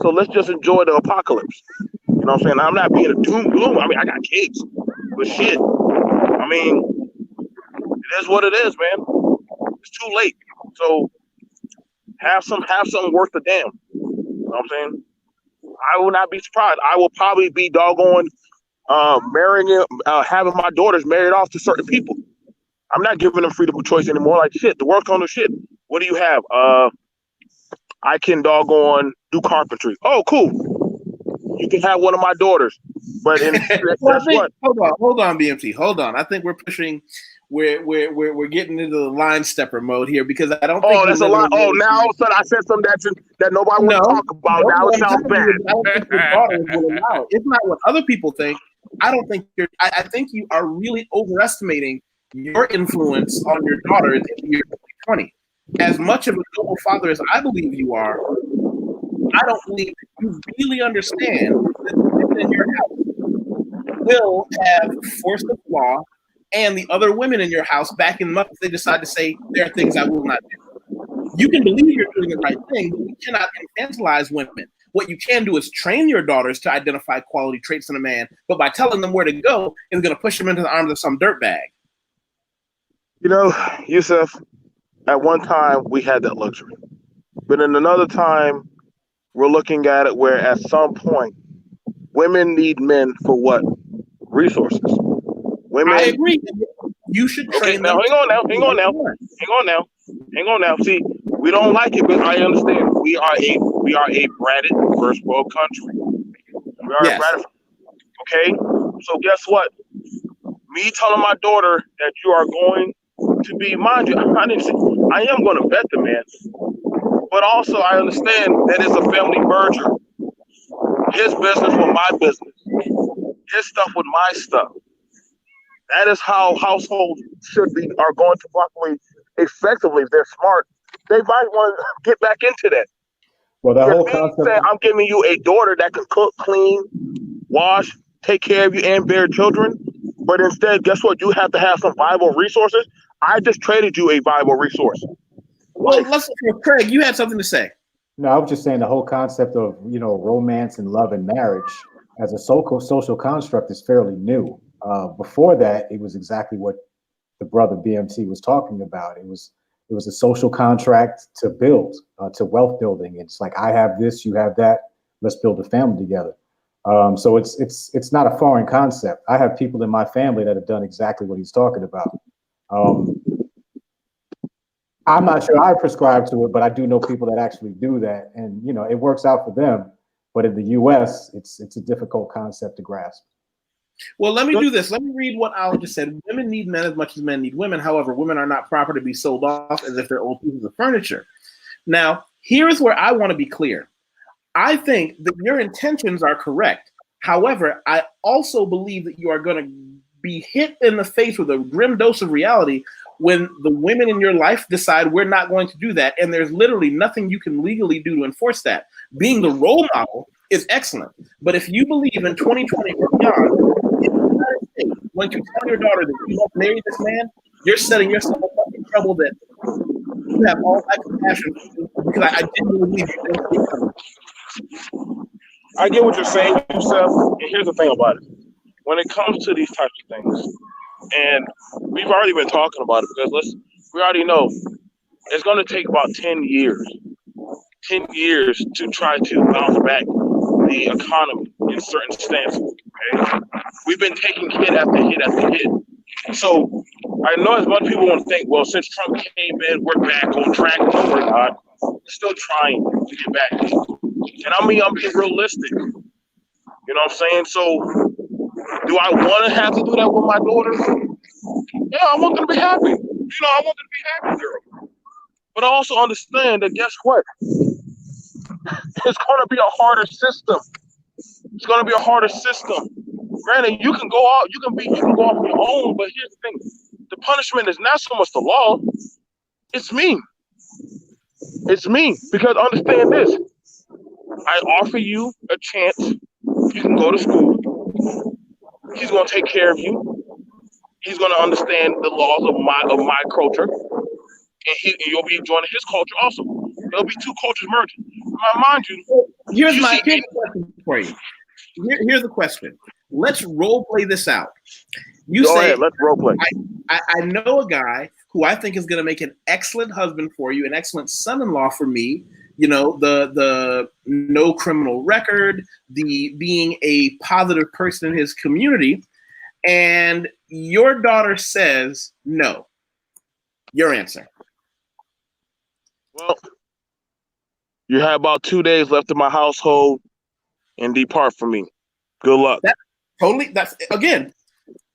So let's just enjoy the apocalypse. You know what I'm saying? I'm not being a doom gloom. I mean, I got kids, but shit. I mean, it is what it is, man. It's too late. So have something worth a damn. You know what I'm saying? I will not be surprised. I will probably be doggone marrying, having my daughters married off to certain people. I'm not giving them freedom of choice anymore. Like, shit, the world's on the shit. What do you have? I can doggone do carpentry. Oh, cool. You can have one of my daughters. But hold on, BMT. Hold on. I think we're pushing. We're getting into the line stepper mode here, because I don't think. Oh, that's a lot. Oh, now all of a sudden I said something that nobody wants to talk about. Now it sounds bad. I don't think your daughters will allow it. It's not what other people think. I don't think you're. I think you are really overestimating your influence on your daughters in the year 2020. As much of a noble father as I believe you are, I don't believe that you really understand that the women in your house will have force of law and the other women in your house backing them up if they decide to say there are things I will not do. You can believe you're doing the right thing, but you cannot infantilize women. What you can do is train your daughters to identify quality traits in a man, but by telling them where to go, it's going to push them into the arms of some dirtbag. You know, Yusef, at one time we had that luxury. But in another time, we're looking at it where at some point, women need men for what? Resources. Women. I agree. You should train them. Now, hang on now. See, we don't like it, but I understand. We are a bratted first world country. We are a bratted. Okay? So guess what? Me telling my daughter that you are going to be, mind you, I am going to vet the man, but also I understand that it's a family merger. His business with my business, his stuff with my stuff. That is how households are going to properly, effectively, if they're smart. They might want to get back into that. Well, the whole concept. I'm giving you a daughter that can cook, clean, wash, take care of you, and bear children. But instead, guess what? You have to have some viable resources. I just traded you a viable resource. Well, Craig, you had something to say. No, I was just saying the whole concept of, romance and love and marriage as a social construct is fairly new. Before that, it was exactly what the brother BMT was talking about. It was a social contract to build, to wealth building. It's like, I have this, you have that. Let's build a family together. So it's not a foreign concept. I have people in my family that have done exactly what he's talking about. I'm not sure I prescribe to it, but I do know people that actually do that, and it works out for them. But in the U.S., it's a difficult concept to grasp. Well, let me do this. Let me read what Al just said. Women need men as much as men need women. However, women are not proper to be sold off as if they're old pieces of furniture. Now, here's where I want to be clear. I think that your intentions are correct. However, I also believe that you are going to be hit in the face with a grim dose of reality when the women in your life decide we're not going to do that, and there's literally nothing you can legally do to enforce that. Being the role model is excellent, but if you believe in 2020 or beyond, when you tell your daughter that you won't marry this man, you're setting yourself up in trouble that you have all that compassion, because I didn't believe you. I get what you're saying, Yusef, and here's the thing about it. When it comes to these types of things, and we've already been talking about it, because we already know it's going to take about 10 years to try to bounce back the economy in certain stances. Okay? We've been taking hit after hit after hit. So I know as much people want to think, well, since Trump came in, we're back on track. No, we're not. We're still trying to get back. And I'm being realistic. You know what I'm saying? So do I want to have to do that with my daughter? Yeah, I want them to be happy. I want them to be happy, girl. But I also understand that, guess what? It's going to be a harder system. It's going to be a harder system. Granted, you can go out, you can go off on your own, but here's the thing. The punishment is not so much the law. It's me. It's me. Because understand this. I offer you a chance. You can go to school. He's going to take care of you. He's going to understand the laws of my culture. And you'll be joining his culture also. There'll be two cultures merging. Mind you. Here's the question for you. Here's the question. Let's role play this out. Go ahead, let's role play. I know a guy who I think is going to make an excellent husband for you, an excellent son-in-law for me. The no criminal record, the being a positive person in his community, and your daughter says no. Your answer. Well, you have about 2 days left in my household and depart from me. Good luck.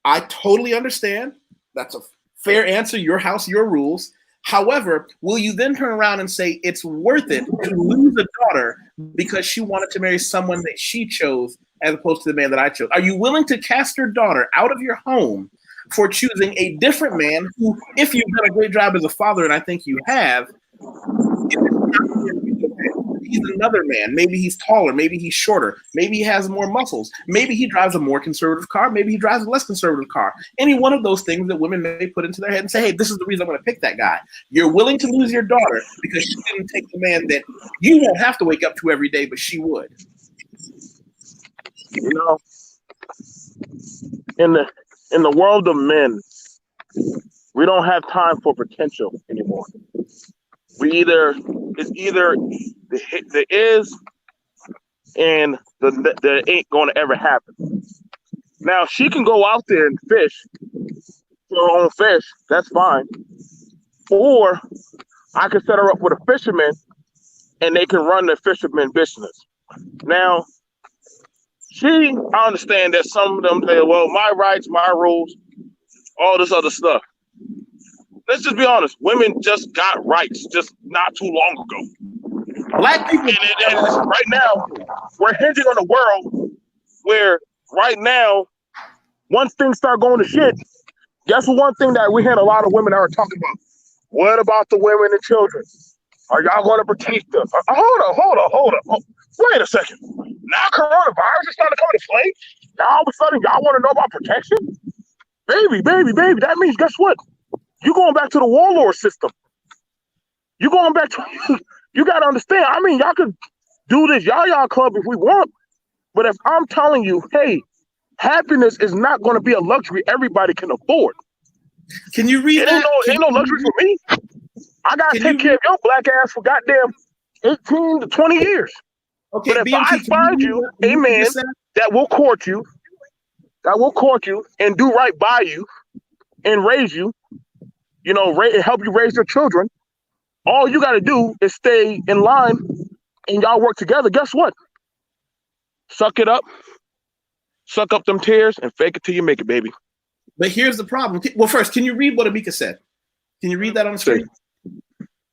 I totally understand. That's a fair answer. Your house, your rules. However, will you then turn around and say it's worth it to lose a daughter because she wanted to marry someone that she chose as opposed to the man that I chose? Are you willing to cast your daughter out of your home for choosing a different man who, if you've done a great job as a father, and I think you have, he's another man. Maybe he's taller. Maybe he's shorter. Maybe he has more muscles. Maybe he drives a more conservative car. Maybe he drives a less conservative car. Any one of those things that women may put into their head and say, hey, this is the reason I'm going to pick that guy. You're willing to lose your daughter because she didn't take the man that you won't have to wake up to every day, but she would. In the world of men, we don't have time for potential anymore. It's either the is and the ain't going to ever happen. Now, she can go out there and fish for her own fish. That's fine. Or I can set her up with a fisherman and they can run the fisherman business. Now, I understand that some of them say, well, my rights, my rules, all this other stuff. Let's just be honest. Women just got rights just not too long ago. Black people. And right now, we're hinging on a world where right now, once things start going to shit, Guess one thing that we had a lot of women that were talking about. What about the women and children? Are y'all going to protect us? Hold up. Wait a second. Now coronavirus is starting to come into play. Now all of a sudden y'all want to know about protection? Baby. That means guess what? You going back to the warlord system. You going back to. You got to understand. I mean, y'all could do this y'all club if we want, but if I'm telling you, hey, happiness is not going to be a luxury everybody can afford. Can you read that? Ain't no luxury for me. I gotta take care of your black ass for goddamn 18 to 20 years. Okay, but if BMT, I find you a man that will court you, and do right by you and raise you, help you raise your children, all you gotta do is stay in line and y'all work together. Guess what? Suck it up. Suck up them tears and fake it till you make it, baby. But here's the problem. Well, first, can you read what Amika said? Can you read that on the screen?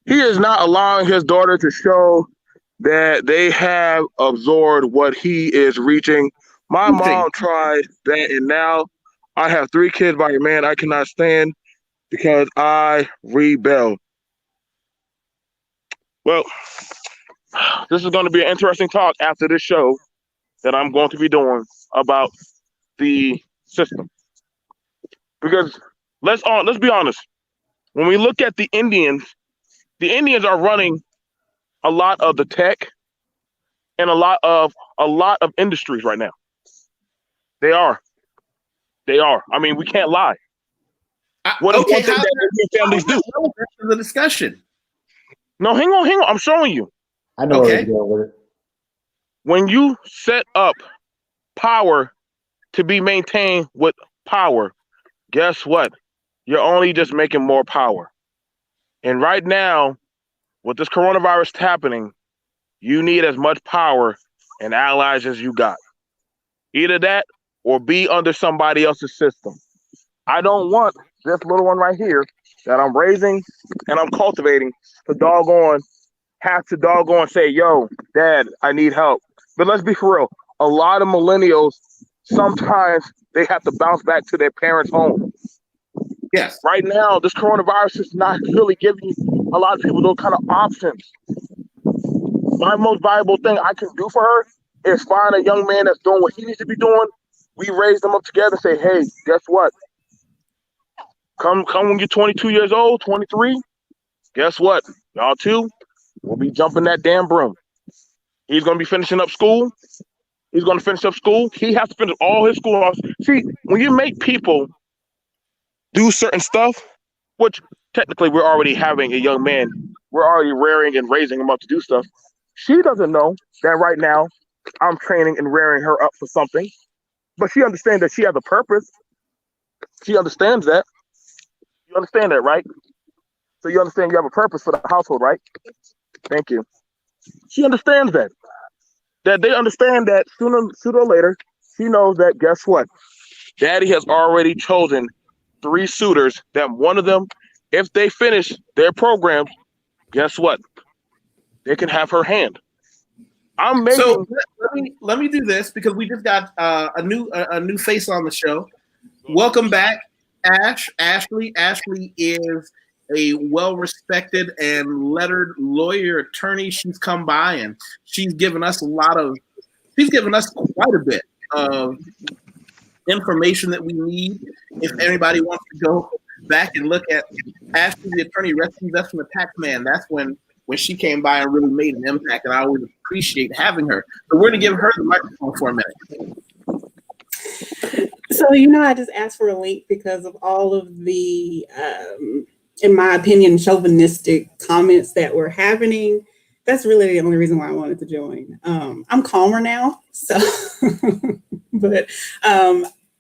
He is not allowing his daughter to show that they have absorbed what he is reaching. My mom tried that, and now I have 3 kids by a man I cannot stand because I rebel. Well, this is going to be an interesting talk after this show that I'm going to be doing about the system. Because let's be honest. When we look at the Indians are running a lot of the tech and a lot of industries right now. They are. I mean, we can't lie. What is one thing that Indian families do? The discussion. No, hang on. I'm showing you. I know where you're going with it. When you set up power to be maintained with power, guess what? You're only just making more power. And right now, with this coronavirus happening, you need as much power and allies as you got. Either that or be under somebody else's system. I don't want this little one right here that I'm raising and I'm cultivating to have to say, yo, Dad, I need help. But let's be for real. A lot of millennials, sometimes they have to bounce back to their parents' home. Yes. Right now, this coronavirus is not really giving a lot of people those kind of options. My most valuable thing I can do for her is find a young man that's doing what he needs to be doing. We raise them up together and say, hey, guess what? Come when you're 22 years old, 23, guess what? Y'all too will be jumping that damn broom. He's going to be finishing up school. He has to finish all his school. See, when you make people do certain stuff, which technically we're already having a young man, we're already rearing and raising him up to do stuff. She doesn't know that right now I'm training and rearing her up for something, but she understands that she has a purpose. She understands that. You understand that, right? So you understand you have a purpose for the household, right? Thank you. She understands that. That they understand that sooner or later, she knows that, guess what? Daddy has already chosen 3 suitors that one of them, if they finish their programs, guess what? They can have her hand. So let me do this because we just got a new face on the show. Welcome back, Ashley. Ashley is a well-respected and lettered lawyer attorney. She's come by and she's given us quite a bit of information that we need. If anybody wants to go back and look at Ashley, the attorney rescues us from the tax man, that's when she came by and really made an impact, and I always appreciate having her. So we're going to give her the microphone for a minute. So, I just asked for a link because of all of the, in my opinion, chauvinistic comments that were happening. That's really the only reason why I wanted to join. I'm calmer now, so, but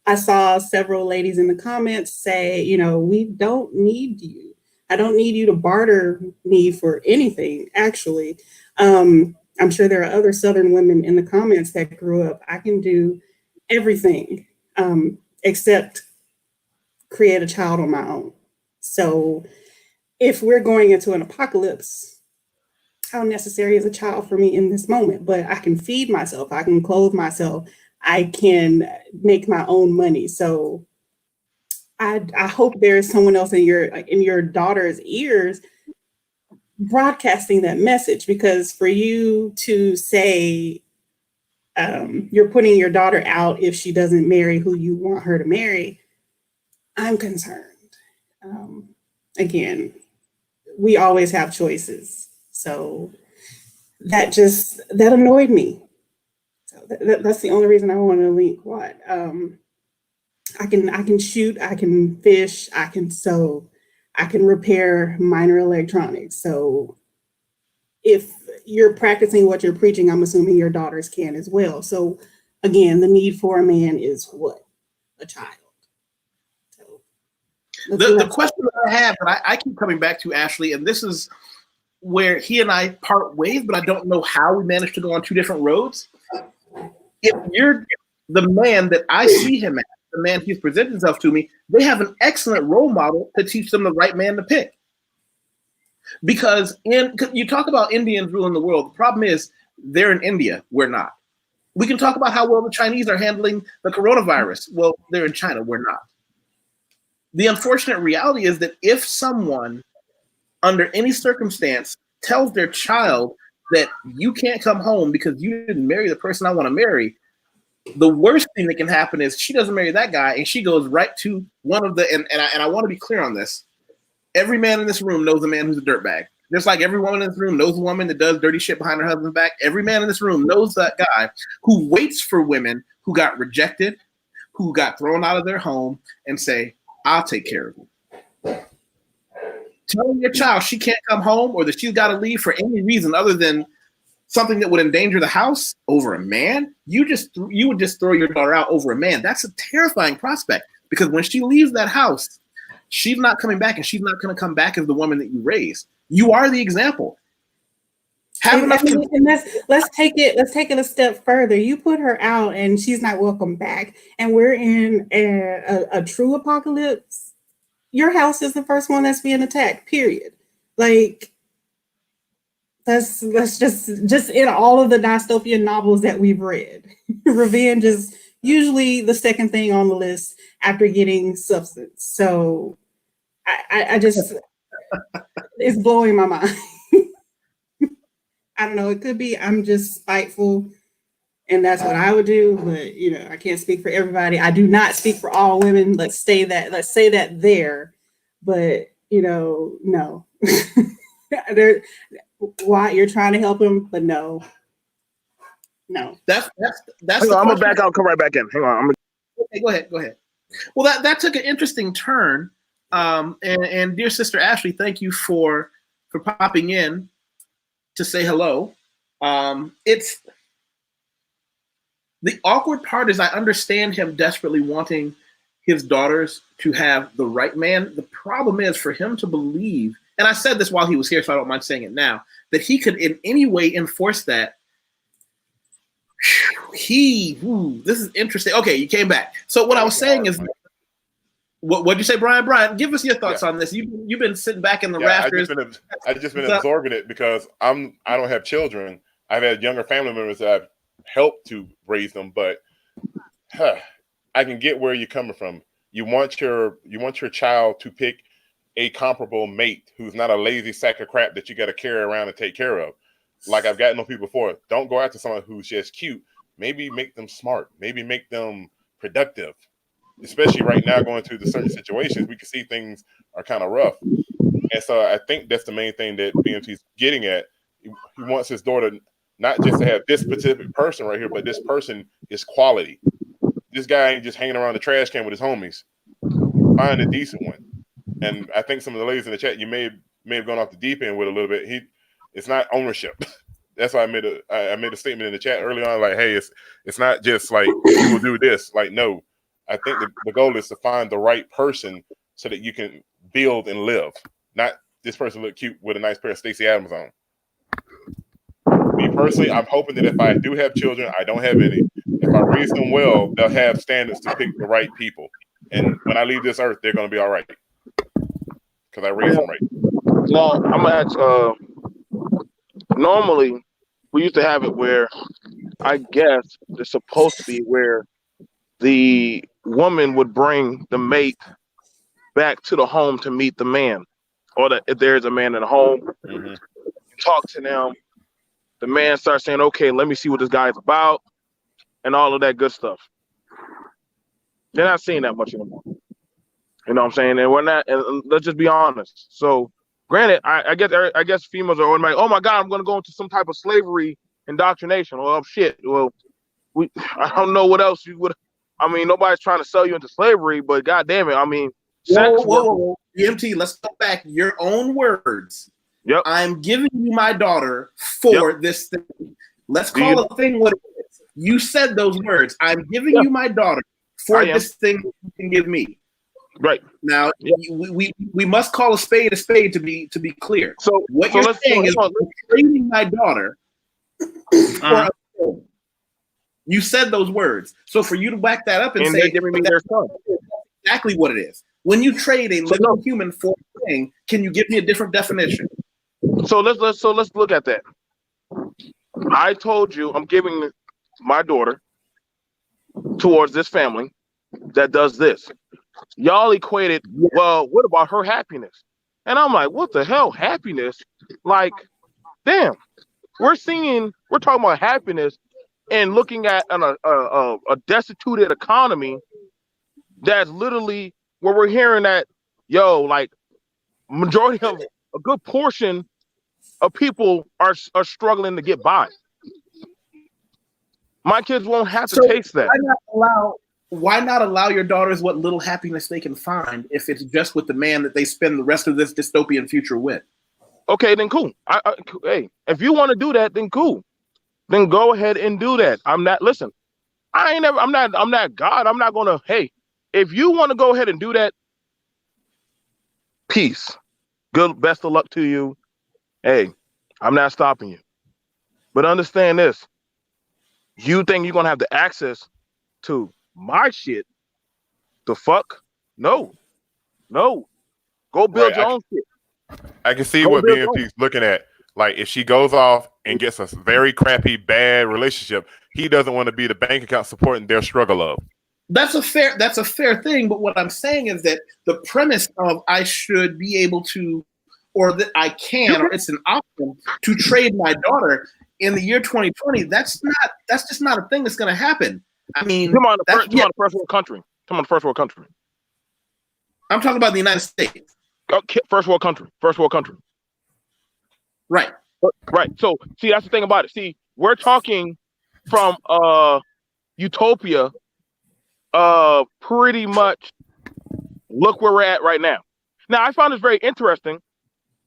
I saw several ladies in the comments say, we don't need you. I don't need you to barter me for anything, actually. I'm sure there are other Southern women in the comments that grew up. I can do everything except create a child on my own. So if we're going into an apocalypse, how necessary is a child for me in this moment? But I can feed myself. I can clothe myself. I can make my own money. So I hope there is someone else in your daughter's ears broadcasting that message, because for you to say you're putting your daughter out if she doesn't marry who you want her to marry, I'm concerned. Again, we always have choices. So that annoyed me. So that's the only reason I want to link what. I can shoot, I can fish, I can sew, I can repair minor electronics. So if you're practicing what you're preaching, I'm assuming your daughters can as well. So again, the need for a man is what? A child. So the question that I have, and I keep coming back to, Ashley, and this is where he and I part ways, but I don't know how we managed to go on two different roads. If you're the man that I see him as, the man he's presented himself to me, they have an excellent role model to teach them the right man to pick. Because you talk about Indians ruling the world. The problem is they're in India, we're not. We can talk about how well the Chinese are handling the coronavirus. Well, they're in China, we're not. The unfortunate reality is that if someone, under any circumstance, tells their child that you can't come home because you didn't marry the person I want to marry, the worst thing that can happen is she doesn't marry that guy and she goes right to one of the, and I want to be clear on this. Every man in this room knows a man who's a dirtbag. Just like every woman in this room knows a woman that does dirty shit behind her husband's back. Every man in this room knows that guy who waits for women who got rejected, who got thrown out of their home, and say, I'll take care of you. Telling your child she can't come home or that she's got to leave for any reason other than something that would endanger the house over a man, you would just throw your daughter out over a man. That's a terrifying prospect, because when she leaves that house, she's not coming back, and she's not going to come back as the woman that you raised. You are the example. Let's take it a step further. You put her out and she's not welcome back, and we're in a true apocalypse. Your house is the first one that's being attacked, period. Like, that's just in all of the dystopian novels that we've read. Revenge is usually the second thing on the list after getting substance. So I just, it's blowing my mind. I don't know, it could be I'm just spiteful and that's what I would do, but I can't speak for everybody. I do not speak for all women. Let's say that there, but no. Why you're trying to help him, but no. That's I'm gonna back out, come right back in. Hang on. Okay, go ahead. Well, that took an interesting turn. And dear sister Ashley, thank you for popping in to say hello. It's the awkward part is I understand him desperately wanting his daughters to have the right man. The problem is for him to believe, and I said this while he was here, so I don't mind saying it now, that he could in any way enforce that. This is interesting. Okay, you came back. So what I was saying is, what'd you say, Brian? Brian, give us your thoughts on this. You've been sitting back in the rafters. I've just been absorbing it because I don't have children. I've had younger family members that I've helped to raise them, but I can get where you're coming from. You want your child to pick a comparable mate who's not a lazy sack of crap that you got to carry around and take care of. Like I've gotten on people before. Don't go after someone who's just cute. Maybe make them smart. Maybe make them productive. Especially right now, going through the certain situations, we can see things are kind of rough. And so I think that's the main thing that BMT's getting at. He wants his daughter not just to have this specific person right here, but this person is quality. This guy ain't just hanging around the trash can with his homies. Find a decent one. And I think some of the ladies in the chat, you may have gone off the deep end with a little bit. It's not ownership. That's why I made a statement in the chat early on, like, hey, it's not just like you will do this. Like, no. I think the goal is to find the right person so that you can build and live. Not this person look cute with a nice pair of Stacey Adams on. Me personally, I'm hoping that if I do have children, I don't have any. If I raise them well, they'll have standards to pick the right people. And when I leave this earth, they're going to be all right because I raised them right. Now, I'm going to ask, normally we used to have it where I guess it's supposed to be where the woman would bring the mate back to the home to meet the man, or if there's a man in the home, talk to them. The man starts saying, "Okay, let me see what this guy is about," and all of that good stuff. They're not seeing that much anymore. You know what I'm saying? And we're not. And let's just be honest. So, granted, I guess females are like, "Oh my God, I'm going to go into some type of slavery indoctrination." Well, shit. Well, I don't know what else you would. I mean, nobody's trying to sell you into slavery, but God damn it, I mean, whoa. BMT, let's go back. Your own words. Yep. I'm giving you my daughter for this thing. Let's call a thing what it is. You said those words. I'm giving you my daughter for this thing you can give me. Right. Now we must call a spade to be clear. So what you're saying is trading my daughter for a thing. You said those words. So for you to back that up and say giving me their son. Exactly what it is. When you trade a living human for a thing, can you give me a different definition? So let's look at that. I told you I'm giving my daughter towards this family that does this. Y'all equated, well, what about her happiness? And I'm like, what the hell, happiness? Like, damn, we're talking about happiness and looking at a destituted economy that's literally where we're hearing that, like majority of a good portion of people are struggling to get by. My kids won't have to taste that. Why not allow your daughters what little happiness they can find if it's just with the man that they spend the rest of this dystopian future with? Okay, then cool. Hey, if you want to do that, then cool. Then go ahead and do that. I'm not God. I'm not gonna, hey, if you want to go ahead and do that, peace. Good, best of luck to you. Hey, I'm not stopping you. But understand this. You think you're gonna have the access to my shit? The fuck? No. Go build your own shit. I can see what BMP's looking at. Like, if she goes off and gets a very crappy, bad relationship, he doesn't want to be the bank account supporting their struggle of. That's a fair thing. But what I'm saying is that the premise of I should be able to, or that I can, or it's an option to trade my daughter in the year 2020. That's just not a thing that's going to happen. I mean, come on, the first world country. Come on, the first world country. I'm talking about the United States. Okay, first world country. Right. So, see, that's the thing about it. See, we're talking from utopia. Pretty much. Look where we're at right now. Now, I found this very interesting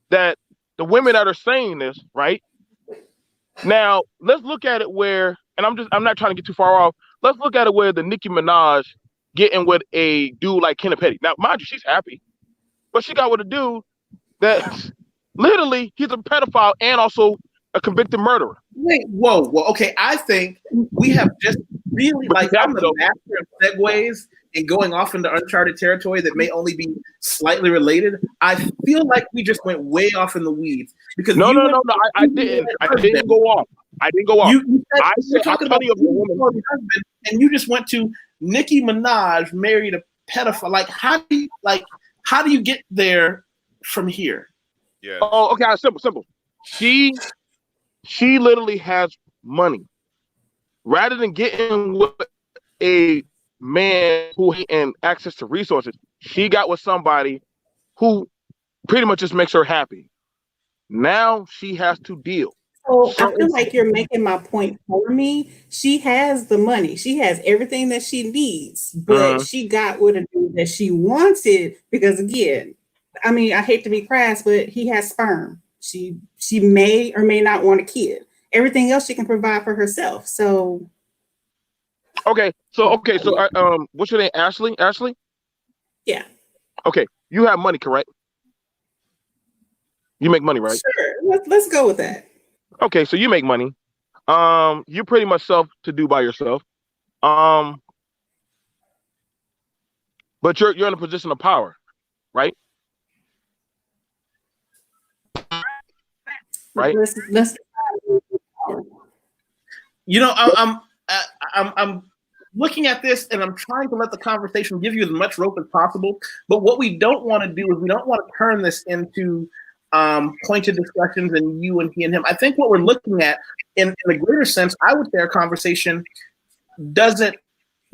that the women that are saying this, right? Now, let's look at it where, and I'm not trying to get too far off. Let's look at it where the Nicki Minaj getting with a dude like Kenneth Petty. Now, mind you, she's happy, but she got with a dude that literally he's a pedophile and also a convicted murderer. Wait, whoa. Okay, I think we have just really, like, I'm the master of segues and going off into uncharted territory that may only be slightly related. I feel like we just went way off in the weeds because no, I didn't go off. I didn't go off. I said talking about your woman husband, and you just went to Nicki Minaj married a pedophile. Like, how do you get there from here? Yeah. Oh, okay. Simple. She literally has money. Rather than getting with a man who and access to resources, she got with somebody who pretty much just makes her happy. Now she has to deal. So I feel like you're making my point for me. She has the money. She has everything that she needs, but she got with a dude that she wanted because, again, I mean, I hate to be crass, but he has sperm. She may or may not want a kid. Everything else she can provide for herself. So okay. What's your name? Ashley? Yeah. Okay. You have money, correct? You make money, right? Sure. Let's go with that. Okay, so you make money. You're pretty much self-to-do by yourself. But you're in a position of power, right? Right. You know, I'm looking at this, and I'm trying to let the conversation give you as much rope as possible. But what we don't want to do is we don't want to turn this into pointed discussions and you and he and him. I think what we're looking at in a greater sense, I would say our conversation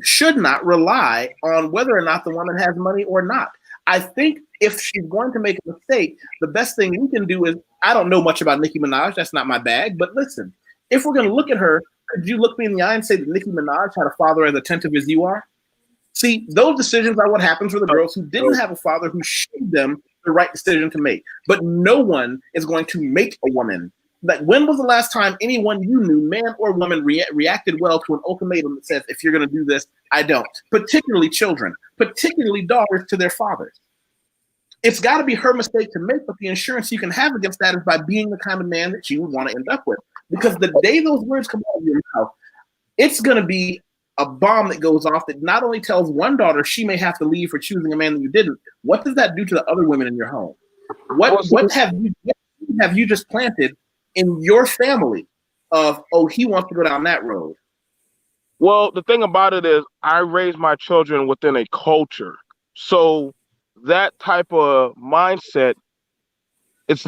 should not rely on whether or not the woman has money or not. I think if she's going to make a mistake, the best thing we can do is, I don't know much about Nicki Minaj. That's not my bag. But listen, if we're going to look at her, could you look me in the eye and say that Nicki Minaj had a father as attentive as you are? See, those decisions are what happens for the girls who didn't have a father who showed them the right decision to make. But no one is going to make a woman. Like, when was the last time anyone you knew, man or woman, reacted well to an ultimatum that says, if you're going to do this, I don't? Particularly children, particularly daughters to their fathers. It's got to be her mistake to make, but the insurance you can have against that is by being the kind of man that she would want to end up with. Because the day those words come out of your mouth, it's going to be a bomb that goes off that not only tells one daughter she may have to leave for choosing a man that you didn't. What does that do to the other women in your home? What have you just planted in your family of, oh, he wants to go down that road? Well, the thing about it is, I raise my children within a culture. So that type of mindset, it's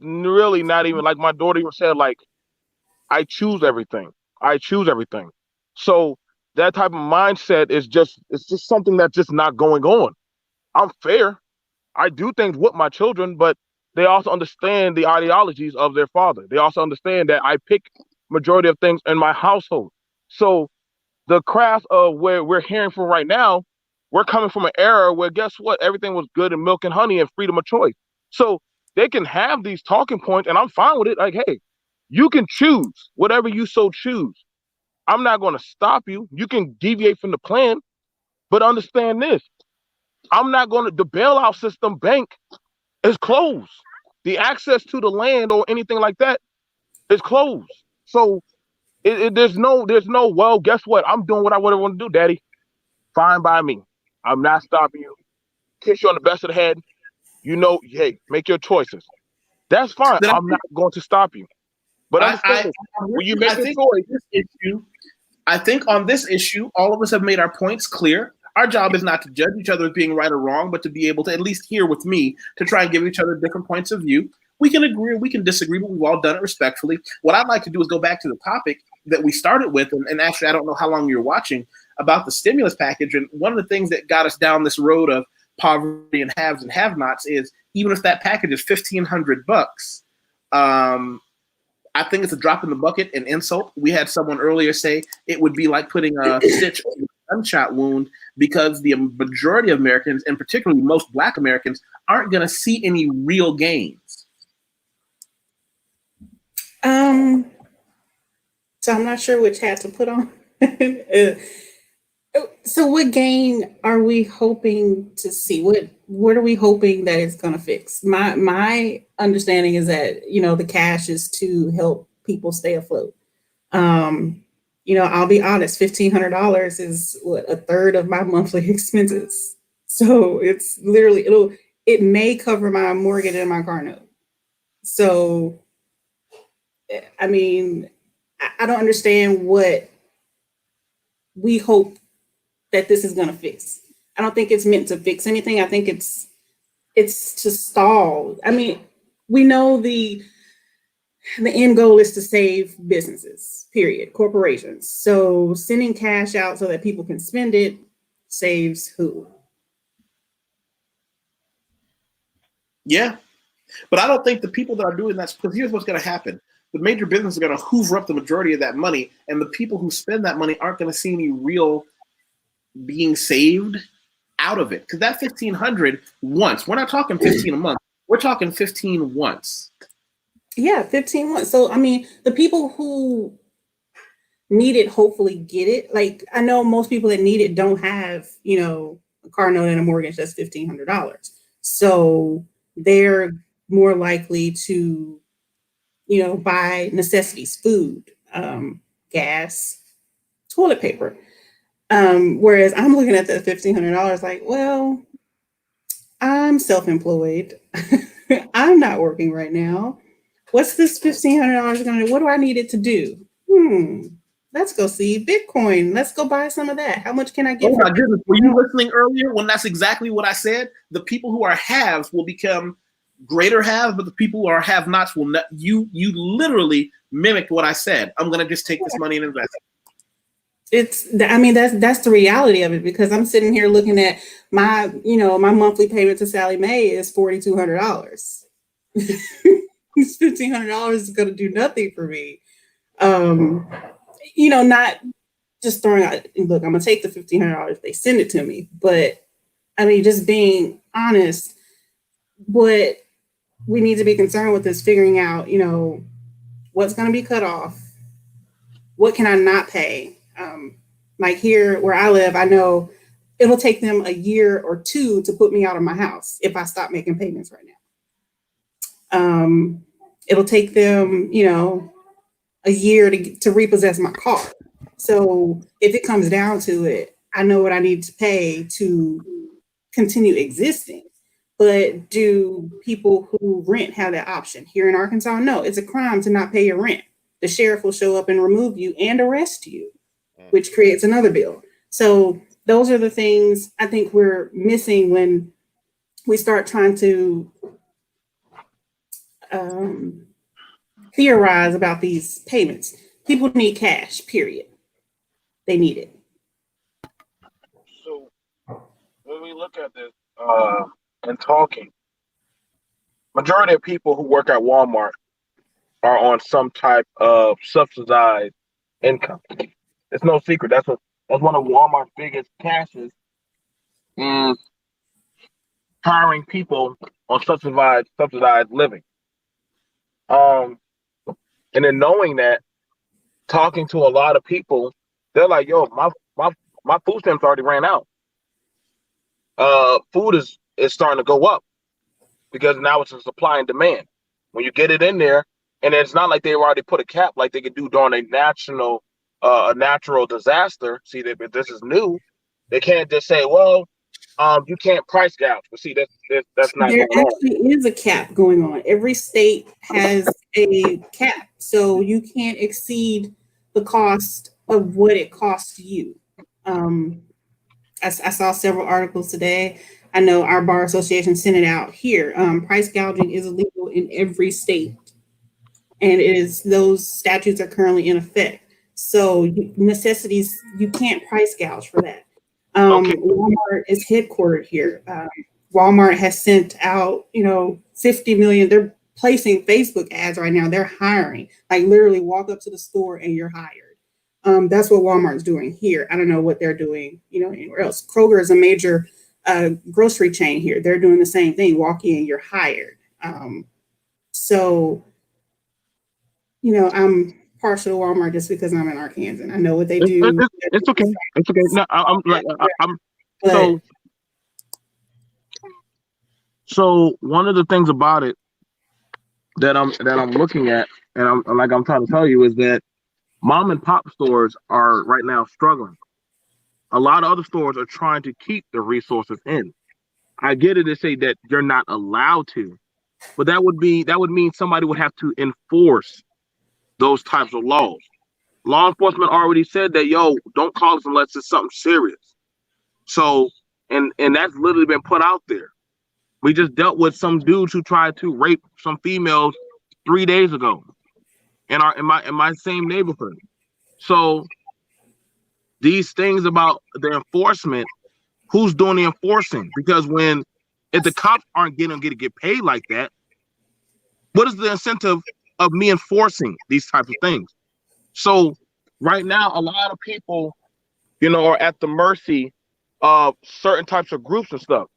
really not even, like my daughter even said, like, I choose everything. So that type of mindset it's just something that's just not going on. I'm fair. I do things with my children, but they also understand the ideologies of their father. They also understand that I pick majority of things in my household. So the craft of where we're hearing from right now, we're coming from an era where, guess what? Everything was good and milk and honey and freedom of choice. So they can have these talking points, and I'm fine with it. Like, hey, you can choose whatever you so choose. I'm not going to stop you. You can deviate from the plan, but understand this. The bailout system bank is closed. The access to the land or anything like that is closed. So there's no, well, guess what? I'm doing what I would want to do, Daddy. Fine by me. I'm not stopping you. Kiss you on the back of the head. You know, hey, make your choices. That's fine. I'm not going to stop you. But understand, when you make a choice. I think on this issue, all of us have made our points clear. Our job is not to judge each other as being right or wrong, but to be able to at least hear with me to try and give each other different points of view. We can agree or we can disagree, but we've all done it respectfully. What I'd like to do is go back to the topic that we started with, and actually, I don't know how long you're watching, about the stimulus package. And one of the things that got us down this road of poverty and haves and have-nots is, even if that package is $1,500, I think it's a drop in the bucket, an insult. We had someone earlier say it would be like putting a stitch on a gunshot wound, because the majority of Americans, and particularly most Black Americans, aren't going to see any real gains. So I'm not sure which hat to put on. So what gain are we hoping to see? What are we hoping that it's going to fix? My understanding is that, the cash is to help people stay afloat. I'll be honest, $1,500 is a third of my monthly expenses. So it's literally, it may cover my mortgage and my car note. So, I mean, I don't understand what we hope that this is going to fix. I don't think it's meant to fix anything. I think it's to stall. I mean, we know the end goal is to save businesses, period, corporations. So sending cash out so that people can spend it saves who? Yeah, but I don't think the people that are doing that, because here's what's going to happen. The major businesses are going to hoover up the majority of that money, and the people who spend that money aren't going to see any real being saved out of it. Because that 1,500 once, we're not talking 15 a month, we're talking 15 once. Yeah, 15 once. So, I mean, the people who need it hopefully get it. Like, I know most people that need it don't have, a car note and a mortgage that's $1,500. So they're more likely to, buy necessities, food, gas, toilet paper. Whereas I'm looking at that $1,500 like, well, I'm self-employed. I'm not working right now. What's this $1,500 going to do? What do I need it to do? Let's go see Bitcoin. Let's go buy some of that. How much can I get? Oh my goodness. Were you listening earlier when that's exactly what I said? The people who are haves will become greater haves, but the people who are have-nots will not. You literally mimicked what I said. I'm going to just take this money and invest it. I mean, that's the reality of it, because I'm sitting here looking at my monthly payment to Sally Mae is $4,200. $1,500 is going to do nothing for me. Not just throwing out, look, I'm going to take the $1,500 if they send it to me. But I mean, just being honest, what we need to be concerned with is figuring out, what's going to be cut off. What can I not pay? Like here where I live, I know it'll take them a year or two to put me out of my house if I stop making payments right now. It'll take them, a year to repossess my car. So if it comes down to it, I know what I need to pay to continue existing. But do people who rent have that option? Here in Arkansas, no, it's a crime to not pay your rent. The sheriff will show up and remove you and arrest you, which creates another bill. So those are the things I think we're missing when we start trying to theorize about these payments. People need cash, period. They need it. So when we look at this and talking, majority of people who work at Walmart are on some type of subsidized income. It's no secret. That's one of Walmart's biggest cashes, is hiring people on subsidized living. And then knowing that, talking to a lot of people, they're like, "Yo, my food stamps already ran out. Food is starting to go up because now it's a supply and demand. When you get it in there, and it's not like they already put a cap like they could do during a natural disaster. See, if this is new, they can't just say, well, you can't price gouge. But see, that's not there going on. There actually is a cap going on. Every state has a cap, so you can't exceed the cost of what it costs you. I saw several articles today. I know our bar association sent it out here. Price gouging is illegal in every state, and those statutes are currently in effect. So necessities, you can't price gouge for that. Okay. Walmart is headquartered here. Walmart has sent out, 50 million. They're placing Facebook ads right now. They're hiring, like literally walk up to the store and you're hired. That's what Walmart's doing here. I don't know what they're doing, anywhere else. Kroger is a major grocery chain here. They're doing the same thing. Walk in, you're hired. So, I'm partial to Walmart just because I'm in Arkansas and I know what they do. It's okay. It's okay. No, so one of the things about it that I'm looking at, and I'm trying to tell you, is that mom and pop stores are right now struggling. A lot of other stores are trying to keep the resources in. I get it to say that you're not allowed to, but that would mean somebody would have to enforce those types of laws. Law enforcement already said that, yo, don't call us unless it's something serious. So, and that's literally been put out there. We just dealt with some dudes who tried to rape some females 3 days ago in my same neighborhood. So these things about the enforcement, who's doing the enforcing? Because if the cops aren't getting to get paid like that, what is the incentive of me enforcing these types of things? So right now, a lot of people, are at the mercy of certain types of groups and stuff.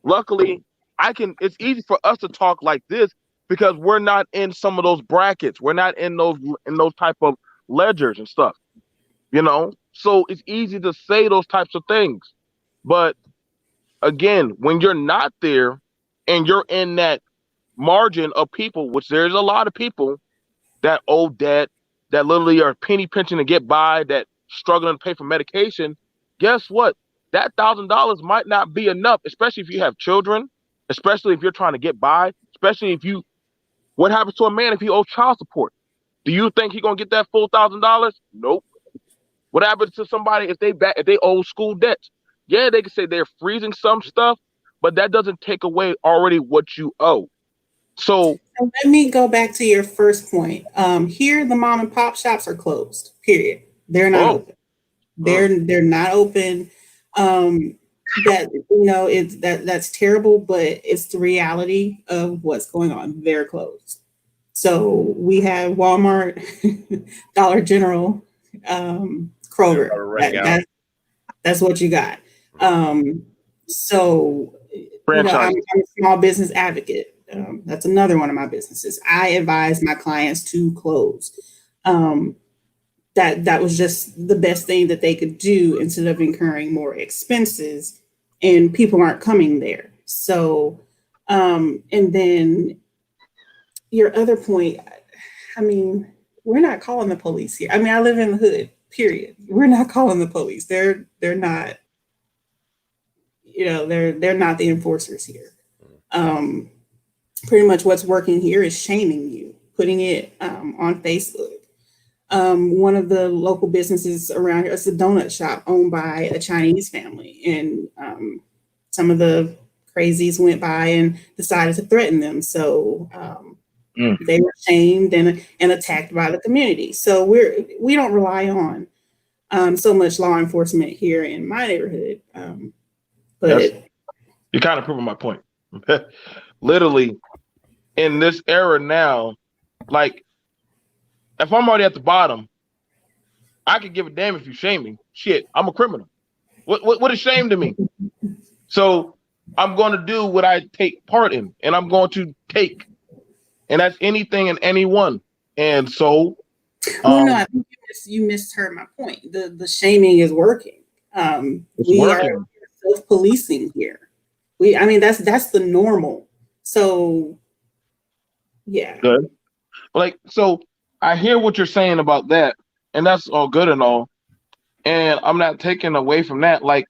Luckily, it's easy for us to talk like this because we're not in some of those brackets. We're not in those type of ledgers and stuff, so it's easy to say those types of things. But again, when you're not there and you're in that margin of people, which there's a lot of people that owe debt, that literally are penny pinching to get by, that struggling to pay for medication, guess what? That $1,000 might not be enough, especially if you have children, especially if you're trying to get by, especially what happens to a man if he owes child support? Do you think he's going to get that full $1,000? Nope. What happens to somebody if they owe school debts? Yeah, they can say they're freezing some stuff, but that doesn't take away already what you owe. So let me go back to your first point. Here, the mom and pop shops are closed. Period. They're not open. They're not open. That it's that's terrible, but it's the reality of what's going on. They're closed. So we have Walmart, Dollar General, Kroger. That's what you got. So I'm a small business advocate. That's another one of my businesses. I advise my clients to close. That was just the best thing that they could do instead of incurring more expenses, and people aren't coming there. So, and then your other point, I mean, we're not calling the police here. I mean, I live in the hood, period. We're not calling the police. They're not, they're not the enforcers here. Pretty much what's working here is shaming you, putting it on Facebook. One of the local businesses around here, it's a donut shop owned by a Chinese family. And some of the crazies went by and decided to threaten them. So they were shamed and attacked by the community. So we don't rely on so much law enforcement here in my neighborhood. But you're kind of proving my point. Literally, in this era now, like, if I'm already at the bottom, I could give a damn if you shame me. Shit, I'm a criminal. What is shame to me? So I'm going to do what I take part in, and I'm going to take, and that's anything and anyone. And so, no, I think you misheard my point. The shaming is working. We are self-policing here. That's the normal. So, yeah. Good. Like, so I hear what you're saying about that, and that's all good and all. And I'm not taking away from that. Like,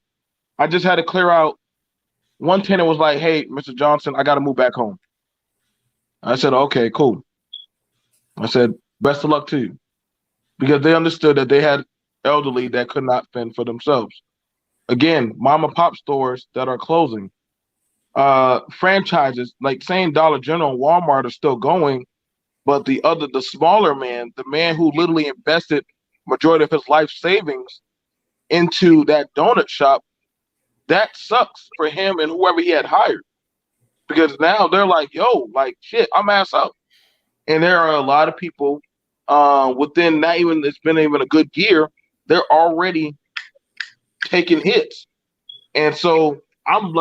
I just had to clear out. One tenant was like, "Hey, Mr. Johnson, I got to move back home." I said, "Okay, cool." I said, "Best of luck to you," because they understood that they had elderly that could not fend for themselves. Again, mom and pop stores that are closing. Franchises, like saying Dollar General and Walmart are still going, but the smaller man, the man who literally invested majority of his life savings into that donut shop, that sucks for him and whoever he had hired, because now they're like, yo, like, shit, I'm ass up. And there are a lot of people within not even, it's been even a good year, they're already taking hits. And so I'm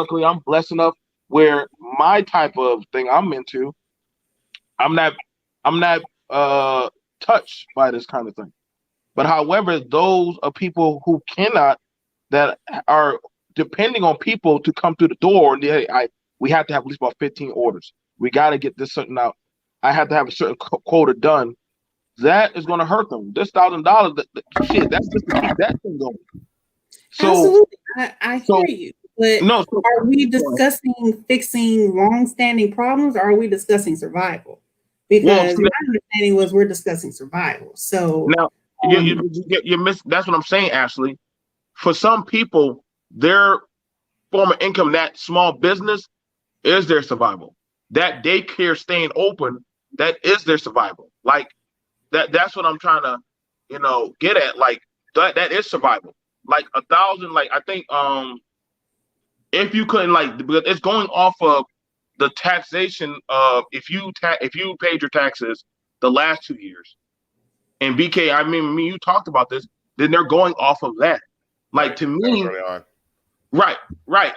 blessed enough where my type of thing I'm into, I'm not touched by this kind of thing. But however, those are people who cannot, that are depending on people to come through the door. And we have to have at least about 15 orders. We got to get this certain out. I have to have a certain quota done. That is going to hurt them. This $1,000, shit, that's just to keep that thing going. So, absolutely, I hear you. But are we discussing fixing long-standing problems, or are we discussing survival? Because my understanding was we're discussing survival. So now you miss. That's what I'm saying, Ashley. For some people, their form of income, that small business, is their survival. That daycare staying open, that is their survival. Like that's what I'm trying to, get at. Like that is survival. Like 1,000. Like I think if you couldn't, like, because it's going off of the taxation of if you paid your taxes the last 2 years, and BK, I mean, you talked about this, then they're going off of that. Like, to me, right,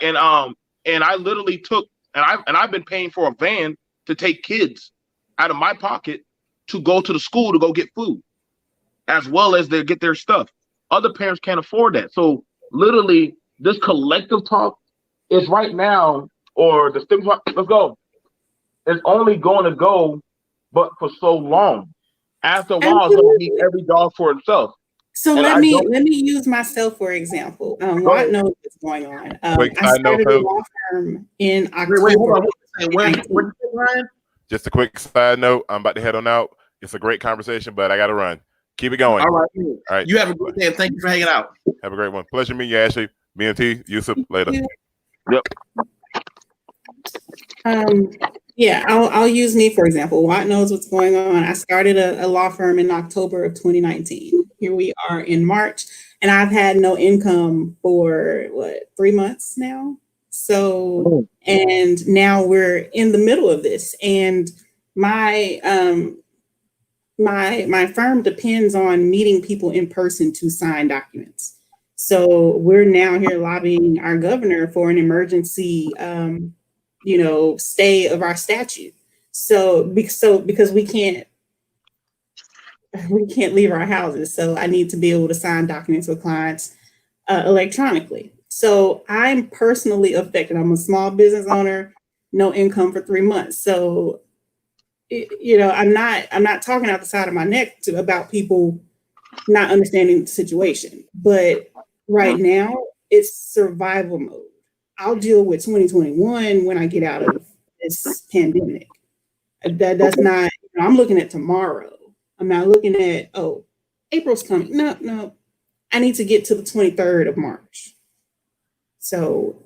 and I literally took, and I've been paying for a van to take kids out of my pocket to go to the school to go get food, as well as they get their stuff. Other parents can't afford that, so literally this collective talk is right now, or the stimulus, let's go. It's only going to go, but for so long. After a while, it's going to be every dog for itself. So let me use myself for example. Watt knows what's going on. I started a law firm in October. Just a quick side note. I'm about to head on out. It's a great conversation, but I got to run. Keep it going. All right. All right. You have a great day, and thank you for hanging out. Have a great one. Pleasure meeting you, Ashley. BNT, Yusuf, later. Yep. Yeah, I'll use me for example. Watt knows what's going on. I started a law firm in October of 2019. Here we are in March, and I've had no income for 3 months now. So, and now we're in the middle of this, and my my firm depends on meeting people in person to sign documents. So we're now here lobbying our governor for an emergency stay of our statute. So because we can't leave our houses. So I need to be able to sign documents with clients electronically. So I'm personally affected. I'm a small business owner, no income for 3 months. So, I'm not talking out the side of my neck about people not understanding the situation. But right now, it's survival mode. I'll deal with 2021 when I get out of this pandemic. That's not, I'm looking at tomorrow. I'm not looking at, April's coming. No. I need to get to the 23rd of March. So,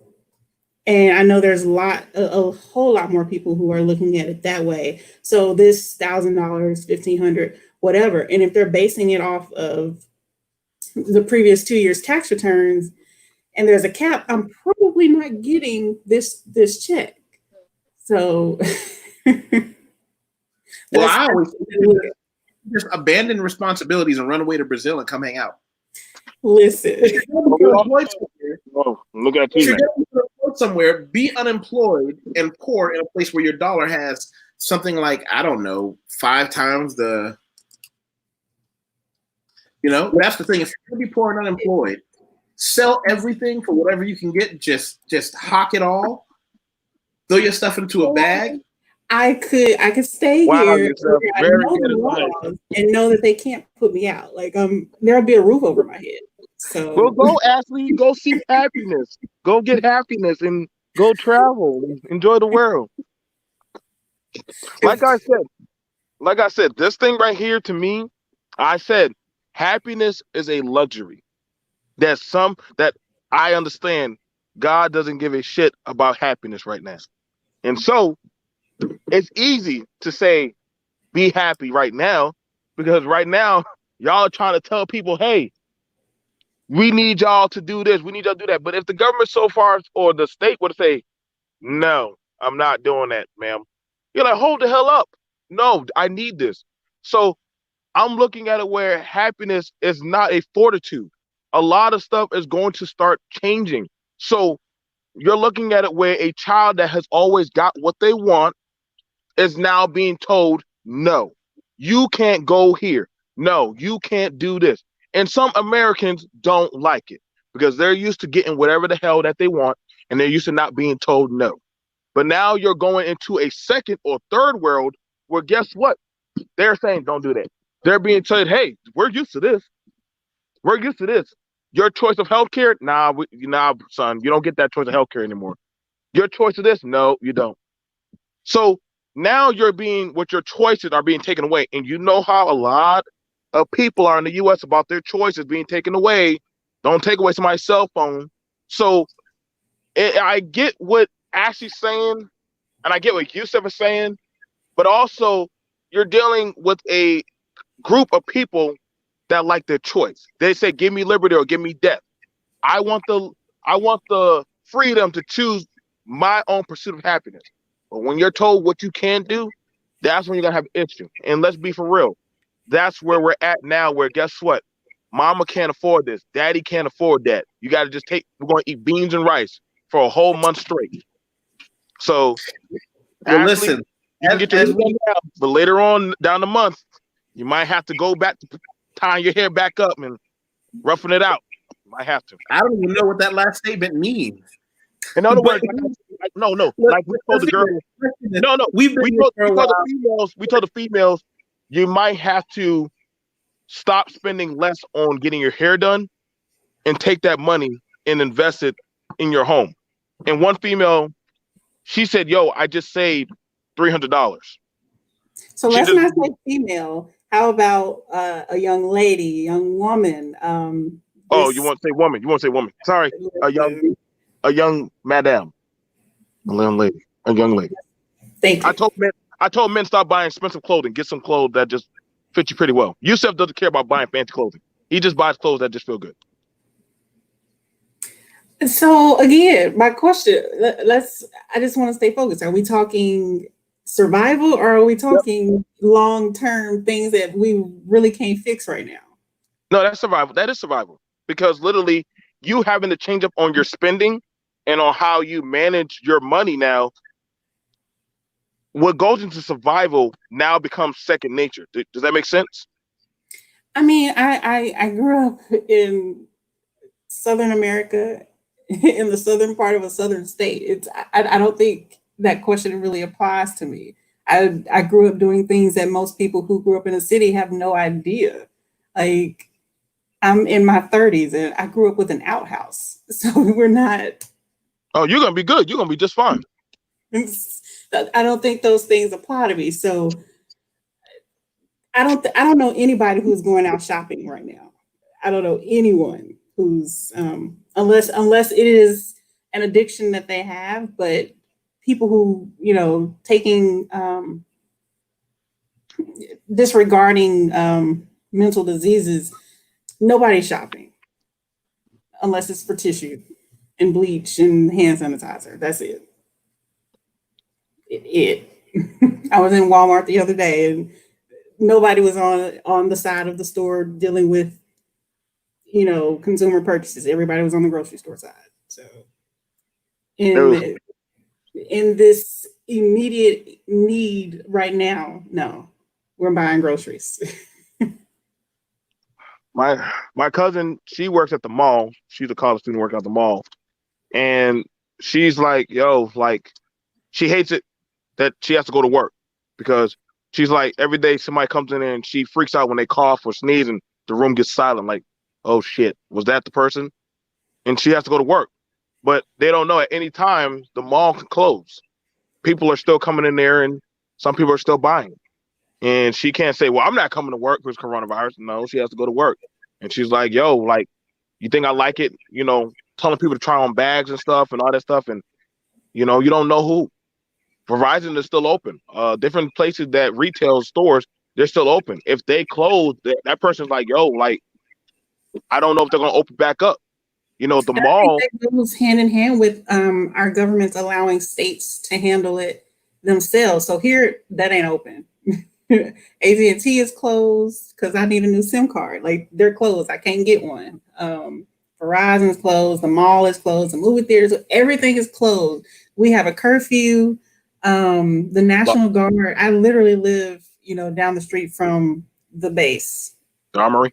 and I know there's a whole lot more people who are looking at it that way. So this $1,000, $1,500, whatever. And if they're basing it off of the previous 2 years' tax returns, and there's a cap, I'm probably not getting this check. So, well, I always just abandon responsibilities and run away to Brazil and come hang out. Listen, look at you somewhere, be unemployed and poor in a place where your dollar has something like, I don't know, 5 times the. That's the thing. If you're gonna be poor and unemployed, sell everything for whatever you can get. Just hawk it all. Throw your stuff into a bag. I could stay here. I know the laws and know that they can't put me out. Like there'll be a roof over my head. So well, go Ashley, go seek happiness. Go get happiness and go travel. Enjoy the world. Like I said, this thing right here to me, I said happiness is a luxury. That I understand God doesn't give a shit about happiness right now. And so it's easy to say, be happy right now, because right now y'all are trying to tell people, hey, we need y'all to do this, we need y'all to do that. But if the government so far or the state would say, no, I'm not doing that, ma'am, you're like, hold the hell up. No, I need this. So I'm looking at it where happiness is not a fortitude. A lot of stuff is going to start changing. So you're looking at it where a child that has always got what they want is now being told, no, you can't go here. No, you can't do this. And some Americans don't like it because they're used to getting whatever the hell that they want, and they're used to not being told no. But now you're going into a second or third world where guess what? They're saying, don't do that. They're being told, hey, we're used to this. We're used to this. Your choice of healthcare? Nah, son, you don't get that choice of healthcare anymore. Your choice of this? No, you don't. So now your choices are being taken away. And you know how a lot of people are in the U.S. about their choices being taken away. Don't take away somebody's cell phone. So I get what Ashley's saying, and I get what Yusef is saying, but also you're dealing with a group of people that like their choice. They say, give me liberty or give me death. I want the freedom to choose my own pursuit of happiness. But when you're told what you can't do, that's when you're gonna have an issue. And let's be for real. That's where we're at now, where guess what? Mama can't afford this. Daddy can't afford that. You got to just we're going to eat beans and rice for a whole month straight. So, well, Ashley, listen, you can get your hair down, but later on down the month, you might have to go back to tying your hair back up and roughing it out. You might have to. I don't even know what that last statement means. In other words, no. Like we told the girls, we told the females, you might have to stop spending less on getting your hair done and take that money and invest it in your home. And one female, she said, yo, I just saved $300. So let's not say female. How about a young lady, young woman? Oh, you want to say woman? You want to say woman? Sorry, a young madam, a young lady, a young lady. Thank you. I told men stop buying expensive clothing. Get some clothes that just fit you pretty well. Yusef doesn't care about buying fancy clothing. He just buys clothes that just feel good. So again, my question, I just want to stay focused. Are we talking survival or are we talking long-term things that we really can't fix right now? No, that's survival. That is survival. Because literally you having to change up on your spending and on how you manage your money now, what goes into survival now becomes second nature. Does that make sense? I mean, I grew up in Southern America, in the southern part of a southern state. I don't think that question really applies to me. I grew up doing things that most people who grew up in a city have no idea. Like, I'm in my 30s and I grew up with an outhouse. So we're not. Oh, you're going to be good. You're going to be just fine. I don't think those things apply to me. So I don't know anybody who's going out shopping right now. I don't know anyone who's unless it is an addiction that they have, but people who, taking disregarding mental diseases, nobody's shopping unless it's for tissue and bleach and hand sanitizer. That's it. I was in Walmart the other day and nobody was on the side of the store dealing with, consumer purchases. Everybody was on the grocery store side. So in this immediate need right now, no, we're buying groceries. My cousin, she works at the mall. She's a college student working at the mall. And she's like, she hates it that she has to go to work because she's like, every day somebody comes in and she freaks out when they cough or sneeze and the room gets silent. Like, oh shit, was that the person? And she has to go to work. But they don't know at any time the mall can close. People are still coming in there and some people are still buying. And she can't say, well, I'm not coming to work because coronavirus. No, she has to go to work. And she's like, you think I like it? Telling people to try on bags and stuff and all that stuff. And, you don't know who. Verizon is still open. Different places that retail stores, they're still open. If they close, that person's like, I don't know if they're going to open back up. The mall. I think that goes hand in hand with our government's allowing states to handle it themselves. So here, that ain't open. AT&T is closed because I need a new SIM card. Like, they're closed. I can't get one. Verizon is closed. The mall is closed. The movie theaters, everything is closed. We have a curfew. The National Guard. I literally live, down the street from the base. The Armory.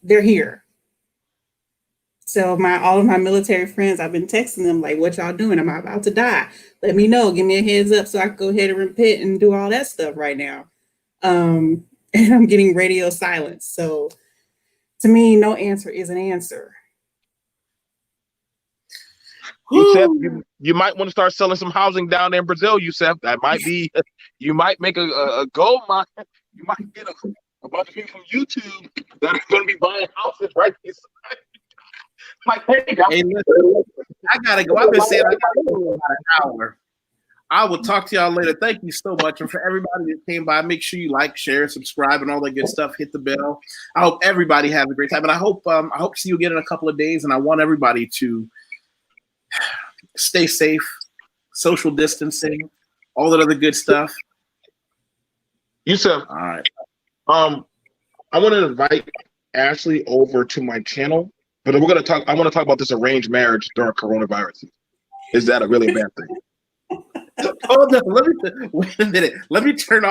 They're here. So all of my military friends, I've been texting them like, what y'all doing? I'm about to die. Let me know. Give me a heads up so I can go ahead and repent and do all that stuff right now. And I'm getting radio silence. So to me, no answer is an answer. Yusef, you might want to start selling some housing down there in Brazil, Yusef. That might be, you might make a gold mine. You might get a bunch of people from YouTube that are going to be buying houses right here. Like, hey, listen, I gotta go. I've been saying I gotta go about an hour. I will talk to y'all later. Thank you so much. And for everybody that came by, make sure you like, share, subscribe, and all that good stuff. Hit the bell. I hope everybody has a great time. And I hope to see you again in a couple of days. And I want everybody to stay safe, social distancing, all that other good stuff. Yusef. All right. I want to invite Ashley over to my channel. But I want to talk about this arranged marriage during coronavirus. Is that a really bad thing? Hold on. Wait a minute. Let me turn off